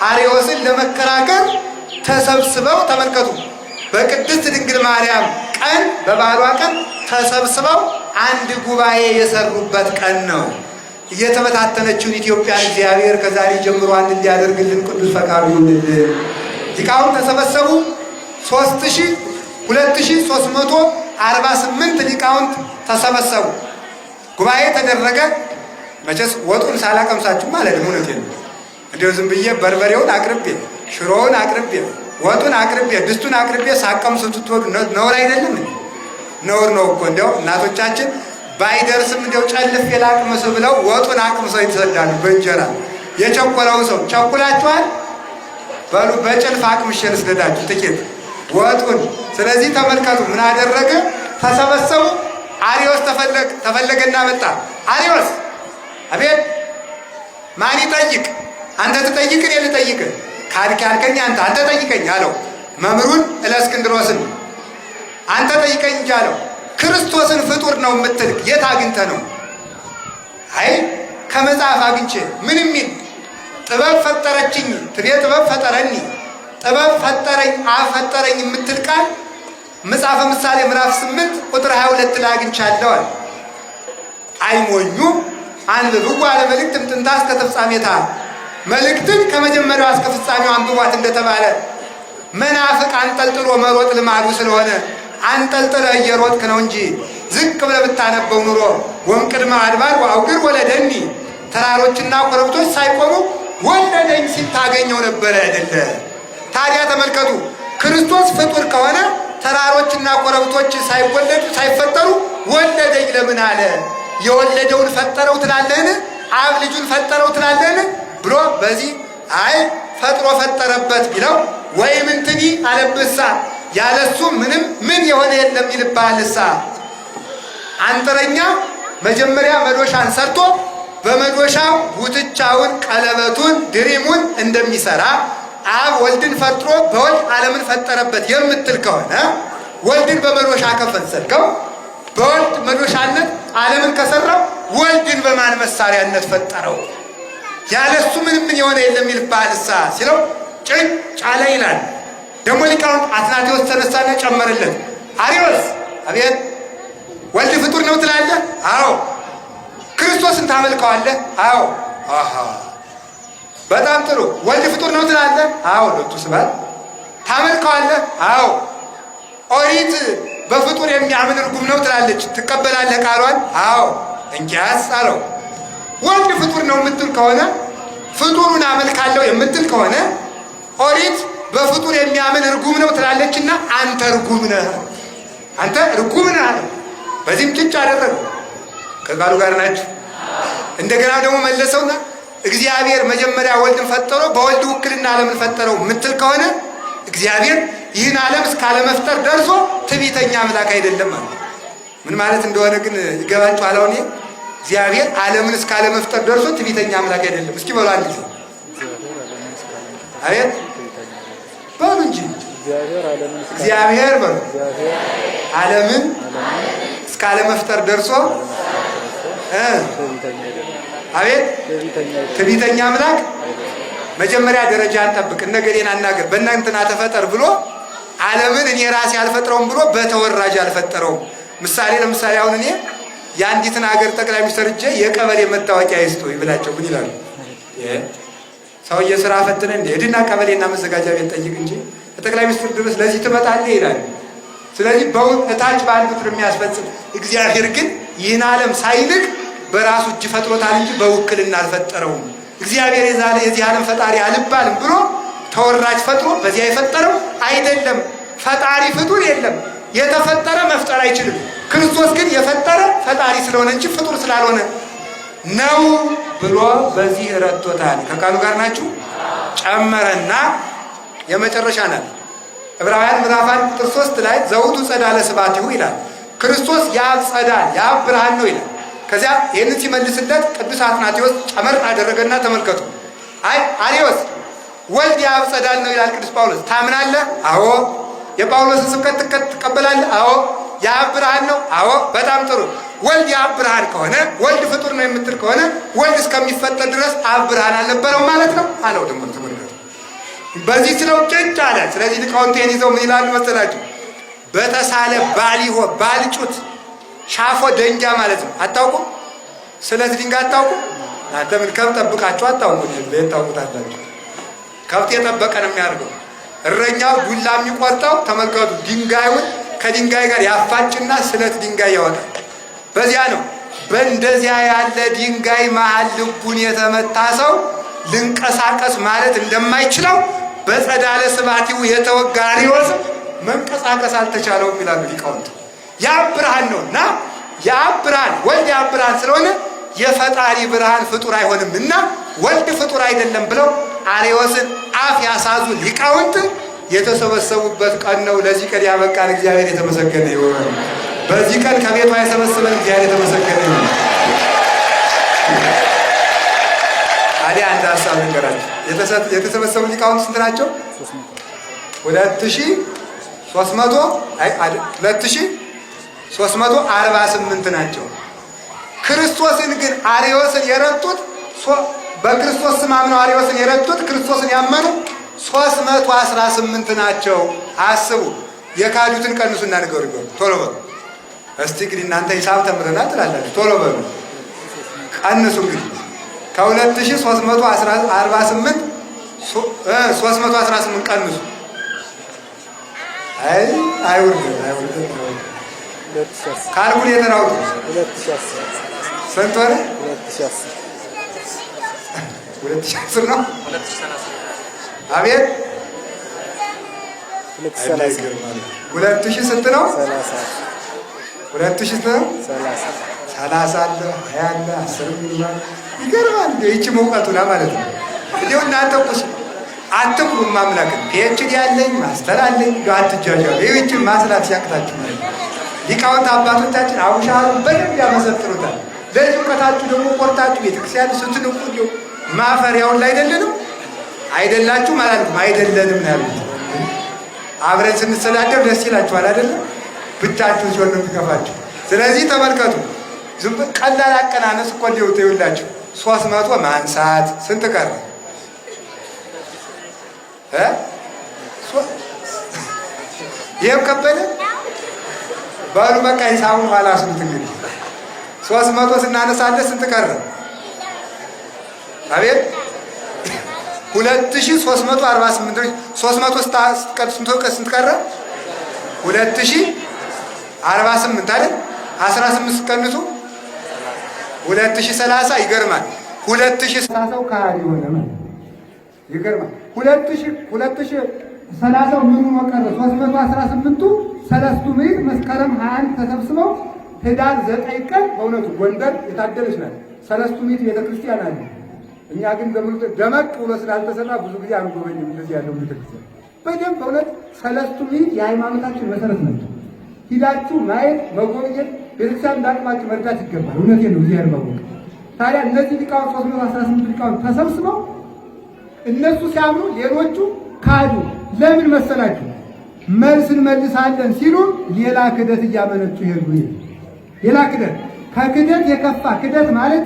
አርዮስን ለመከራከር ተሰብስበው ተመልከቱ። በቅድስት ድንግል ማርያም ቀን በበዓሏ ቀን ተሰብስበው አንድ ጉባኤ የሰሩበት ቀን ነው። እየተበታተነችውን ኢትዮጵያን እግዚአብሔር ከዛሬ ጀምሮ አንድ እንዲያደርግልን ቅዱስ ፈቃዱ ይሁንልን። ሊቃውንት ተሰበሰቡ። 2348 ሊቃውንት ተሰበሰቡ። ጉባኤ ተደረገ። መቼስ ወጡን ሳላቀምሳችሁ ማለት ነው። እውነቴን ነው። እንዲያው ዝም ብዬ በርበሬውን አቅርቤ፣ ሽሮውን አቅርቤ፣ ወጡን አቅርቤ፣ ድስቱን አቅርቤ ሳቀምሱ ስትወዱ ነውር አይደለም? ነውር ነው እኮ። እንዲያው እናቶቻችን ባይደርስም እንዲያው ጨልፍ የላቅምስ ብለው ወጡን አቅምሰው ይሰዳሉ። በእንጀራ የቸኮለውን ሰው ቸኩላችኋል በሉ በጭልፍ አቅምሼ ልስደዳችሁ ጥቂት ወጡን። ስለዚህ ተመልከቱ ምን አደረገ? ተሰበሰቡ። አርዮስ ተፈለገና መጣ። አርዮስ አቤት፣ ማን ይጠይቅ? አንተ ትጠይቅ እኔ ልጠይቅ? ካድክ ያልከኝ አንተ ጠይቀኝ አለው። መምህሩን እለእስክንድሮስን አንተ ጠይቀኝ እንጂ አለው። ክርስቶስን ፍጡር ነው የምትል የት አግኝተህ ነው? አይ ከመጽሐፍ አግኝቼ። ምን የሚል? ጥበብ ፈጠረችኝ ትቤ ጥበብ ፈጠረኒ፣ ጥበብ ፈጠረኝ አብ ፈጠረኝ የምትል ቃል መጽሐፈ ምሳሌ ምዕራፍ 8 ቁጥር 22 ላይ አግኝቻለሁ። አይሞኙ አንብቡ አለ መልእክትም ጥንታ እስከ ፍጻሜታ፣ መልእክትን ከመጀመሪያው እስከ ፍጻሜው አንብቧት እንደተባለ መናፍቅ አንጠልጥሎ መሮጥ ልማዱ ስለሆነ አንጠልጥለህ እየሮጥክ ነው እንጂ ዝቅ ብለህ ብታነበው ኑሮ ወእምቅድመ አድባር ወአውግር ወለደኒ፣ ተራሮችና ኮረብቶች ሳይቆሙ ወለደኝ ሲል ታገኘው ነበረ አይደለ? ታዲያ ተመልከቱ፣ ክርስቶስ ፍጡር ከሆነ ተራሮችና ኮረብቶች ሳይፈጠሩ ወለደኝ ለምን አለ? የወለደውን ፈጠረው ትላለህን? አብ ልጁን ፈጠረው ትላለህን? ብሎ በዚህ አይ ፈጥሮ ፈጠረበት ቢለው ወይም እንትኒ አለብሳ ያለሱ ምንም ምን የሆነ የለም ይልባልሳ። አንጥረኛ መጀመሪያ መዶሻን ሰርቶ በመዶሻው ጉትቻውን፣ ቀለበቱን፣ ድሪሙን እንደሚሰራ አብ ወልድን ፈጥሮ በወልድ ዓለምን ፈጠረበት የምትል ከሆነ ወልድን በመዶሻ ከፈሰርከው በወልድ መዶሻነት ዓለምን ከሰራው ወልድን በማን መሳሪያነት ፈጠረው? ያለሱ ምንም ምን የሆነ የለም ይልባልሳ ሲለው ጭጭ አለ ይላል። ደግሞ ሊቃውንት አትናቴዎስ ተነሳና ጨመረለት። አርዮስ አቤት፣ ወልድ ፍጡር ነው ትላለህ? አዎ። ክርስቶስን ታመልከዋለህ? አዎ። አሃ በጣም ጥሩ። ወልድ ፍጡር ነው ትላለህ? አዎ። ሎቱ ስብሐት። ታመልከዋለህ? አዎ። ኦሪት በፍጡር የሚያምን ርጉም ነው ትላለች፣ ትቀበላለህ ቃሏን? አዎ። እንኪያስ አለው ወልድ ፍጡር ነው የምትል ከሆነ ፍጡሩን አመልካለሁ የምትል ከሆነ ኦሪት በፍጡር የሚያምን ርጉም ነው ትላለችና አንተ ርጉም ነህ፣ አንተ ርጉም ነህ አለ። በዚህም ጭጭ አደረገው። ከቃሉ ጋር ናችሁ። እንደገና ደግሞ መለሰውና እግዚአብሔር መጀመሪያ ወልድን ፈጠረው በወልድ ውክልና ዓለምን ፈጠረው የምትል ከሆነ እግዚአብሔር ይህን ዓለም እስካለመፍጠር ደርሶ ትዕቢተኛ አምላክ አይደለም ማለት። ምን ማለት እንደሆነ ግን ይገባችኋል? አሁን እግዚአብሔር ዓለምን እስካለመፍጠር ደርሶ ትዕቢተኛ አምላክ አይደለም። እስኪ በሉ አንድ ጊዜ አቤት በሉ እንጂ እግዚአብሔር በሉ ዓለምን እስካለመፍጠር ደርሶ አቤት ትዕቢተኛ አምላክ። መጀመሪያ ደረጃ አንጠብቅ፣ እነገሌን አናገር፣ በእናንተና ተፈጠር ብሎ ዓለምን እኔ ራሴ አልፈጥረውም ብሎ በተወራጅ አልፈጠረውም። ምሳሌ ለምሳሌ አሁን እኔ የአንዲትን ሀገር ጠቅላይ ሚኒስትር እጄ የቀበሌ መታወቂያ ይስጡ ይብላቸው ምን ይላሉ? ሰውዬ ስራ ፈትነ እንደ ሄድና ቀበሌና መዘጋጃ ቤት ጠይቅ እንጂ ጠቅላይ ሚኒስትር ድረስ ለዚህ ትመጣለህ ይላል። ስለዚህ በታች ባሉት የሚያስፈጽም እግዚአብሔር ግን ይህን ዓለም ሳይልቅ በራሱ እጅ ፈጥሮታል እንጂ በውክልና አልፈጠረውም። እግዚአብሔር የዚህ ዓለም ፈጣሪ አልባልም ብሎ ተወራጅ ፈጥሮ በዚያ የፈጠረው አይደለም። ፈጣሪ ፍጡር የለም። የተፈጠረ መፍጠር አይችልም። ክርስቶስ ግን የፈጠረ ፈጣሪ ስለሆነ እንጂ ፍጡር ስላልሆነ ነው ብሎ በዚህ ረድቶታል። ከቃሉ ጋር ናችሁ? ጨመረና የመጨረሻ ናት። ዕብራውያን ምዕራፍ 1:3 ላይ ዘውቱ ጸዳለ ስብሐቲሁ ይላል። ክርስቶስ የአብ ጸዳል የአብ ብርሃን ነው ይላል። ከዚያ ይህንን ሲመልስለት ቅዱስ አትናቴዎስ ጨመር አደረገና ተመልከቱ። አርዮስ ወልድ የአብ ጸዳል ነው ይላል ቅዱስ ጳውሎስ። ታምናለህ? አዎ። የጳውሎስን ስብከት ትቀበላለህ? አዎ። የአብ ብርሃን ነው? አዎ። በጣም ጥሩ። ወልድ የአብ ብርሃን ከሆነ ወልድ ፍጡር ነው የምትል ከሆነ ወልድ እስከሚፈጠር ድረስ አብ ብርሃን አልነበረው ማለት ነው አለው። ደግሞ ተመልከቱ። በዚህ ስለው ጭጭ አለ። ስለዚህ ሊቃውንቴን ይዘው ምን ይላሉ መሰላችሁ? በተሳለ ባሊሆ ባልጩት ሻፎ ደንጃ ማለት ነው። አታውቁም? ስለት ድንጋይ አታውቁም? እናንተ ምን ከብት ጠብቃችሁ አታውቁም? ለምን ታውቁታላችሁ? ከብት የጠበቀ ነው የሚያደርገው። እረኛው ዱላ የሚቆርጠው ተመልከቱ። ድንጋዩን ከድንጋይ ጋር ያፋጭና ስለት ድንጋይ ያወጣል። በዚያ ነው። በእንደዚያ ያለ ድንጋይ መሃል ልቡን የተመታ ሰው ልንቀሳቀስ ማለት እንደማይችለው በጸዳለ ስብሐቲሁ የተወጋ አርዮስ መንቀሳቀስ አልተቻለውም ይላሉ ሊቃውንት። የአብ ብርሃን ነውና የአብ ብርሃን ወልድ የአብ ብርሃን ስለሆነ የፈጣሪ ብርሃን ፍጡር አይሆንም እና ወልድ ፍጡር አይደለም ብለው አርዮስን አፍ ያሳዙ ሊቃውንት የተሰበሰቡበት ቀን ነው። ለዚህ ቀን ያበቃን እግዚአብሔር የተመሰገነ ይሁን። በዚህ ቀን ከቤቷ የሰበሰበን እግዚአብሔር የተመሰገነ ይሁን። ታዲያ አንድ ሀሳብ ልንገራችሁ። የተሰበሰቡ ሊቃውንት ስንት ናቸው? 2348 ናቸው። ክርስቶስን ግን አርዮስን የረቱት በክርስቶስ ስም አምነው አርዮስን የረቱት ክርስቶስን ያመኑ 318 ናቸው። አስቡ። የካዱትን ቀንሱና ንገሩ። ቶሎ በሉ እስቲ። እንግዲህ እናንተ ሂሳብ ተምረናል ትላላችሁ። ቶሎ በሉ ቀንሱ። እንግዲህ ከ2348 318 ቀንሱ። አይውርድ ካልኩሌተር አውጡ። ስንት ሆነ? 2010 ነው። አቤት 2000 ስንት ነው? 2000 ነው። 30 አለ 20 አለ 10 ይላል። ይገርማል። ይህች መውቀቱና ማለት ነው። እንዲሁ እናንተ ቁስ አትኩሩ። ማምላክ ፒኤችዲ ያለኝ ማስተር አለኝ አትጃጃሉ። ይህችን ማስላት ሲያቅታችሁ ማለት ነው። ሊቃውንት አባቶቻችን አቡሻሩን በደንብ ያመሰጥሩታል። ለዚህ እውቀታችሁ ደግሞ ቆርጣችሁ ቤተክርስቲያን ስትንቁ እንዲሁ ማፈሪያውን ላይ አይደለንም አይደላችሁ ማለትም አይደለንም ነው ያሉት። አብረን ስንሰዳደብ ደስ ይላችኋል አይደለም? ብቻችሁ ሲሆን ነው የሚከፋችሁ። ስለዚህ ተመልከቱ። ዝም ቀላል አቀናነስ እኮ እንዲሁ ተይውላችሁ 300 ማንሳት ስንት ቀረ? ይሄም ከበደ ባሉ በቃ ሂሳቡን ኋላ ስንት እንግዲህ 300 ስናነሳለት ስንት ቀረ? አቤት 2348 300 ስንት ቀረ? 2048 አይደል? 18 ቀንሱ 2030 ይገርማል። 2030 ካሪ ሆነ ማለት ይገርማል። 2030 ምኑ መቀረ? 318ቱ ሰለስቱ ምዕት መስከረም 21 ተሰብስበው ህዳር 9 ቀን በእውነቱ ጎንደር የታደለች ናት። ሰለስቱ ምዕት ቤተክርስቲያን አለ። እኛ ግን ደመቅ ብሎ ስላልተሰራ ብዙ ጊዜ አንጎበኝም። እንደዚህ ያለው ቤተክርስቲያን በደንብ በእውነት ሰለስቱ ምዕት የሃይማኖታችን መሰረት ናቸው። ሂዳችሁ ማየት መጎብኘት፣ ቤተክርስቲያን እንዳቅማችሁ መርዳት ይገባል። እውነቴን ነው። እግዚአብሔር ማወቅ። ታዲያ እነዚህ ሊቃውንት 318 ሊቃውንት ተሰብስበው እነሱ ሲያምኑ ሌሎቹ ካዱ። ለምን መሰላችሁ? መልስ እንመልሳለን ሲሉ ሌላ ክደት እያመነጩ ይሄዱ። ሌላ ክደት፣ ከክደት የከፋ ክደት ማለት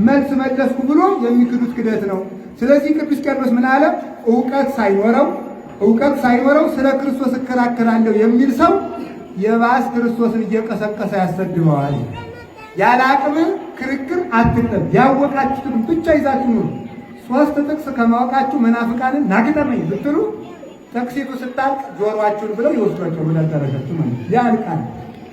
መልስ መለስኩ ብሎ የሚክዱት ክደት ነው። ስለዚህ ቅዱስ ቄርሎስ ምን አለ? እውቀት ሳይኖረው ስለ ክርስቶስ እከራከራለሁ የሚል ሰው የባስ ክርስቶስን እየቀሰቀሰ ያሰድበዋል። ያለ አቅም ክርክር አትጠብ። ያወቃችሁትን ብቻ ይዛችሁ ኑሩ። 3 ጥቅስ ከማወቃችሁ መናፍቃንን ናግጠመኝ ብትሉ ጥቅሲቱ ስታልቅ ጆሮአችሁን ብለው ይወስዷቸው ብላ ተረጋችሁ ማለት ያልቃል።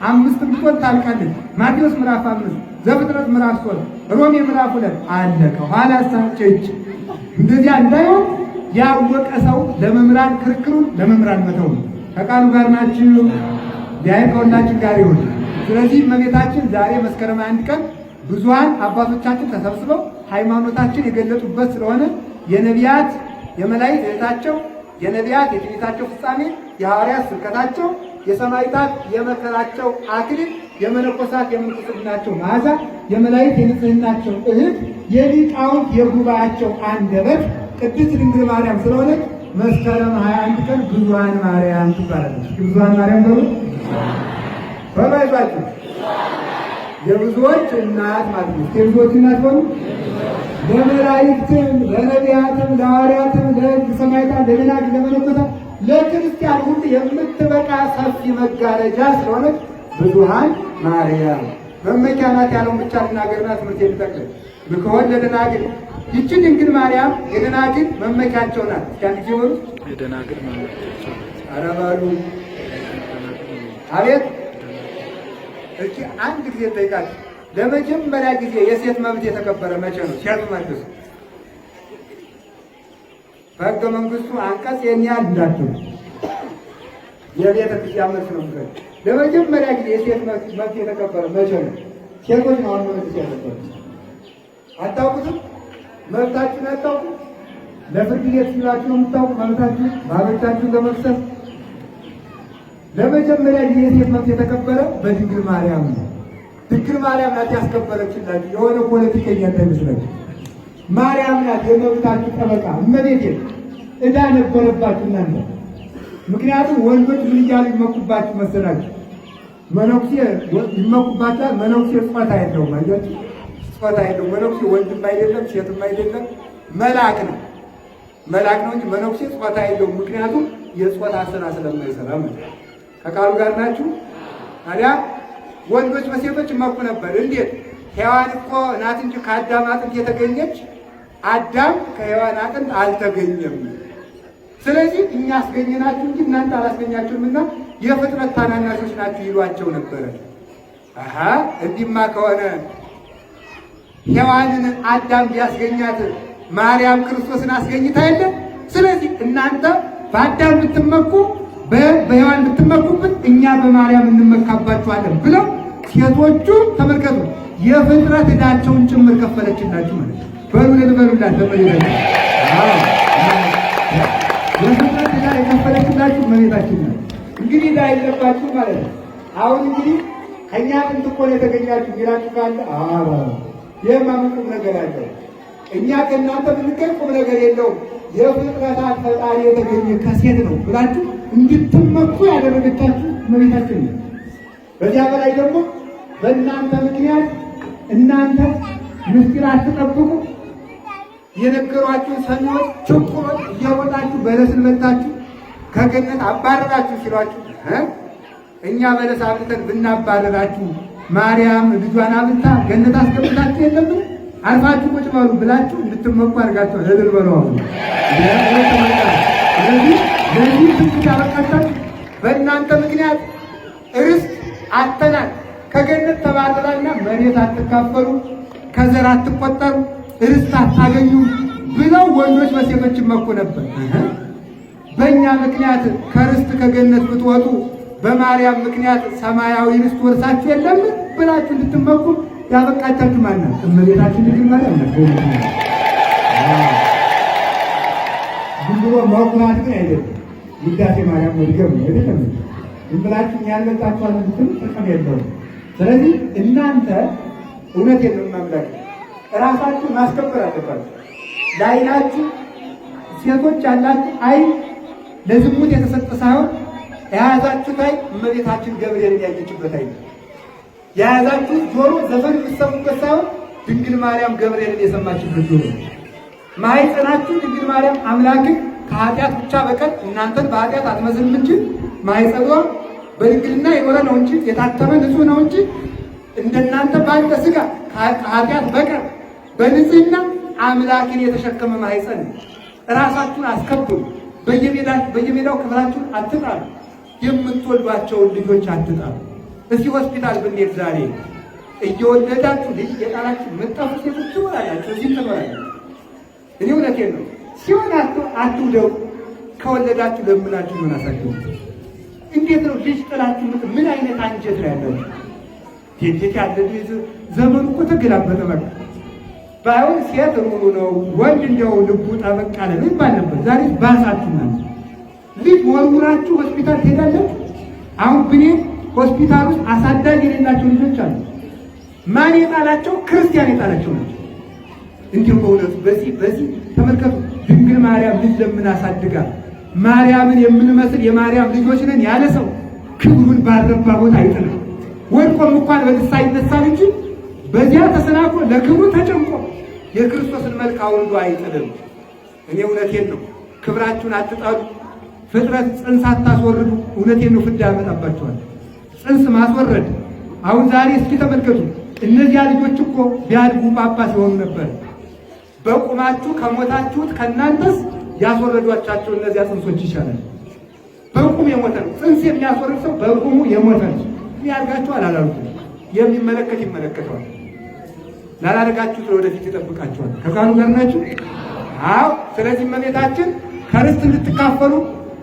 5 ብትሆን ታልቃለች። ማቴዎስ ምዕራፍ 5 ዘፍጥረት ምዕራፍ 3 ሮሜ ምዕራፍ 2 አለቀው። ኋላ ሳንጨጭ እንደዚያ እንዳይሆን ያወቀ ሰው ለመምህራን ክርክሩን ለመምህራን መተው ነው። ከቃሉ ጋር ናችሁ። ቢያይ ከሁላችን ጋር ይሁን። ስለዚህ እመቤታችን ዛሬ መስከረም 1 ቀን ብዙሃን አባቶቻችን ተሰብስበው ሃይማኖታችን የገለጡበት ስለሆነ የነቢያት የመላእክት እህታቸው፣ የነቢያት የትንቢታቸው ፍጻሜ፣ የሐዋርያት ስብከታቸው፣ የሰማዕታት የመከራቸው አክሊል፣ የመነኮሳት የምንኩስናቸው መዓዛ፣ የመላእክት የንጽህናቸው እህት፣ የሊቃውንት የጉባኤያቸው አንደበት ቅድስት ድንግል ማርያም ስለሆነች መስከረም 21 ቀን ብዙኃን ማርያም ትባላለች። ብዙኃን ማርያም በሉ በባይባችሁ የብዙዎች እናት ማለት ነው። የብዙዎች እናት በሉ ለመላእክትም፣ ለነቢያትም፣ ለሐዋርያትም፣ ለሰማዕታት፣ ለደናግል፣ ለመነኮሳት፣ ለክርስቲያን ሁሉ የምትበቃ ሰፊ መጋረጃ ስለሆነች ብዙኃን ማርያም መመኪያ ናት ያለውን ብቻ ልናገርና ትምህርት የሚጠቅል ብከወን ለደናግል ይቺ ድንግል ማርያም የደናግል መመኪያቸው ናት። እስኪ አንድ ጊዜ በሉ የደናግል መመኪያቸው። ኧረ በሉ አቤት። እስኪ አንድ ጊዜ ጠይቃችሁ ለመጀመሪያ ጊዜ የሴት መብት የተከበረ መቼ ነው? ሴት መብት በሕገ መንግስቱ አንቀጽ ይህን ያህል እንዳትሉ የቤተ ክርስቲያን መልስ ነው። ለመጀመሪያ ጊዜ የሴት መብት የተከበረ መቼ ነው? ሴቶች ነው አሁን መብት ያለበት። አታውቁትም? መብታችሁን አታውቁም? ለፍርድ ቤት ሲላችሁ ነው የምታውቁ መብታችሁን ባሎቻችሁን ለመክሰስ። ለመጀመሪያ ጊዜ የሴት መብት የተከበረ በድንግል ማርያም ነው። ድንግል ማርያም ናት ያስከበረችላችሁ። የሆነ ፖለቲከኛ እንዳይመስላችሁ። ማርያም ናት የመብታችሁ ጠበቃ። እመቤቴ ዕዳ ነበረባችሁ እናንተ። ምክንያቱም ወንዶች ምን እያሉ ይመኩባችሁ መሰላችሁ? መነኩሴ ይመኩባችኋል። መነኩሴ ጾታ የለውም። አያችሁ፣ ጾታ የለውም። መነኩሴ ወንድም አይደለም ሴትም አይደለም፣ መልአክ ነው። መልአክ ነው እንጂ መነኩሴ ጾታ የለውም። ምክንያቱም የጾታ ስራ ስለማይሰራ ማለት ነው። ከቃሉ ጋር ናችሁ። ታዲያ ወንዶች በሴቶች ይመኩ ነበር። እንዴት? ሔዋን እኮ ናት እንጂ ከአዳም አጥንት የተገኘች፣ አዳም ከሔዋን አጥንት አልተገኘም። ስለዚህ እኛ አስገኘናችሁ እንጂ እናንተ አላስገኛችሁምና የፍጥረት ታናናሾች ናችሁ ይሏቸው ነበረ። አሃ እንዲማ ከሆነ ሔዋንን አዳም ቢያስገኛት ማርያም ክርስቶስን አስገኝታ የለ። ስለዚህ እናንተ በአዳም ብትመኩ በሔዋን ብትመኩብን እኛ በማርያም እንመካባችኋለን ብለው ሴቶቹ ተመልከቱ የፍጥረት ዕዳቸውን ጭምር ከፈለችላችሁ ማለት ነው። በሉ ለበሉላት ለመሪዳችሁ የፍጥረት ዕዳ የከፈለችላችሁ መሬታችን ነው። እንግዲህ ዕዳ የለባችሁ ማለት ነው። አሁን እንግዲህ ከእኛ ጥንት እኮ ነው የተገኛችሁ ይላችሁ ካለ የማምን ቁም ነገር አለ። እኛ ከእናንተ ብንገኝ ቁም ነገር የለውም። የፍጥረታት ፈጣሪ የተገኘ ከሴት ነው ብላችሁ እንድትመኩ ያደረገቻችሁ እመቤታችን ነው። በዚያ በላይ ደግሞ በእናንተ ምክንያት እናንተ ምስጢር አትጠብቁ የነገሯችሁ ሰኞች ችኩሮች እየሮጣችሁ በለስን በልታችሁ ከገነት አባረራችሁ ሲሏችሁ እኛ በለስ አብልተን ብናባረራችሁ ማርያም ልጇን አብልታ ገነት አስገብታችሁ የለምን? አርፋችሁ ቁጭ በሉ ብላችሁ እንድትመኩ አድርጋችኋል። እልል በሉ አሁን። ስለዚህ ለዚህ ትንሽ ያበቃታችሁ በእናንተ ምክንያት ርስት አተናል። ከገነት ተባረራልና መሬት አትካፈሉ፣ ከዘር አትቆጠሩ፣ ርስት አታገኙ ብለው ወንዶች በሴቶች ይመኩ ነበር። በእኛ ምክንያት ከርስት ከገነት ብትወጡ በማርያም ምክንያት ሰማያዊ ርስት ወርሳችሁ የለም ብላችሁ እንድትመኩ ያበቃቻችሁ ማናት? እመቤታችን ድንግል ማርያም ናት። ዝም ብሎ መኩራት ግን አይደለም። ውዳሴ ማርያም መድገም ነው አይደለም። ዝም ብላችሁ ያልመጣችኋል እንድትሉ ጥቅም የለውም። ስለዚህ እናንተ እውነት የለም ማምላክ እራሳችሁን ማስከበር አለባችሁ። ለዓይናችሁ ሴቶች ያላችሁ ዓይን ለዝሙት የተሰጠ ሳይሆን የያዛችሁት ዓይን እመቤታችን ገብርኤልን ያየችበት ዓይን፣ የያዛችሁ ጆሮ ዘፈን የምትሰሙበት ሳይሆን ድንግል ማርያም ገብርኤልን የሰማችበት ጆሮ። ማኅፀናችሁ ድንግል ማርያም አምላክን ከኃጢአት ብቻ በቀር እናንተን በኃጢአት አትመስልም እንጂ ማኅፀኗ በድንግልና የኖረ ነው እንጂ የታተመ ንጹሕ ነው እንጂ እንደናንተ ባለ ሥጋ ከኃጢአት በቀር በንጽሕና አምላክን የተሸከመ ማኅፀን ነው። ራሳችሁን አስከብሩ። በየሜዳው ክፍላችሁን አትጣሉ። የምትወልዷቸውን ልጆች አትጣሉ። እስኪ ሆስፒታል ብንሄድ ዛሬ እየወለዳችሁ ልጅ የጣላችሁ መጣፉ ሴቶች ትኖራላችሁ፣ እዚህም ትኖራላችሁ። እኔ እውነቴን ነው። ሲሆን አትውደው። ከወለዳችሁ ለምናችሁ ምን አሳደጉ? እንዴት ነው ልጅ ጥላችሁ? ምን አይነት አንጀት ነው ያላችሁ? እንዴት ያለ ዘመኑ እኮ ተገላበጠ። በቃ ባይሆን ሴት ሩሩ ነው፣ ወንድ እንደው ልቡ ጠበቅ አለ ይባል ነበር። ዛሬ ባሳችሁና ልጅ ወርውራችሁ ሆስፒታል ትሄዳለች። አሁን ብኔ ሆስፒታል ውስጥ አሳዳጊ የሌላቸው ልጆች አሉ። ማን የጣላቸው? ክርስቲያን የጣላቸው ናቸው። እንዲሁ በእውነቱ በዚህ ተመልከቱ። ድንግል ማርያም ልጅ ለምን አሳድጋ ማርያምን የምንመስል የማርያም ልጆች ነን ያለ ሰው ክብሩን ባረባ ቦታ አይጥልም። ወድቆም እንኳን በንስሐ ይነሳል እንጂ በዚያ ተሰናክሎ ለክብሩ ተጨንቆ የክርስቶስን መልክ አውርዶ አይጥልም። እኔ እውነቴን ነው። ክብራችሁን አትጣሉ። ፍጥረት ጽንስ አታስወርዱ። እውነቴን ነው። ፍዳ ያመጣባችኋል ጽንስ ማስወረድ። አሁን ዛሬ እስኪ ተመልከቱ። እነዚያ ልጆች እኮ ቢያድጉ ጳጳስ ይሆኑ ነበር። በቁማችሁ ከሞታችሁት ከእናንተስ ያስወረዷቻቸው እነዚያ ጽንሶች ይሻላል። በቁም የሞተ ነው ጽንስ የሚያስወርድ ሰው በቁሙ የሞተ ነው። ያርጋችኋል አላልኩም። የሚመለከት ይመለከተዋል። ላላረጋችሁት ወደፊት ይጠብቃችኋል። ከቃሉ ጋር ናችሁ? አዎ። ስለዚህ እመቤታችን ከርስት እንድትካፈሉ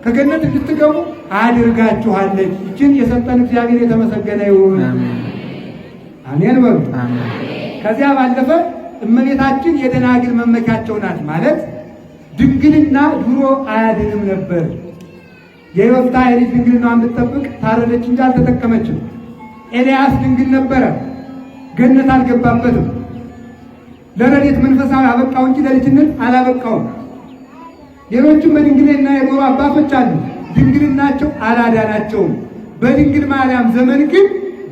ከገነት እንድትገቡ አድርጋችኋለች። ይችን የሰጠን እግዚአብሔር የተመሰገነ ይሁን። አሜን በሉ። ከዚያ ባለፈ እመቤታችን የደናግል መመኪያቸው ናት። ማለት ድንግልና ድሮ አያድንም ነበር። የዮፍታሔ ልጅ ድንግልናዋን እንድትጠብቅ ታረደች እንጂ አልተጠቀመችም። ኤልያስ ድንግል ነበረ፣ ገነት አልገባበትም። ለረድኤት መንፈሳዊ አበቃው እንጂ ለልጅነት አላበቃውም። ሌሎችም በድንግልና የኖሩ አባቶች አሉ፣ ድንግልናቸው አላዳናቸውም። በድንግል ማርያም ዘመን ግን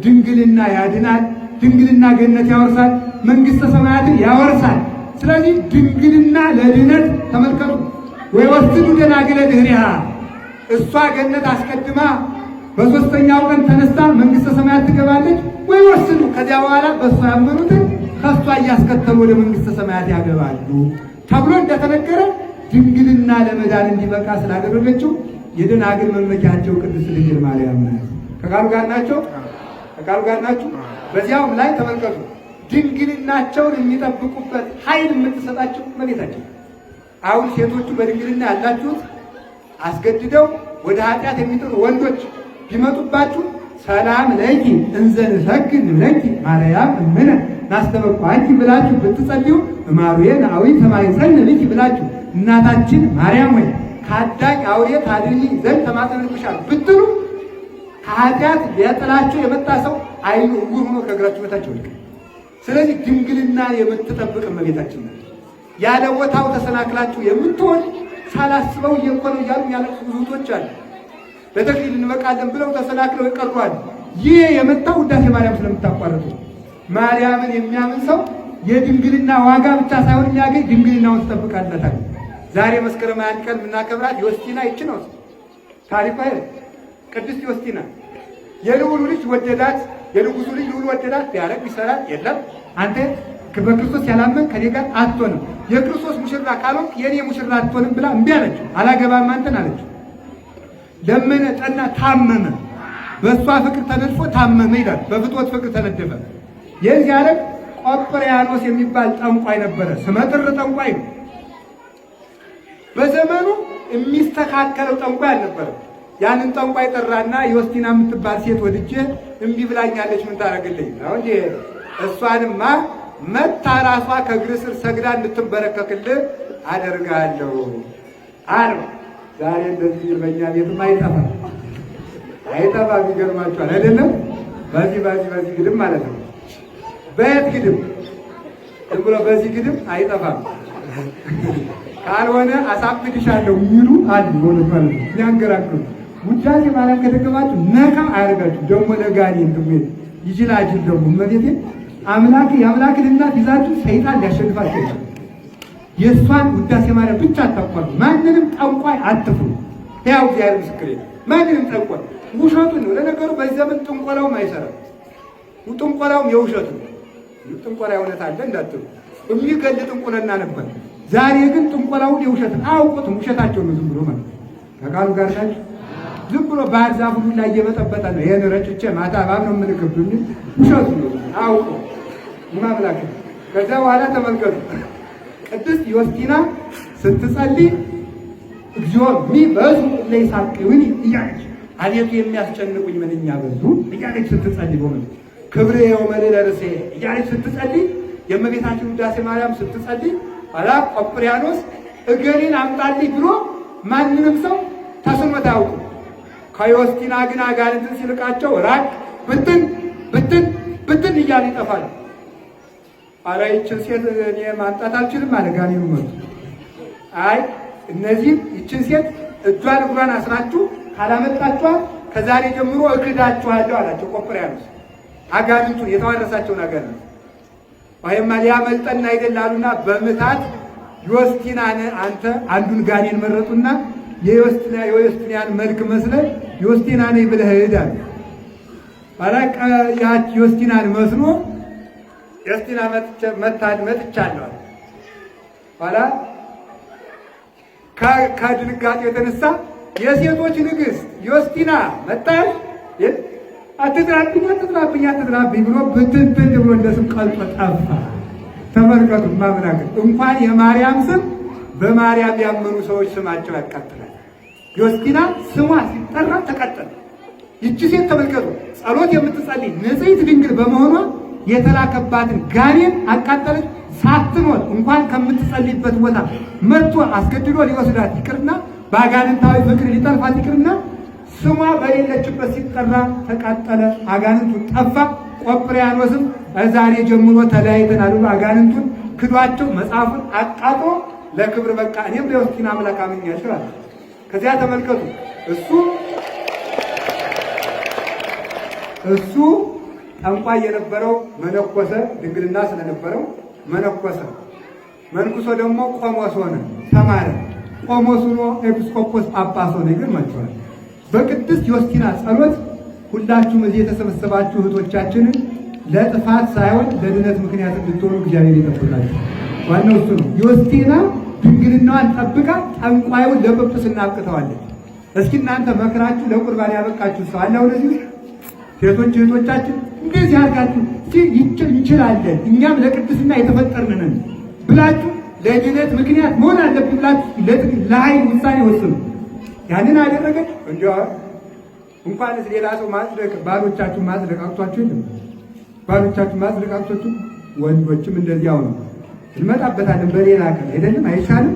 ድንግልና ያድናል። ድንግልና ገነት ያወርሳል፣ መንግሥተ ሰማያትን ያወርሳል። ስለዚህ ድንግልና ለድነት ተመልከቱ። ወይወስዱ ደናግለ ድኅሪሃ፣ እሷ ገነት አስቀድማ በሦስተኛው ቀን ተነስታ መንግሥተ ሰማያት ትገባለች። ወይወስዱ፣ ከዚያ በኋላ በእሷ ያመኑትን ከእሷ እያስከተሉ ወደ መንግሥተ ሰማያት ያገባሉ ተብሎ እንደተነገረ ድንግልና ለመዳን እንዲበቃ ስላደረገችው የደናግል መመኪያቸው ቅድስት ድንግል ማርያም ናት። ከቃሉ ጋር ናቸው? ከቃሉ ጋር ናችሁ? በዚያውም ላይ ተመልከቱ። ድንግልናቸውን የሚጠብቁበት ኃይል የምትሰጣቸው እመቤታችን። አሁን ሴቶቹ በድንግልና ያላችሁት አስገድደው ወደ ኃጢአት የሚጥሩ ወንዶች ቢመጡባችሁ ሰላም ለኪ እንዘ ንሰግድ ለኪ ማርያም እምነ ናስተበቋኪ ብላችሁ ብትጸልዩ እማሩዬ ናዊ ተማይጸን ልኪ ብላችሁ እናታችን ማርያም ወይ ከአዳኝ አውሬ ታድኒ ዘንድ ተማጽነንብሻል ብትሉ ከኃጢአት ሊያጠላችሁ የመጣ ሰው አይኑ ዕውር ሆኖ ከእግራችሁ በታች ይወድቃል። ስለዚህ ድንግልና የምትጠብቅ እመቤታችን ናት። ያለ ቦታው ተሰናክላችሁ የምትሆን ሳላስበው እየኮነው እያሉ ያለቅሱ ብዙ እህቶች አሉ። ለተክሊል እንበቃለን ብለው ተሰናክለው ይቀርቷል። ይህ የመጣው ውዳሴ ማርያም ስለምታቋርጡ። ማርያምን የሚያምን ሰው የድንግልና ዋጋ ብቻ ሳይሆን የሚያገኝ ድንግልናውን ትጠብቃለታል። ዛሬ መስከረም 21 ቀን የምናከብራት ዮስቲና ይች ነው ታሪኳ። ቅድስት ዮስቲና የልዑሉ ልጅ ወደዳት፣ የንጉሱ ልጅ ልዑሉ ወደዳት። ቢያረግ ቢሰራት የለም አንተ በክርስቶስ ያላመን ከኔ ጋር አትሆንም፣ የክርስቶስ ሙሽራ ካልሆንክ የኔ ሙሽራ አትሆንም ብላ እምቢ አለችው። አላገባም አንተን አለችው። ለመነ፣ ጠና፣ ታመመ። በእሷ ፍቅር ተነድፎ ታመመ ይላል። በፍትወት ፍቅር ተነደፈ። የዚህ ዓለም ቆጵርያኖስ የሚባል ጠንቋይ ነበረ። ስመጥር ጠንቋይ ነው። በዘመኑ የሚስተካከለው ጠንቋይ አልነበረም። ያንን ጠንቋይ ጠራና ዮስቲና የምትባል ሴት ወድጄ እምቢ ብላኛለች፣ ምን ታደርግልኝ ነው እንዴ? እሷንማ መታ ራሷ ከእግር ስር ሰግዳ እንድትበረከክልህ አደርጋለሁ አለ። ዛሬ እንደዚህ በእኛ ቤትም አይጠፋም። ይገርማችኋል አይደለም? በዚህ ግድም ማለት ነው። በየት ግድም? ዝም ብሎ በዚህ ግድም አይጠፋም። ካልሆነ አሳብድሻለሁ የሚሉ አሉ። ሆነ ማለት ነው ያንገራግሩ። ውዳሴ ማርያም ከተገባችሁ ነካ አያደርጋችሁ። ደግሞ ለጋኔ እንትም ይጅላጅል ደግሞ እመቤቴ የአምላክን እናት ይዛችሁ ሰይጣን ሊያሸንፋችሁ ይችላል። የእሷን ውዳሴ ማርያም ብቻ አታቋርጡ። ማንንም ጠንቋይ አትፍሩ። ያው እግዚአብሔር ምስክሬ ነው። ማንንም ጠንቋይ ውሸቱን ነው። ለነገሩ በዚህ ዘመን ጥንቆላውም አይሰራም። ጥንቆላውም የውሸት ነው። ጥንቆላ እውነት አለ እንዳትሉ የሚገል ጥንቆለና ነበር። ዛሬ ግን ጥንቆላውን የውሸትን አውቁትም። ውሸታቸው ነው ዝም ብሎ ማለት ከቃሉ ጋር ናችሁ። ዝም ብሎ ባህር ዛፍ ሁሉ ላይ እየበጠበጠ ነው። ይሄን ረጭቼ ማታ እባብ ነው የምልክብኝ ውሸቱ ነው አውቆ ማምላክ። ከዛ በኋላ ተመልከቱ ቅድስት ዮስቲና ስትጸልይ እግዚኦ ሚበዙ ለይሳቅዩኒ እያለች አቤቱ የሚያስጨንቁኝ ምንኛ በዙ እያለች ስትጸልይ በምን ክብሬ ወመልዕለ ርእሴ እያለች ስትጸልይ የእመቤታችን ውዳሴ ማርያም ስትጸልይ አላ ቆጵርያኖስ እገሌን አምጣልኝ ብሎ ማንንም ሰው ተስኖት አያውቅም። ከዮስቲና ግን አጋንንትን ሲልቃቸው ራቅ ብትን ብትን ብትን እያሉ ይጠፋል። አረ ይችን ሴት እኔ ማምጣት አልችልም አለ ጋኔኑ መጡ። አይ እነዚህ ይችን ሴት እጇን እግሯን አስራችሁ ካላመጣችኋት ከዛሬ ጀምሮ እክዳችኋለሁ አላቸው ቆጵርያኖስ። አጋንንቱን የተዋረሳቸውን አጋንንት ወይም ሊያመልጠን አይደላሉና በምታት ዮስቲናን አንተ አንዱን ጋኔን መረጡና የዮስቲናን መልክ መስለን ዮስቲና ነኝ ብለህ ሄዳል። አላቀ ያች ዮስቲናን መስሎ ዮስቲና መጥቻለሁ። ኋላ ከድንጋጤ የተነሳ የሴቶች ንግሥት ዮስቲና መጣሽ፣ አትጥራብኝ ብሎ ብትንትን ብሎ እንደስም ቀልጦ ጠፋ። ተመልከቱ ማምናገር እንኳን የማርያም ስም በማርያም ያመኑ ሰዎች ስማቸው ያቃጥላል። ዮስቲና ስሟ ሲጠራ ተቃጠለ። ይቺ ሴት ተመልከቱ ጸሎት የምትጸልይ ንጽሕት ድንግል በመሆኗ የተላከባትን ጋኔን አቃጠለች። ሳትኖር እንኳን ከምትጸልይበት ቦታ መጥቶ አስገድዶ ሊወስዳት ይቅርና በአጋንንታዊ ፍቅር ሊጠልፋት ይቅርና ስሟ በሌለችበት ሲጠራ ተቃጠለ። አጋንንቱ ጠፋ። ቆጵርያኖስም ዛሬ ጀምሮ ተለያይተናል ብሎ አጋንንቱን ክዷቸው መጽሐፉን አቃጥሎ ለክብር በቃ። እኔም ለዮስቲና አምላክ አምኛለሁ አለ። ከዚያ ተመልከቱ እሱ ጠንቋይ የነበረው መነኮሰ፣ ድንግልና ስለነበረው መነኮሰ። መንኩሶ ደግሞ ቆሞስ ሆነ፣ ተማረ። ቆሞስ ሆኖ ኤጲስቆጶስ ጳጳስ ሆነ። ይገርማችኋል። በቅድስት ዮስቲና ጸሎት ሁላችሁም እዚህ የተሰበሰባችሁ እህቶቻችንን ለጥፋት ሳይሆን ለድነት ምክንያት እንድትሆኑ እግዚአብሔር ይጠብቃችሁ። ዋናው እሱ ነው። ዮስቲና ድንግልናዋን ጠብቃ ጠንቋዩን ለጵጵስና አብቅተዋለች። እስኪ እናንተ መክራችሁ ለቁርባን ያበቃችሁ ሰው አለ? ወደዚህ ሴቶች እህቶቻችን እንደዚህ አድርጋችሁ እንችላለን እኛም ለቅድስና የተፈጠርን ነን ብላችሁ ለድነት ምክንያት መሆን አለብን ብላችሁ ለኃይል ውሳኔ ወስኑ። ያንን አደረገች እንጂ እንኳንስ ሌላ ሰው ማጽደቅ ባሎቻችሁ ማጽደቅ አቅቷችሁ የለም። ባሎቻችሁ ማጽደቅ አቅቷችሁ ወንዶችም እንደዚያው ነው። እንመጣበታለን በሌላ ቀን አይደለም? አይሻልም?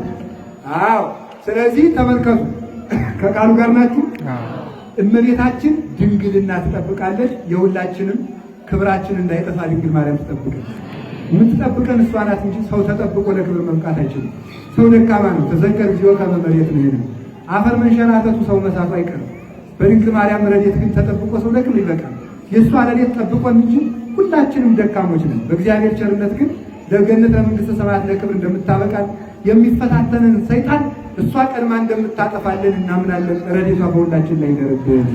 አዎ። ስለዚህ ተመልከቱ፣ ከቃሉ ጋር ናችሁ። እመቤታችን ድንግልና ትጠብቃለች። የሁላችንም ክብራችን እንዳይጠፋ ድንግል ማርያም ትጠብቀን። የምትጠብቀን እሷ ናት እንጂ ሰው ተጠብቆ ለክብር መብቃት አይችልም። ሰው ደካማ ነው። ተዘከር እግዚኦ ከመ መሬት ነው ይሄ አፈር መንሸራተቱ ሰው መሳቱ አይቀርም። በድንግል ማርያም ረድኤት ግን ተጠብቆ ሰው ለክብር ይበቃል። የእሷ ረድኤት ጠብቆን እንጂ ሁላችንም ደካሞች ነን። በእግዚአብሔር ቸርነት ግን ለገነት ለመንግሥተ ሰማያት ለክብር እንደምታበቃል የሚፈታተንን ሰይጣን እሷ ቀድማ እንደምታጠፋልን እናምናለን። ረድኤቷ በሁላችን ላይ ይደርብን።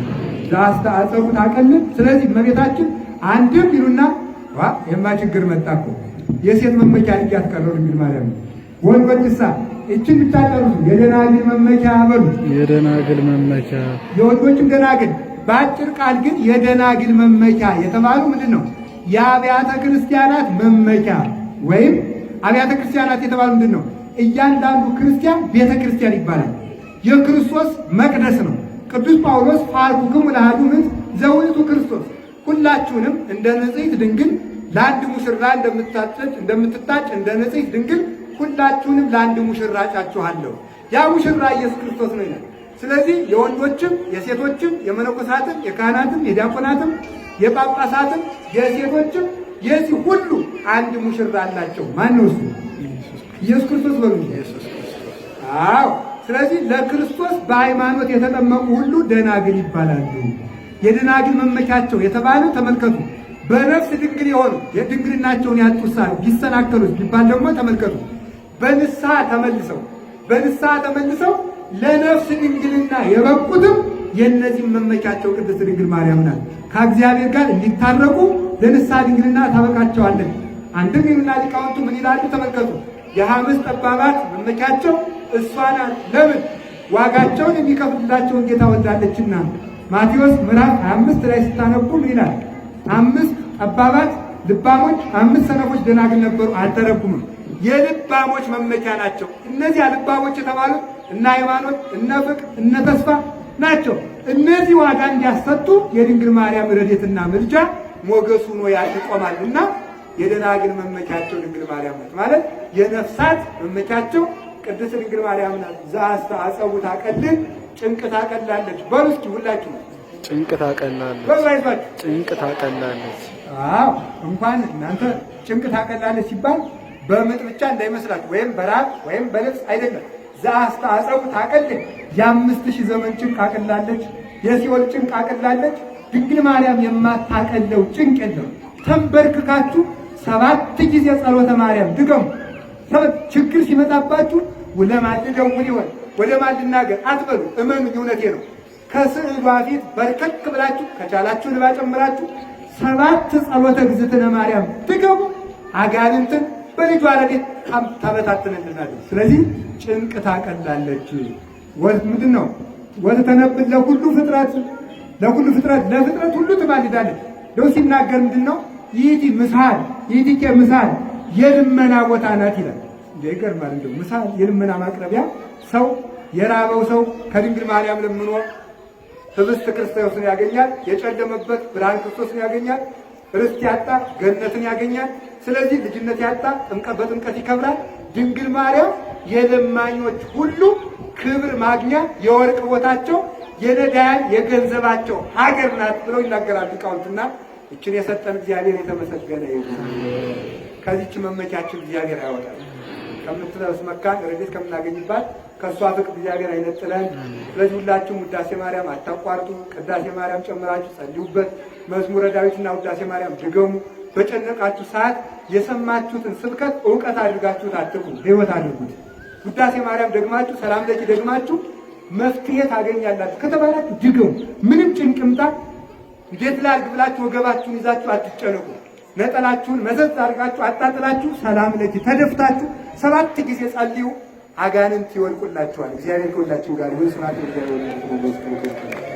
ለአስተአጸሩ ታቀልን። ስለዚህ እመቤታችን አንድም ይሉና የማ ችግር መጣ እኮ የሴት መመኪያ ልጅ ያስቀረው ድንግል ማርያም ነው። ወንዶችሳ እችን ብቻ ቀሩት። የደናግል መመኪያ በሉ። የደናግል መመኪያ የወንዶችም ደናግል። በአጭር ቃል ግን የደናግል መመኪያ የተባሉ ምንድን ነው? የአብያተ ክርስቲያናት መመኪያ ወይም አብያተ ክርስቲያናት የተባሉ ምንድን ነው? እያንዳንዱ ክርስቲያን ቤተ ክርስቲያን ይባላል። የክርስቶስ መቅደስ ነው። ቅዱስ ጳውሎስ ፋልኩክሙ ለአሐዱ ምንት ዘውእቱ ክርስቶስ፣ ሁላችሁንም እንደ ንጽሕት ድንግል ለአንድ ሙሽራ እንደምትታጭ እንደ ንጽሕት ድንግል ሁላችሁንም ለአንድ ሙሽራ ጫችኋለሁ። ያ ሙሽራ ኢየሱስ ክርስቶስ ነው ይላል። ስለዚህ የወንዶችም የሴቶችም የመነኮሳትም የካህናትም የዲያቆናትም የጳጳሳትም የሴቶችም የዚህ ሁሉ አንድ ሙሽራ አላቸው። ማን ነው እሱ? ኢየሱስ ክርስቶስ በሉ። አዎ። ስለዚህ ለክርስቶስ በሃይማኖት የተጠመቁ ሁሉ ደናግል ይባላሉ። የደናግል መመኪያቸው የተባለው ተመልከቱ። በነፍስ ድንግል የሆኑ የድንግልናቸውን ያጡሳሉ ቢሰናከሉት ቢባል ደግሞ ተመልከቱ። በንስሐ ተመልሰው ለነፍስ ድንግልና የበቁትም የእነዚህም መመኪያቸው ቅድስት ድንግል ማርያም ናት። ከእግዚአብሔር ጋር እንዲታረቁ ለንስሐ ድንግልና ታበቃቸዋለች። አንድም ይሉና ሊቃውንቱ ምን ይላሉ? ተመልከቱ። የሐምስት ጠባባት መመኪያቸው እሷ ናት። ለምን? ዋጋቸውን የሚከፍልላቸውን ጌታ ወልዳለችና። ማቴዎስ ምዕራፍ 25 ላይ ስታነቡ ይላል 5 ጠባባት ልባሞች 5 ሰነፎች ደናግል ነበሩ፣ አልተረጉምም። የልባሞች መመኪያ ናቸው። እነዚያ ልባሞች የተባሉት እነ ሃይማኖት፣ እነ ፍቅር፣ እነ ተስፋ ናቸው። እነዚህ ዋጋ እንዲያሰጡ የድንግል ማርያም ረድኤትና ምልጃ ሞገሱ ነው ይቆማልና የደናግል መመኪያቸው ድንግል ማርያም ናት። ማለት የነፍሳት መመኪያቸው ቅድስት ድንግል ማርያም ናት። ዘአስተአጸቡ ታቀልል ጭንቅ ታቀላለች። በሉ እስኪ ሁላችሁ ጭንቅ ታቀላለች፣ ጭንቅ ታቀላለች። አዎ እንኳን እናንተ ጭንቅ ታቀላለች ሲባል በምጥ ብቻ እንዳይመስላችሁ፣ ወይም በራብ ወይም በልብስ አይደለም። ዘአስተአጸቡ ታቀልል የ5000 ዘመን ጭንቅ አቀላለች፣ የሲኦል ጭንቅ አቀላለች። ድንግል ማርያም የማታቀለው ጭንቅ የለም። ተንበርክካችሁ 7 ጊዜ ጸሎተ ማርያም ድገሙ። ችግር ሲመጣባችሁ ለማን ልደውል ይሆን ወደ ማን ልናገር አትበሉ። እመኑኝ፣ እውነቴ ነው። ከስዕሏ ፊት በርከክ ብላችሁ ከቻላችሁ ልባ ጨምራችሁ 7 ጸሎተ እግዝእትነ ማርያም ድገሙ። አጋንንትን በልጇ ረድኤት ታበታትንልናለች። ስለዚህ ጭንቅ ታቀላለች። ምንድን ነው? ወተነብል ለሁሉ ፍጥረት ለፍጥረት ሁሉ ትማልዳለች። ደው ሲናገር ምንድን ነው? ይእቲ ምሳል ይእቲኬ ምሳል የልመና ቦታ ናት ይላል። ይገርማል። እንደው ምሳል የልመና ማቅረቢያ ሰው የራበው ሰው ከድንግል ማርያም ለምኖ ህብስት ክርስቶስን ያገኛል። የጨለመበት ብርሃን ክርስቶስን ያገኛል። ርስት ያጣ ገነትን ያገኛል። ስለዚህ ልጅነት ያጣ በጥምቀት ይከብራል። ድንግል ማርያም የለማኞች ሁሉ ክብር ማግኛ የወርቅ ቦታቸው የነዳያን የገንዘባቸው ሀገር ናት ብለው ይናገራሉ ሊቃውንትና። እችን የሰጠን እግዚአብሔር የተመሰገነ ይሁን። ከዚች መመኪያችን እግዚአብሔር ያወጣል። ከምትለብስ መካን ረድኤት ከምናገኝባት ከእሷ ፍቅር እግዚአብሔር አይነጥለን። ስለዚህ ሁላችሁም ውዳሴ ማርያም አታቋርጡ። ቅዳሴ ማርያም ጨምራችሁ ጸልዩበት። መዝሙረ ዳዊትና ውዳሴ ማርያም ድገሙ። በጨነቃችሁ ሰዓት የሰማችሁትን ስብከት እውቀት አድርጋችሁት አትቁም፣ ሕይወት አድርጉት። ውዳሴ ማርያም ደግማችሁ ሰላም ለኪ ደግማችሁ መፍትሄ ታገኛላችሁ ከተባላችሁ ድገሙ። ምንም ጭንቅምታ እንዴት ላድርግ ብላችሁ ወገባችሁን ይዛችሁ አትጨነቁ። ነጠላችሁን መዘዝ አድርጋችሁ አጣጥላችሁ ሰላም ለኪ ተደፍታችሁ 7 ጊዜ ጸልዩ። አጋንንት ይወድቁላችኋል። እግዚአብሔር ከሁላችን ጋር ይሁን። ስብሐት ለእግዚአብሔር።